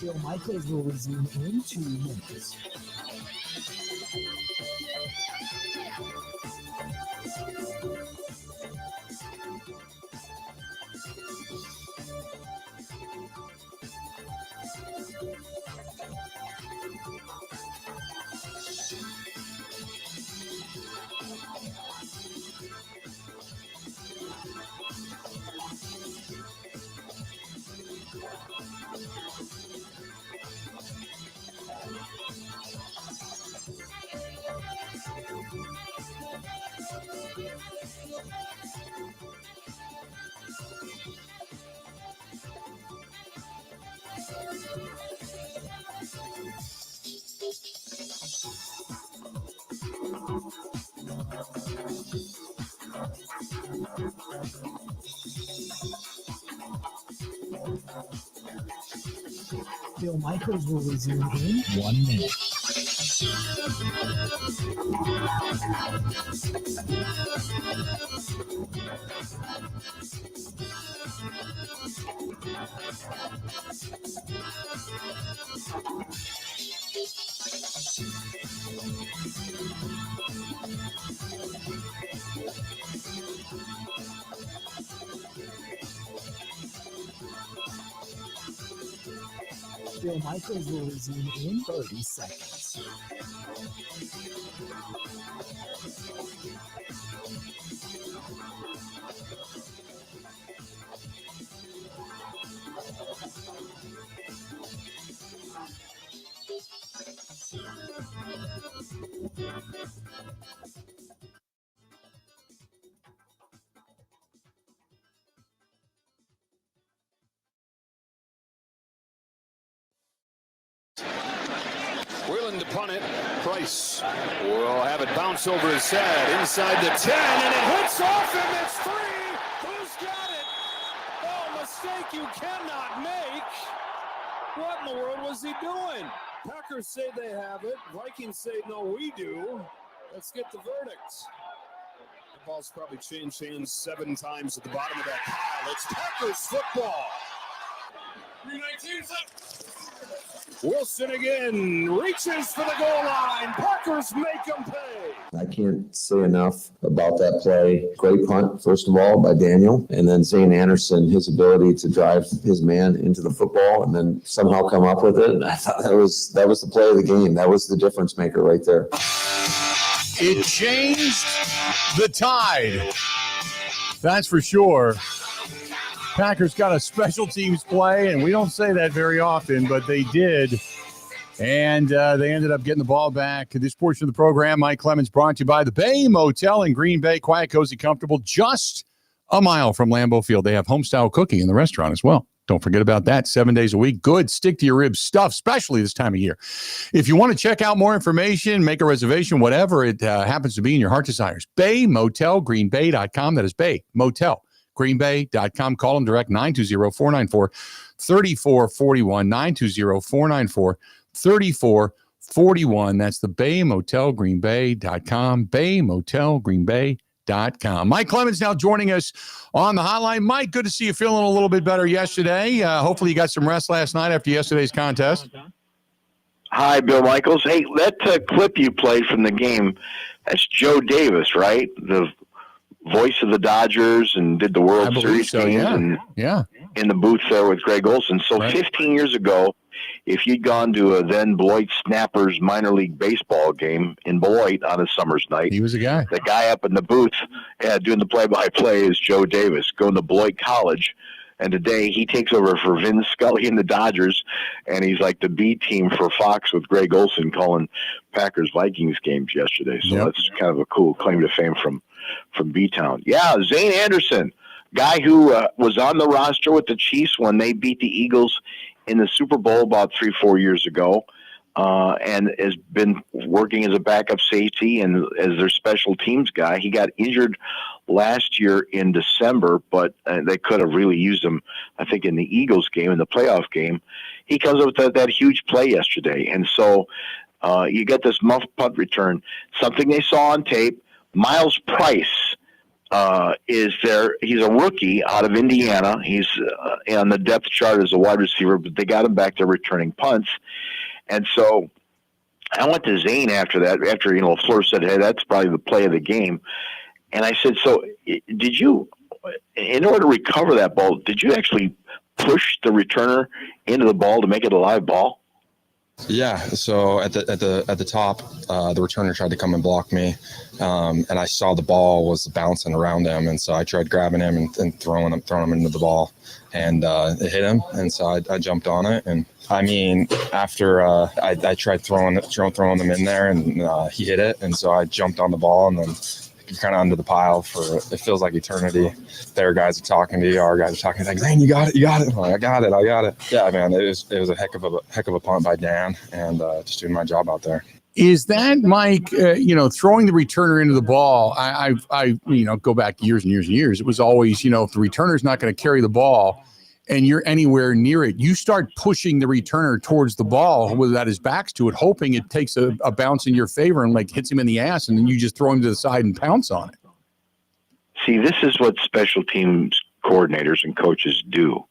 Bill Michaels will resume in 2 minutes. Bill Michaels will resume in 1 minute. Bill Michaels will resume in 30 seconds. Willing to punt it. Price will have it bounce over his head inside the 10, and it hits off him. It's 3. Who's got it? Oh, mistake you cannot make. What in the world was he doing? Packers say they have it. Vikings say no, we do. Let's get the verdict. The ball's probably changed hands 7 times at the bottom of that pile. It's Packers football. 319. Wilson again reaches for the goal line. Packers make them pay. I can't say enough about that play. Great punt, first of all, by Daniel. And then Zane Anderson, his ability to drive his man into the football and then somehow come up with it. And I thought that was the play of the game. That was the difference maker right there. It changed the tide. That's for sure. Packers got a special teams play, and we don't say that very often, but they did. And they ended up getting the ball back. This portion of the program, Mike Clemens, brought to you by the Bay Motel in Green Bay. Quiet, cozy, comfortable, just a mile from Lambeau Field. They have home-style cooking in the restaurant as well. Don't forget about that. 7 days a week. Good stick-to-your-ribs stuff, especially this time of year. If you want to check out more information, make a reservation, whatever it happens to be in your heart desires, BayMotelGreenBay.com. That is Bay Motel. greenbay.com. Call them direct 920-494-3441, 920-494-3441. That's the BayMotelGreenBay.com, BayMotelGreenBay.com. Mike Clemens now joining us on the hotline. Mike, good to see you feeling a little bit better yesterday. Hopefully you got some rest last night after yesterday's contest. Hi, Bill Michaels. Hey, that clip you played from the game, that's Joe Davis, right? The voice of the Dodgers and did the World Series games and in the booth there with Greg Olson. So 15 years ago, if you'd gone to a then Beloit Snappers minor league baseball game in Beloit on a summer's night, he was a guy. The guy up in the booth doing the play-by-play is Joe Davis, going to Beloit College. And today he takes over for Vin Scully and the Dodgers, and he's like the B team for Fox with Greg Olson calling Packers-Vikings games yesterday. So that's kind of a cool claim to fame from B-Town. Yeah, Zane Anderson, guy who was on the roster with the Chiefs when they beat the Eagles in the Super Bowl about 3-4 years ago, and has been working as a backup safety and as their special teams guy. He got injured last year in December, but they could have really used him, I think, in the Eagles game, in the playoff game. He comes up with that huge play yesterday. And so you get this muff punt return, something they saw on tape. Miles Price is there. He's a rookie out of Indiana. He's on the depth chart as a wide receiver, but they got him back there returning punts. And so I went to Zane after that, after, LaFleur said, hey, that's probably the play of the game. And I said, so did you, in order to recover that ball, did you actually push the returner into the ball to make it a live ball? Yeah. So at the top, the returner tried to come and block me, and I saw the ball was bouncing around him, and so I tried grabbing him and throwing him into the ball, and it hit him, and so I jumped on it, and I mean after I tried throwing them in there, and he hit it, and so I jumped on the ball, and then kind of under the pile for it feels like eternity. Their guys are talking to you, our guys are talking like, "Man, you got it." I'm like, I got it. Yeah, man, it was a heck of a punt by Dan, and just doing my job out there. Is that, Mike, throwing the returner into the ball? I go back years and years and years. It was always, if the returner's not going to carry the ball and you're anywhere near it, you start pushing the returner towards the ball without his back's to it, hoping it takes a bounce in your favor and hits him in the ass, and then you just throw him to the side and pounce on it. See, this is what special teams coordinators and coaches do.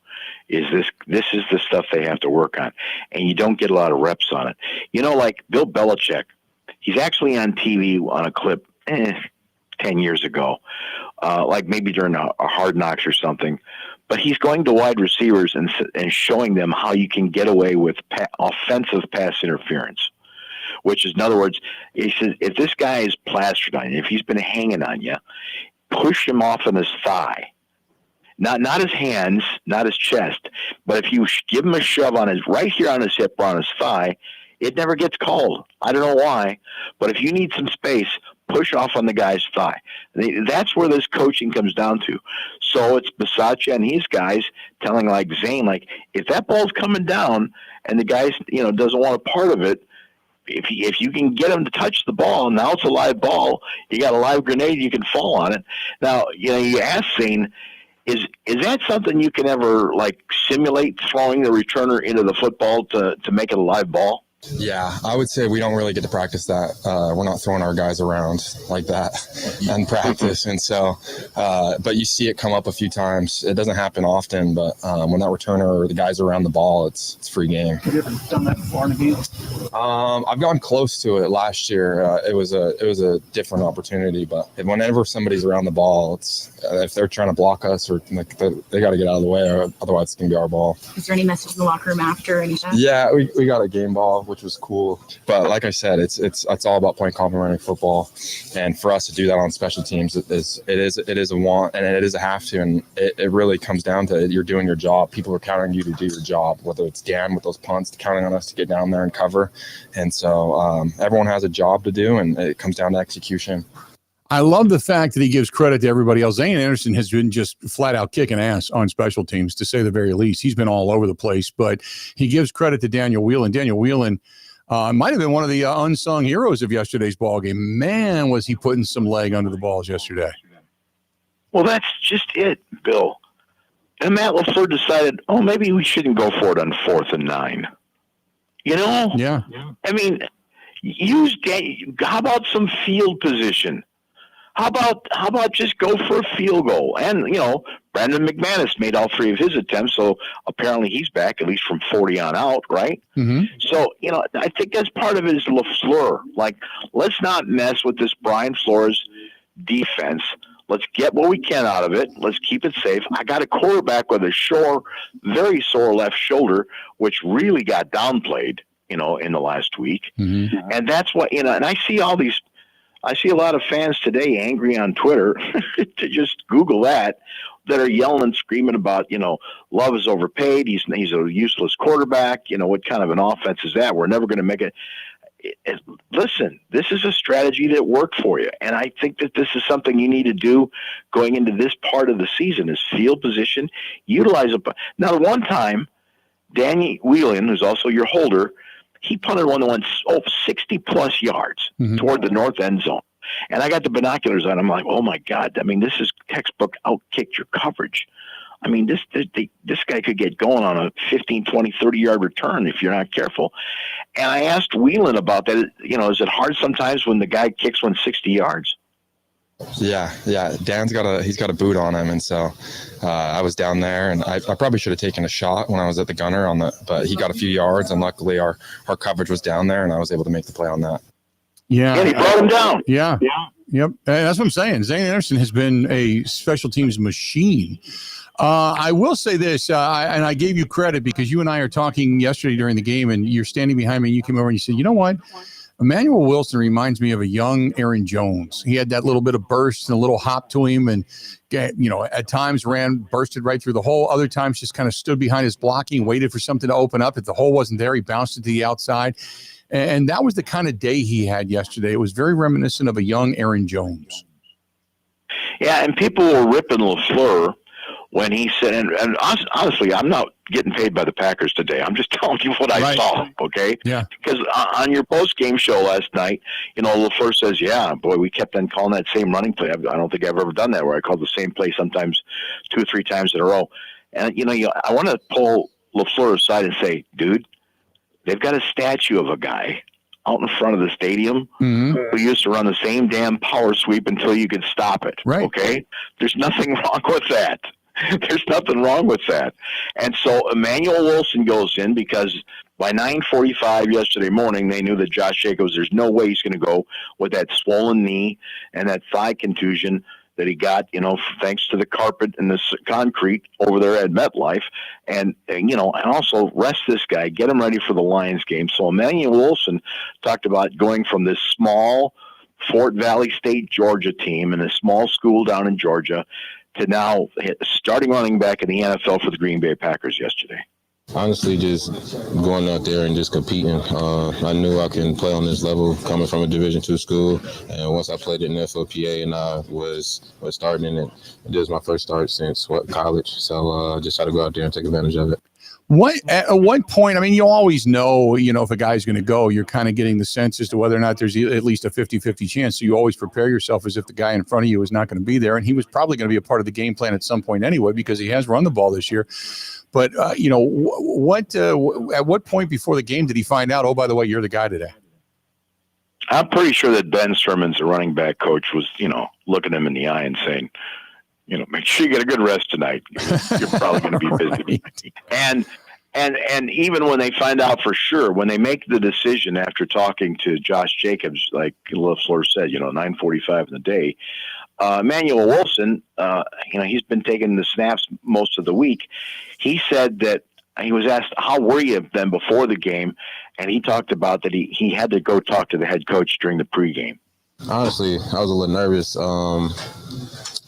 This is the stuff they have to work on, and you don't get a lot of reps on it. Like Bill Belichick, he's actually on TV on a clip 10 years ago, like maybe during a Hard Knocks or something. But he's going to wide receivers and showing them how you can get away with offensive pass interference, which is, in other words, he says, if this guy is plastered on you, if he's been hanging on you, push him off on his thigh. Not his hands, not his chest, but if you give him a shove right here on his hip or on his thigh, it never gets called. I don't know why, but if you need some space, push off on the guy's thigh. That's where this coaching comes down to. So it's Bisaccia and his guys telling Zane, if that ball's coming down and the guy, doesn't want a part of it, if you can get him to touch the ball, and now it's a live ball, you got a live grenade, you can fall on it. Now, you ask Zane, is that something you can ever like simulate throwing the returner into the football to make it a live ball? Yeah, I would say we don't really get to practice that. We're not throwing our guys around like that in practice. And so, but you see it come up a few times. It doesn't happen often, but when that returner or the guys are around the ball, it's free game. Have you ever done that before in a game? I've gone close to it last year. It was a different opportunity, but whenever somebody's around the ball, it's if they're trying to block us or like they got to get out of the way, or otherwise it's gonna be our ball. Is there any message in the locker room after anything? Yeah, we got a game ball, which was cool. But like I said, it's all about playing complementary football, and for us to do that on special teams, it is a want and it is a have to, and it really comes down to you're doing your job. People are counting on you to do your job, whether it's Dan with those punts, counting on us to get down there and cover, and so everyone has a job to do, and it comes down to execution. I love the fact that he gives credit to everybody else. Zane Anderson has been just flat out kicking ass on special teams, to say the very least. He's been all over the place, but he gives credit to Daniel Whelan. Daniel Whelan might have been one of the unsung heroes of yesterday's ball game. Man, was he putting some leg under the balls yesterday. Well, that's just it, Bill. And Matt LaFleur decided, maybe we shouldn't go for it on 4th and 9. You know? Yeah. I mean, how about some field position? How about just go for a field goal? And, Brandon McManus made all 3 of his attempts, so apparently he's back, at least from 40 on out, right? Mm-hmm. So, I think that's part of it is LaFleur. Like, let's not mess with this Brian Flores defense. Let's get what we can out of it. Let's keep it safe. I got a quarterback with a very sore left shoulder, which really got downplayed, in the last week. Mm-hmm. And that's what, and I see a lot of fans today angry on Twitter to just Google that are yelling and screaming about, Love is overpaid. He's a useless quarterback. What kind of an offense is that? We're never going to make it. Listen, this is a strategy that worked for you. And I think that this is something you need to do going into this part of the season is field position, utilize it. Now, one time, Danny Whelan, who's also your holder, he punted one that went 60-plus yards toward the north end zone. And I got the binoculars on. I'm like, oh, my God. I mean, this is textbook outkicked your coverage. I mean, this guy could get going on a 15, 20, 30-yard return if you're not careful. And I asked Whelan about that. Is it hard sometimes when the guy kicks one 60 yards? Yeah. Dan's got a boot on him, and so I was down there, and I probably should have taken a shot when I was at the gunner but he got a few yards, and luckily our coverage was down there, and I was able to make the play on that. Yeah, and he brought him down. Yeah. Yep. That's what I'm saying. Zane Anderson has been a special teams machine. I will say this, and I gave you credit because you and I are talking yesterday during the game, and you're standing behind me, and you came over and you said, you know what? Emmanuel Wilson reminds me of a young Aaron Jones. He had that little bit of burst and a little hop to him, and at times bursted right through the hole. Other times just kind of stood behind his blocking, waited for something to open up. If the hole wasn't there, he bounced it to the outside. And that was the kind of day he had yesterday. It was very reminiscent of a young Aaron Jones. Yeah, and people were ripping LaFleur when he said, and honestly, I'm not getting paid by the Packers today. I'm just telling you what I saw, okay? Yeah. Because on your post-game show last night, LaFleur says, yeah, boy, we kept on calling that same running play. I don't think I've ever done that where I called the same play sometimes 2 or 3 times in a row. And, I want to pull LaFleur aside and say, dude, they've got a statue of a guy out in front of the stadium who used to run the same damn power sweep until you could stop it, okay? There's nothing wrong with that. There's nothing wrong with that. And so Emmanuel Wilson goes in because by 9:45 yesterday morning, they knew that Josh Jacobs, there's no way he's going to go with that swollen knee and that thigh contusion that he got, thanks to the carpet and the concrete over there at MetLife. And also rest this guy, get him ready for the Lions game. So Emmanuel Wilson talked about going from this small Fort Valley State, Georgia team in a small school down in Georgia to now starting running back in the NFL for the Green Bay Packers yesterday. Honestly, just going out there and just competing. I knew I can play on this level coming from a Division II school. And once I played in the FOPA and I was starting in it, this was my first start since college. So just try to go out there and take advantage of it. At what point, I mean, you always know, if a guy's going to go, you're kind of getting the sense as to whether or not there's at least a 50-50 chance. So you always prepare yourself as if the guy in front of you is not going to be there. And he was probably going to be a part of the game plan at some point anyway, because he has run the ball this year. But, at what point before the game did he find out, oh, by the way, you're the guy today? I'm pretty sure that Ben Sherman's the running back coach was, looking him in the eye and saying, make sure you get a good rest tonight. You're probably going to be busy. Right. And even when they find out for sure, when they make the decision after talking to Josh Jacobs, like LaFleur said, 9:45 in the day, Emmanuel Wilson, he's been taking the snaps most of the week. He said that he was asked, how were you then before the game? And he talked about that he had to go talk to the head coach during the pregame. Honestly, I was a little nervous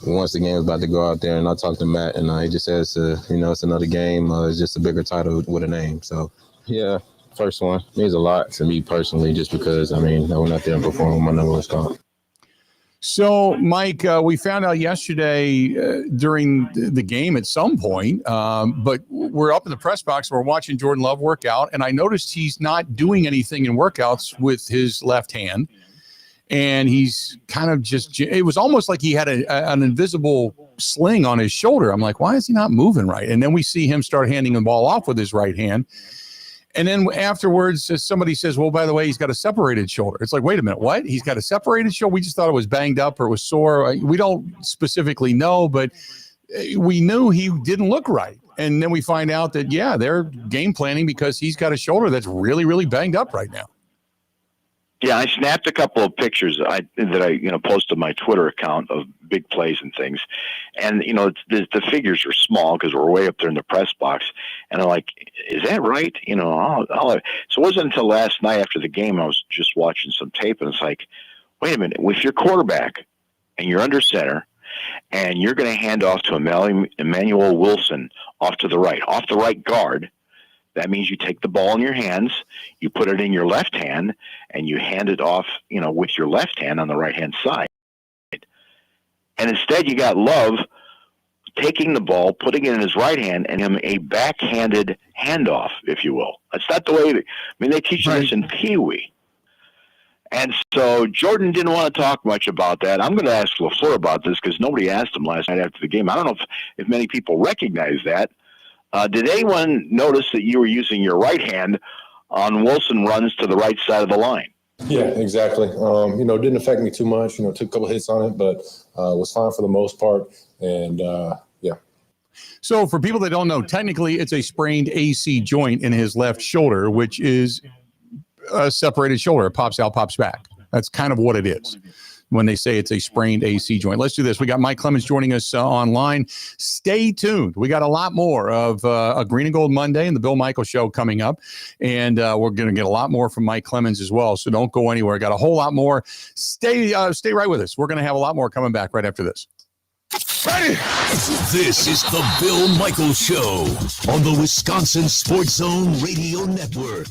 once the game was about to go out there, and I talked to Matt, and he just says, it's another game. It's just a bigger title with a name. So, yeah, first one means a lot to me personally, just because, I went out there and performed when my number was called. So, Mike, we found out yesterday during the game at some point, but we're up in the press box. We're watching Jordan Love work out, and I noticed he's not doing anything in workouts with his left hand. And he's kind of it was almost like he had an invisible sling on his shoulder. I'm like, why is he not moving right? And then we see him start handing the ball off with his right hand. And then afterwards, somebody says, well, by the way, he's got a separated shoulder. It's like, wait a minute, what? He's got a separated shoulder? We just thought it was banged up or it was sore. We don't specifically know, but we knew he didn't look right. And then we find out that, yeah, they're game planning because he's got a shoulder that's really, really banged up right now. Yeah, I snapped a couple of pictures that I posted on my Twitter account of big plays and things. And, the figures are small because we're way up there in the press box. And I'm like, is that right? So it wasn't until last night after the game, I was just watching some tape, and it's like, wait a minute, with your quarterback and you're under center and you're going to hand off to Emmanuel Wilson off the right guard, that means you take the ball in your hands, you put it in your left hand, and you hand it off, with your left hand on the right-hand side. And instead, you got Love taking the ball, putting it in his right hand, and him a backhanded handoff, if you will. That's not the way they teach this in Pee Wee. And so Jordan didn't want to talk much about that. I'm going to ask LaFleur about this because nobody asked him last night after the game. I don't know if many people recognize that. Did anyone notice that you were using your right hand on Wilson runs to the right side of the line? Yeah, exactly. Didn't affect me too much. Took a couple hits on it, but was fine for the most part. And yeah. So for people that don't know, technically it's a sprained AC joint in his left shoulder, which is a separated shoulder. It pops out, pops back. That's kind of what it is when they say it's a sprained AC joint. Let's do this. We got Mike Clemens joining us online. Stay tuned. We got a lot more of a Green and Gold Monday and the Bill Michaels Show coming up. And we're going to get a lot more from Mike Clemens as well. So don't go anywhere. Got a whole lot more. Stay right with us. We're going to have a lot more coming back right after this. Ready? This is the Bill Michaels Show on the Wisconsin Sports Zone Radio Network.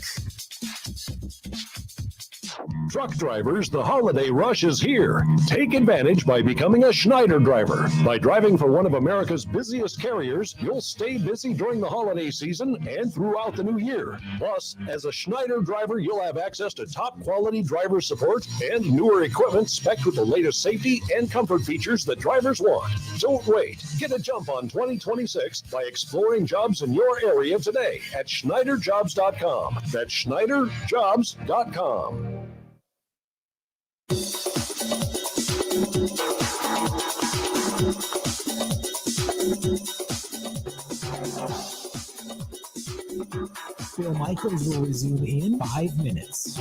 Truck drivers, the holiday rush is here. Take advantage by becoming a Schneider driver. By driving for one of America's busiest carriers, you'll stay busy during the holiday season and throughout the new year. Plus, as a Schneider driver, you'll have access to top quality driver support and newer equipment spec'd with the latest safety and comfort features that drivers want. Don't wait. Get a jump on 2026 by exploring jobs in your area today at SchneiderJobs.com. That's SchneiderJobs.com. Bill Michaels will resume in 5 minutes.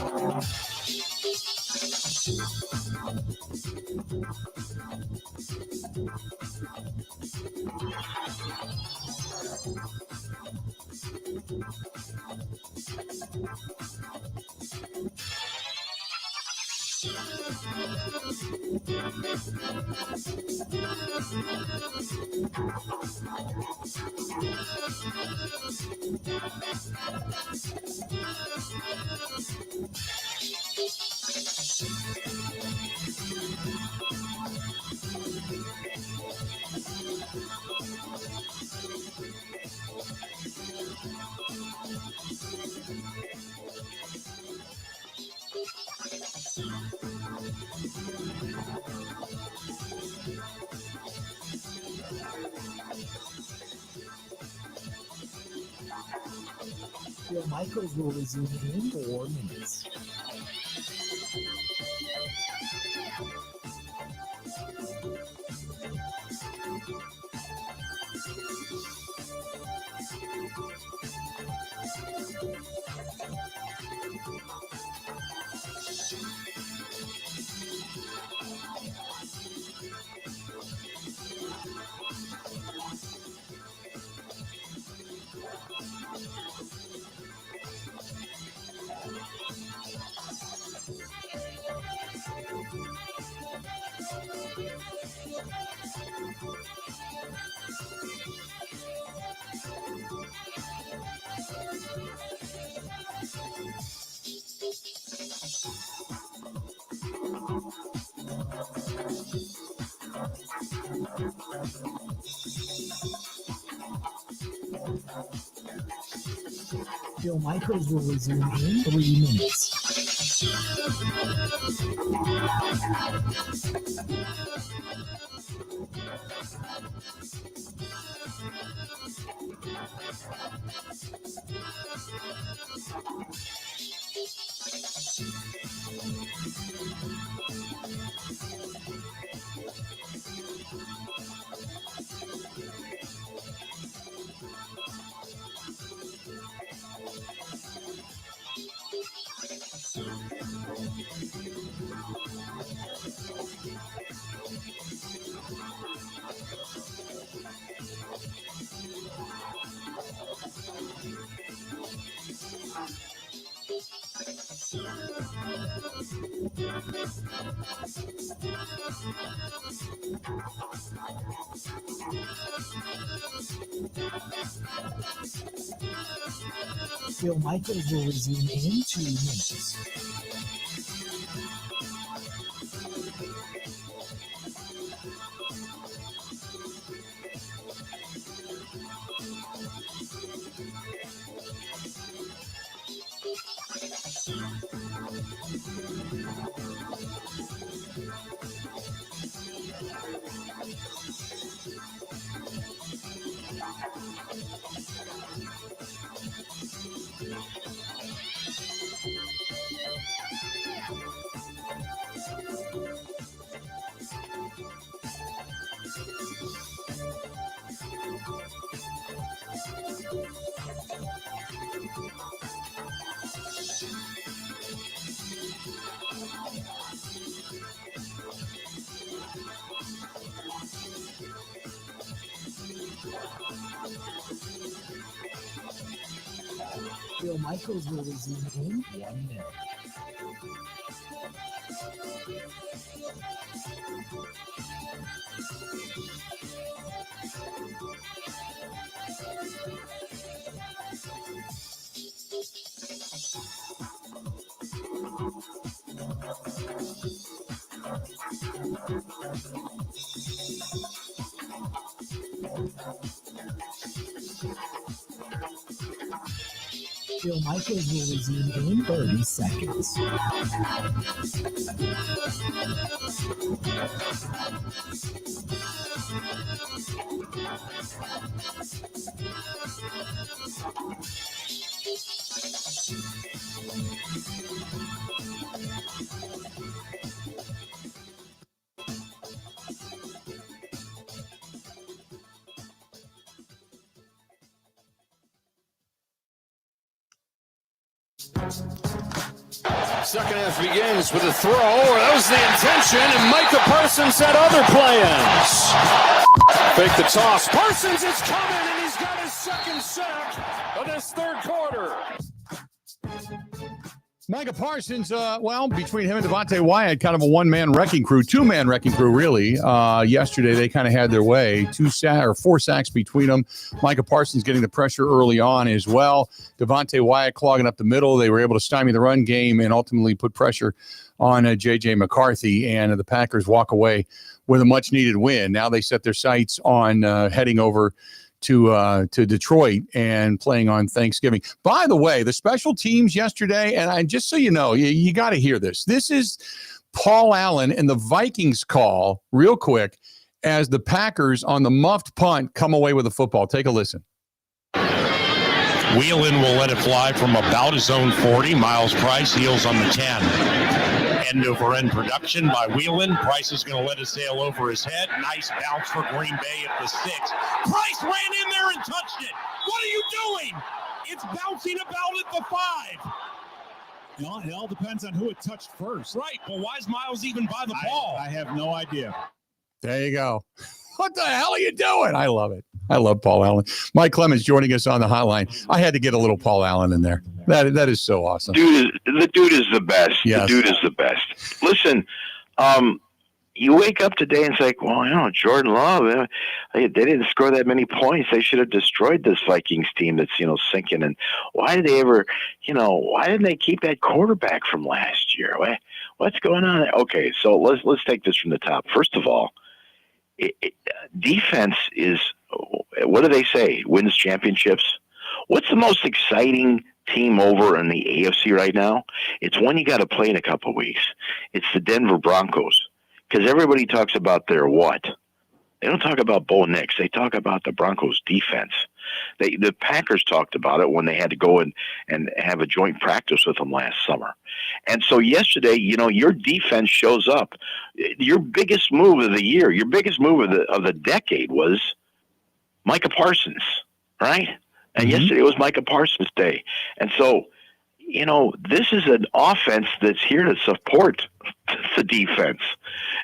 Bill Michaels will resume in 4 minutes. Bill Michaels will resume in 3 minutes. Bill Michaels will resume in 2 minutes. Bill Michaels will resume in 1 minute. Bill Michaels will resume in 30 seconds. Second half begins with a throw. That was the intention, and Micah Parsons had other plans. Fake the toss. Parsons is coming, and he's got his second sack of this third quarter. Micah Parsons, between him and Devontae Wyatt, kind of a one-man wrecking crew, two-man wrecking crew, really. Yesterday, they kind of had their way. 4 sacks between them. Micah Parsons getting the pressure early on as well. Devontae Wyatt clogging up the middle. They were able to stymie the run game and ultimately put pressure on J.J. McCarthy, and the Packers walk away with a much-needed win. Now they set their sights on heading over to Detroit and playing on Thanksgiving. By the way, the special teams yesterday, and just so you know, you got to hear this. This is Paul Allen and the Vikings call, real quick, as the Packers on the muffed punt come away with the football. Take a listen. Whelan will let it fly from about his own 40. Miles Price heels on the 10. End-over-end production by Whelan. Price is going to let it sail over his head. Nice bounce for Green Bay at the 6. Price ran in there and touched it. What are you doing? It's bouncing about at the 5. It all depends on who it touched first. Right, but why is Miles even by the ball? I have no idea. There you go. What the hell are you doing? I love it. I love Paul Allen. Mike Clemens joining us on the hotline. I had to get a little Paul Allen in there. That is so awesome. The dude is the best. Yes. The dude is the best. Listen, you wake up today and it's like, well, Jordan Love, they didn't score that many points. They should have destroyed this Vikings team that's, sinking. And why did they ever, why didn't they keep that quarterback from last year? What's going on there? Okay, so let's take this from the top. First of all, defense is, what do they say, wins championships? What's the most exciting team over in the AFC right now? It's one you got to play in a couple of weeks. It's the Denver Broncos, because everybody talks about their what? They don't talk about Bo Nix. They talk about the Broncos defense. The Packers talked about it when they had to go and have a joint practice with them last summer. And so yesterday, your defense shows up. Your biggest move of the year, your biggest move of the decade was Micah Parsons, right? And yesterday was Micah Parsons Day. And so, this is an offense that's here to support the defense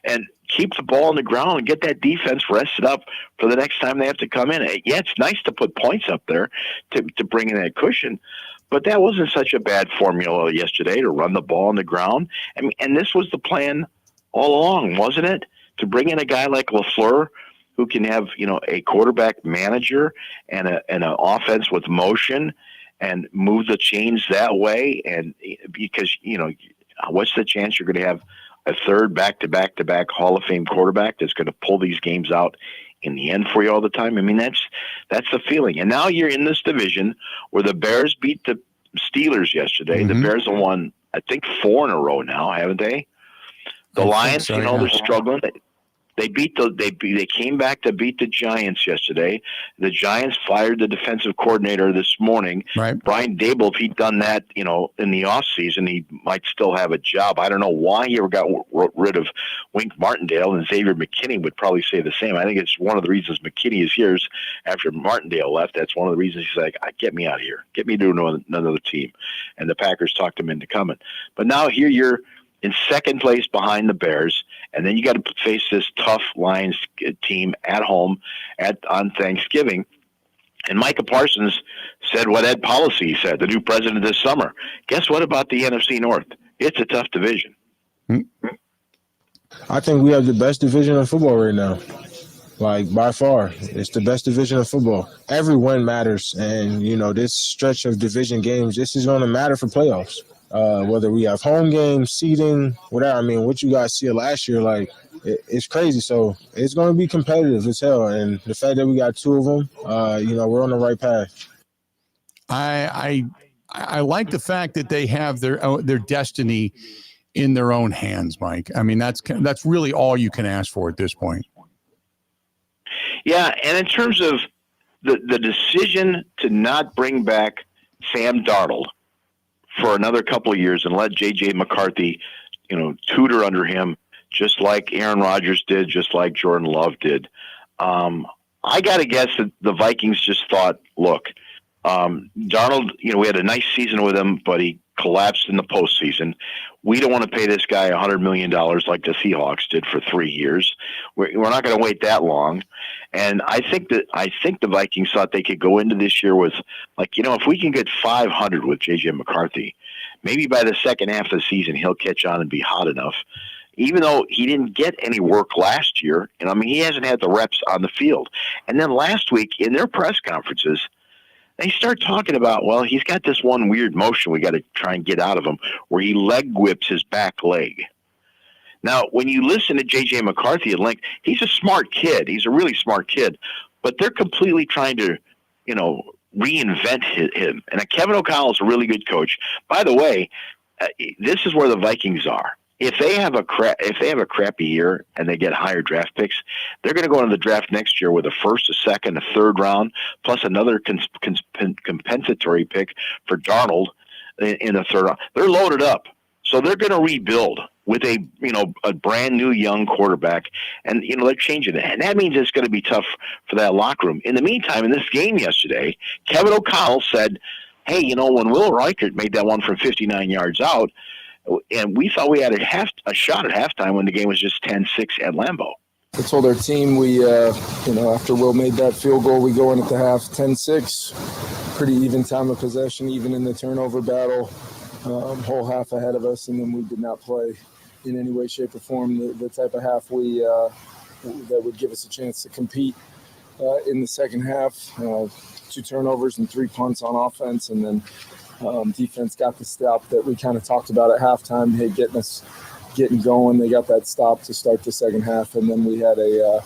and keep the ball on the ground and get that defense rested up for the next time they have to come in. Yeah, it's nice to put points up there to bring in that cushion, but that wasn't such a bad formula yesterday to run the ball on the ground. I mean, and this was the plan all along, wasn't it? To bring in a guy like LaFleur who can have, a quarterback manager and an offense with motion and move the chains that way. And because, what's the chance you're going to have a third back-to-back Hall of Fame quarterback that's going to pull these games out in the end for you all the time? I mean, that's the feeling. And now you're in this division where the Bears beat the Steelers yesterday. The Bears have won, I think, 4 in a row now, haven't they? The Lions, they're struggling. They came back to beat the Giants yesterday. The Giants fired the defensive coordinator this morning. Right. Brian Daboll, if he'd done that, in the offseason, he might still have a job. I don't know why he ever got rid of Wink Martindale, and Xavier McKinney would probably say the same. I think it's one of the reasons McKinney is here is after Martindale left. That's one of the reasons he's like, get me out of here. Get me to another team. And the Packers talked him into coming. But now here you're in second place behind the Bears, and then you got to face this tough Lions team at home on Thanksgiving. And Micah Parsons said what Ed Policy said, the new president this summer. Guess what about the NFC North? It's a tough division. I think we have the best division of football right now. Like, by far, it's the best division of football. Every win matters, and, this stretch of division games, this is going to matter for playoffs. Whether we have home games, seeding, whatever. I mean, what you guys see last year, it's crazy. So it's going to be competitive as hell. And the fact that we got 2 of them, we're on the right path. I like the fact that they have their destiny in their own hands, Mike. I mean, that's really all you can ask for at this point. Yeah, and in terms of the decision to not bring back Sam Darnold for another couple of years and let J.J. McCarthy, tutor under him, just like Aaron Rodgers did, just like Jordan Love did. I got to guess that the Vikings just thought, look, Darnold, we had a nice season with him, but he collapsed in the postseason. We don't want to pay this guy $100 million like the Seahawks did for 3 years. We're not going to wait that long. And I think the Vikings thought they could go into this year with, if we can get 500 with J.J. McCarthy, maybe by the second half of the season, he'll catch on and be hot enough. Even though he didn't get any work last year, and I mean, he hasn't had the reps on the field. And then last week in their press conferences, they start talking about, well, he's got this one weird motion we got to try and get out of him where he leg whips his back leg. Now, when you listen to J.J. McCarthy at length, he's a smart kid. He's a really smart kid. But they're completely trying to, reinvent him. And Kevin O'Connell is a really good coach. By the way, this is where the Vikings are. If they have a crappy year and they get higher draft picks, they're going to go into the draft next year with a first, a second, a third round, plus another compensatory pick for Darnold in the third round. They're loaded up, so they're going to rebuild with a brand new young quarterback, and they're changing it, and that means it's going to be tough for that locker room. In the meantime, in this game yesterday, Kevin O'Connell said, "Hey, when Will Reichert made that one from 59 yards out." And we thought we had a shot at halftime when the game was just 10-6 at Lambeau. I told our team we, after Will made that field goal, we go in at the half 10-6. Pretty even time of possession, even in the turnover battle. Whole half ahead of us, and then we did not play in any way, shape, or form the type of half that would give us a chance to compete in the second half. 2 turnovers and 3 punts on offense, and then defense got the stop that we kind of talked about at halftime, getting going. They got that stop to start the second half, and then we had that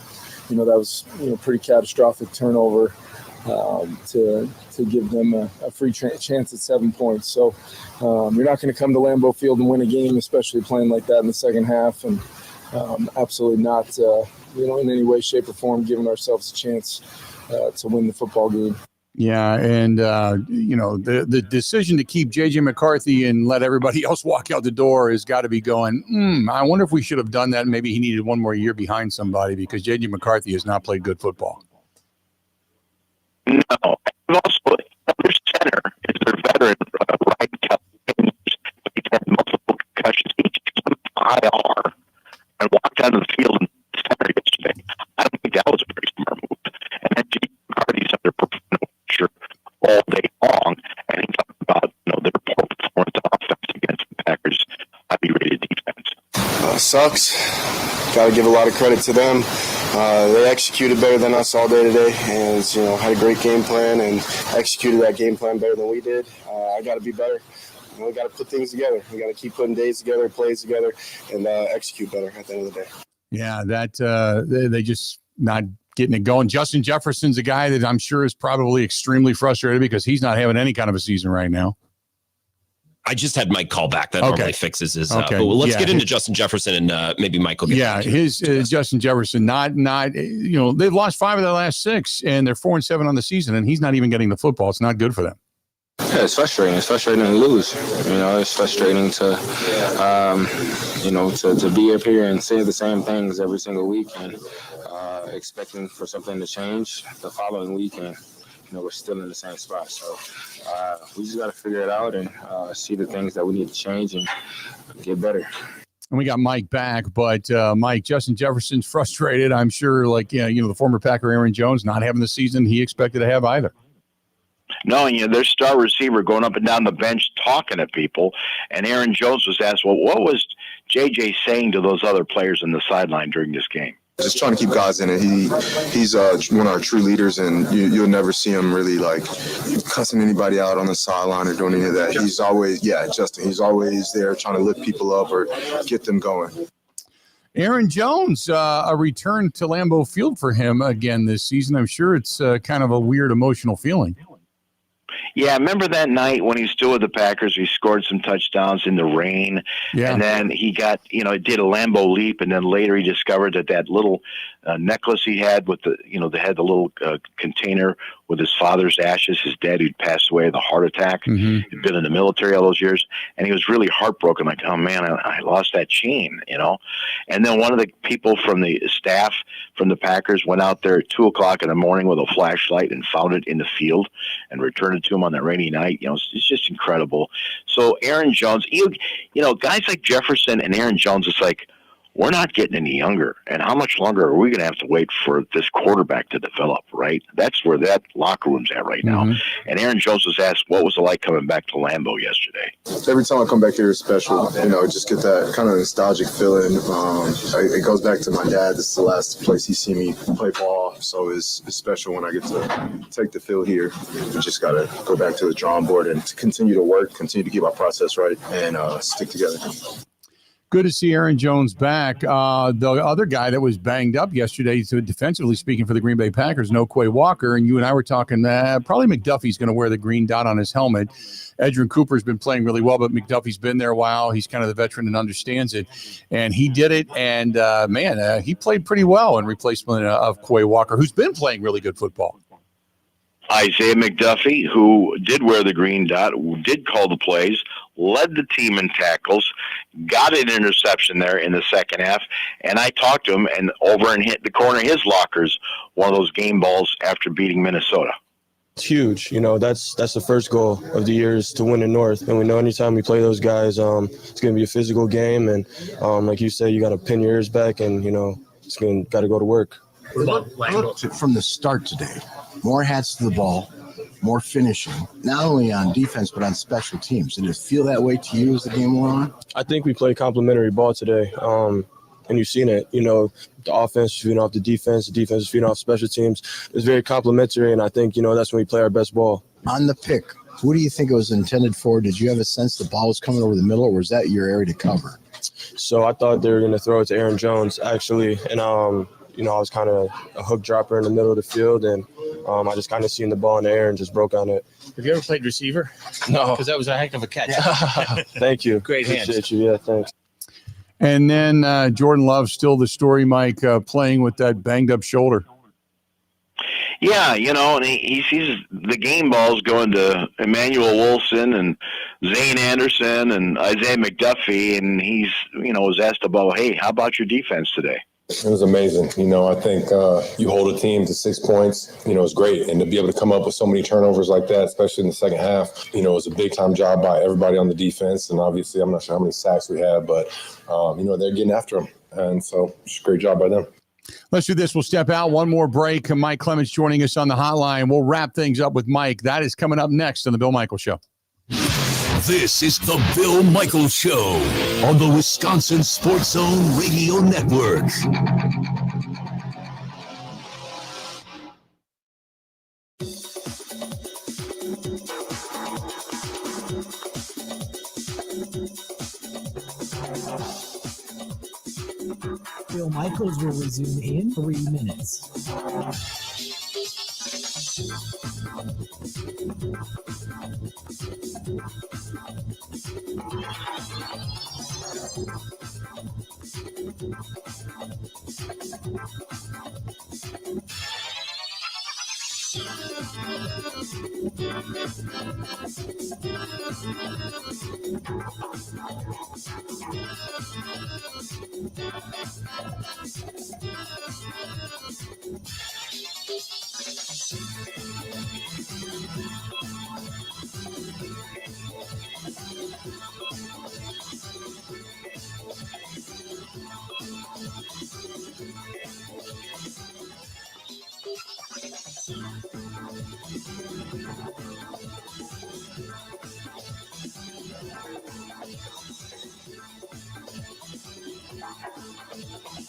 was pretty catastrophic turnover to give them a free chance at 7 points. So you're not going to come to Lambeau Field and win a game, especially playing like that in the second half, and absolutely not in any way, shape, or form giving ourselves a chance to win the football game. Yeah, and the decision to keep J.J. McCarthy and let everybody else walk out the door has got to be going, I wonder if we should have done that. Maybe he needed one more year behind somebody, because J.J. McCarthy has not played good football. No. And also, their center is their veteran, Ryan Kelly. He's had multiple concussions. He took him to IR and walked out of the field in the center yesterday. I don't think that was a very smart move. And then J.J. McCarthy's underperforming all day long, and he talked about their poor performance on offense against the Packers' highly rated defense. Sucks. Got to give a lot of credit to them. They executed better than us all day today, and had a great game plan and executed that game plan better than we did. I got to be better. We got to put things together. We got to keep putting days together, plays together, and execute better at the end of the day. Yeah, they just not getting it going. Justin Jefferson's a guy that I'm sure is probably extremely frustrated because he's not having any kind of a season right now. I just had Mike call back. That normally fixes his. Okay. But let's get into Justin Jefferson, and maybe Mike will get back to his Justin Jefferson. Not they've lost 5 of their last 6, and they're 4-7 on the season, and he's not even getting the football. It's not good for them. Yeah, it's frustrating. It's frustrating to lose. It's frustrating to, to be up here and say the same things every single week and expecting for something to change the following week, and we're still in the same spot. So we just got to figure it out and see the things that we need to change and get better. And we got Mike back, but Mike, Justin Jefferson's frustrated. I'm sure, the former Packer Aaron Jones not having the season he expected to have either. No, their star receiver going up and down the bench talking to people, and Aaron Jones was asked, well, what was J.J. saying to those other players in the sideline during this game? Just trying to keep guys in it. He's one of our true leaders, and you'll never see him really cussing anybody out on the sideline or doing any of that. He's always, Justin, he's always there trying to lift people up or get them going. Aaron Jones, a return to Lambeau Field for him again this season. I'm sure it's kind of a weird emotional feeling. Yeah, remember that night when he was still with the Packers, he scored some touchdowns in the rain, and then he got, did a Lambeau leap, and then later he discovered that little necklace he had with the little container with his father's ashes, his dad who'd passed away of a heart attack, he'd been in the military all those years, and he was really heartbroken, like, oh man, I lost that chain, and then one of the people from the staff from the Packers went out there at 2:00 in the morning with a flashlight and found it in the field and returned it to him on that rainy night. It's just incredible. So Aaron Jones, guys like Jefferson and Aaron Jones, it's like, we're not getting any younger. And how much longer are we going to have to wait for this quarterback to develop, right? That's where that locker room's at right now. And Aaron Jones was asked, what was it like coming back to Lambeau yesterday? Every time I come back here, it's special. Just get that kind of nostalgic feeling. It goes back to my dad. This is the last place he seen me play ball, so it's special when I get to take the field here. We just got to go back to the drawing board and to continue to work, continue to keep our process right, and stick together. Good to see Aaron Jones back. The other guy that was banged up yesterday, so defensively speaking for the Green Bay Packers, no Quay Walker, and you and I were talking probably McDuffie's going to wear the green dot on his helmet. Edgerrin Cooper's been playing really well, but McDuffie's been there a while. He's kind of the veteran and understands it, and he did it, and he played pretty well in replacement of Quay Walker, who's been playing really good football. Isaiah McDuffie, who did wear the green dot, who did call the plays, led the team in tackles, got an interception there in the second half, and I talked to him, and over and hit the corner of his lockers, one of those game balls after beating Minnesota. It's huge. That's the first goal of the year is to win the North. And we know anytime we play those guys, it's going to be a physical game. And like you say, you got to pin your ears back and, it's got to go to work. Look from the start today, more hats to the ball, more finishing, not only on defense but on special teams. Did it feel that way to you as the game went on? I think we played complimentary ball today, and you've seen it. The offense is feeding off the defense is feeding off special teams. It's very complimentary, and I think, that's when we play our best ball. On the pick, who do you think it was intended for? Did you have a sense the ball was coming over the middle, or was that your area to cover? So I thought they were going to throw it to Aaron Jones, actually, and I was kind of a hook dropper in the middle of the field, and I just kind of seen the ball in the air and just broke on it. Have you ever played receiver? No. Because that was a heck of a catch. Thank you. Great hands. Appreciate you. Yeah, thanks. And then Jordan Love, still the story, Mike, playing with that banged-up shoulder. Yeah, and he sees the game balls going to Emmanuel Wilson and Zane Anderson and Isaiah McDuffie, and he's, was asked about, hey, how about your defense today? It was amazing. I think you hold a team to 6 points, it's great. And to be able to come up with so many turnovers like that, especially in the second half, it was a big-time job by everybody on the defense. And obviously, I'm not sure how many sacks we had, but, they're getting after them. And so it's a great job by them. Let's do this. We'll step out. One more break. Mike Clemens joining us on the hotline. We'll wrap things up with Mike. That is coming up next on The Bill Michaels Show. This is the Bill Michaels Show on the Wisconsin Sports Zone Radio Network. Bill Michaels will resume in 3 minutes.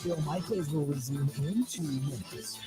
Bill Michaels will resume in 2 minutes.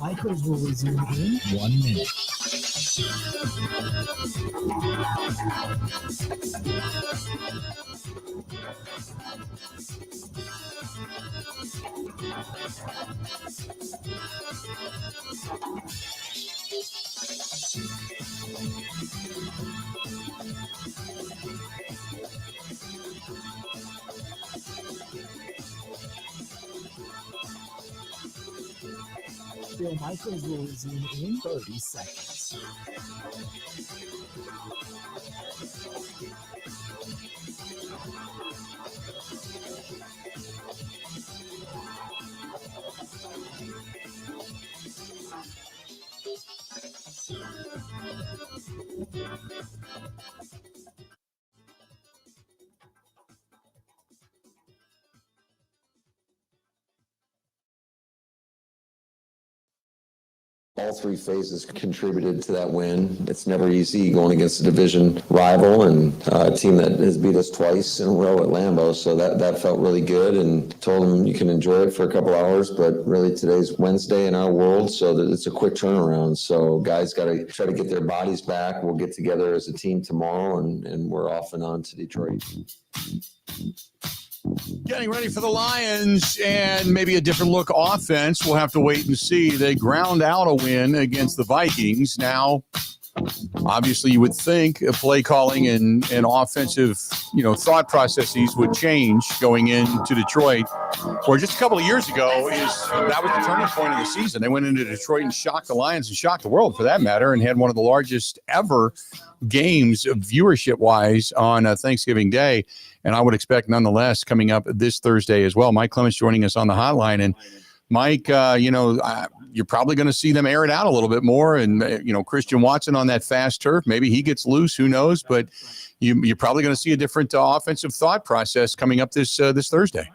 Michaels will resume in 1 minute. Bill Michaels will resume in 30 seconds. All three phases contributed to that win. It's never easy going against a division rival and a team that has beat us twice in a row at Lambeau. So that felt really good, and told them you can enjoy it for a couple hours, but really today's Wednesday in our world, so that it's a quick turnaround. So guys got to try to get their bodies back. We'll get together as a team tomorrow, and we're off and on to Detroit. Getting ready for the Lions and maybe a different look offense. We'll have to wait and see. They ground out a win against the Vikings. Now, obviously, you would think play calling and offensive, thought processes would change going into Detroit. Where just a couple of years ago, that was the turning point of the season. They went into Detroit and shocked the Lions and shocked the world, for that matter, and had one of the largest ever games viewership-wise on Thanksgiving Day. And I would expect, nonetheless, coming up this Thursday as well. Mike Clemens joining us on the hotline. And Mike, you're probably going to see them air it out a little bit more. And, Christian Watson on that fast turf, maybe he gets loose, who knows? But you're probably going to see a different offensive thought process coming up this Thursday.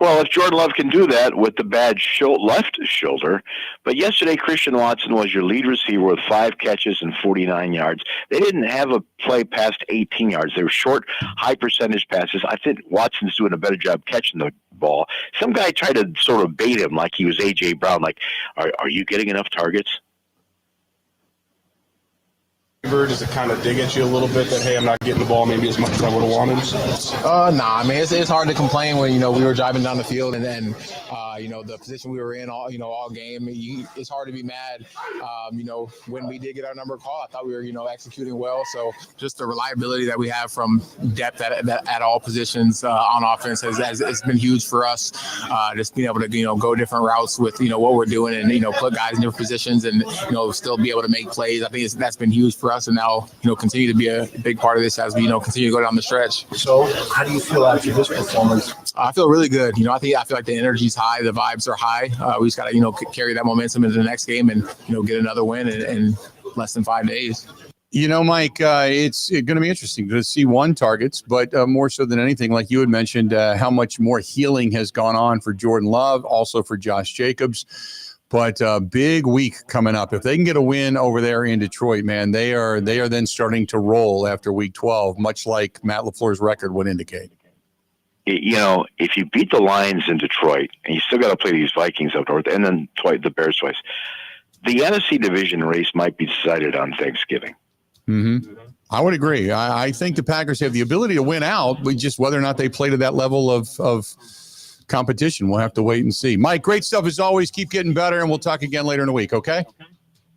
Well, if Jordan Love can do that with the bad left shoulder. But yesterday, Christian Watson was your lead receiver with 5 catches and 49 yards. They didn't have a play past 18 yards. They were short, high percentage passes. I think Watson's doing a better job catching the ball. Some guy tried to sort of bait him like he was A.J. Brown, like, are you getting enough targets? Does it kind of dig at you a little bit that, hey, I'm not getting the ball maybe as much as I would have wanted? Nah, I mean, it's hard to complain when, we were driving down the field and then, the position we were in all game. It's hard to be mad. When we did get our number call, I thought we were, executing well. So just the reliability that we have from depth at all positions on offense has been huge for us. Just being able to, go different routes with, what we're doing and, put guys in different positions and, still be able to make plays. I think that's been huge for us, and now continue to be a big part of this as we continue to go down the stretch. So how do you feel after this performance? I feel really good. I feel like the energy's high, the vibes are high. We just got to carry that momentum into the next game and get another win in less than 5 days. Mike, it's going to be interesting to see targets, but more so than anything, like you had mentioned, how much more healing has gone on for Jordan Love, also for Josh Jacobs. But big week coming up. If they can get a win over there in Detroit, man, they are then starting to roll after week 12, much like Matt LaFleur's record would indicate. If you beat the Lions in Detroit and you still got to play these Vikings up north and then the Bears twice, the NFC division race might be decided on Thanksgiving. Mm-hmm. I would agree. I think the Packers have the ability to win out, but just whether or not they play to that level of competition, we'll have to wait and see. Mike, great stuff as always. Keep getting better, and we'll talk again later in the week, okay?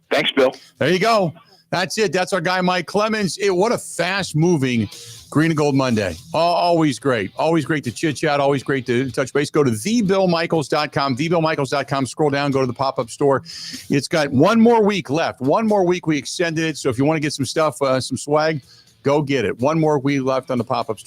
Thanks, Bill. There you go. That's it. That's our guy, Mike Clemens. What a fast-moving Green and Gold Monday. Always great. Always great to chit-chat. Always great to touch base. Go to thebillmichaels.com. Thebillmichaels.com. Scroll down. Go to the pop-up store. It's got one more week left. One more week. We extended it. So if you want to get some stuff, some swag, go get it. One more week left on the pop-up store.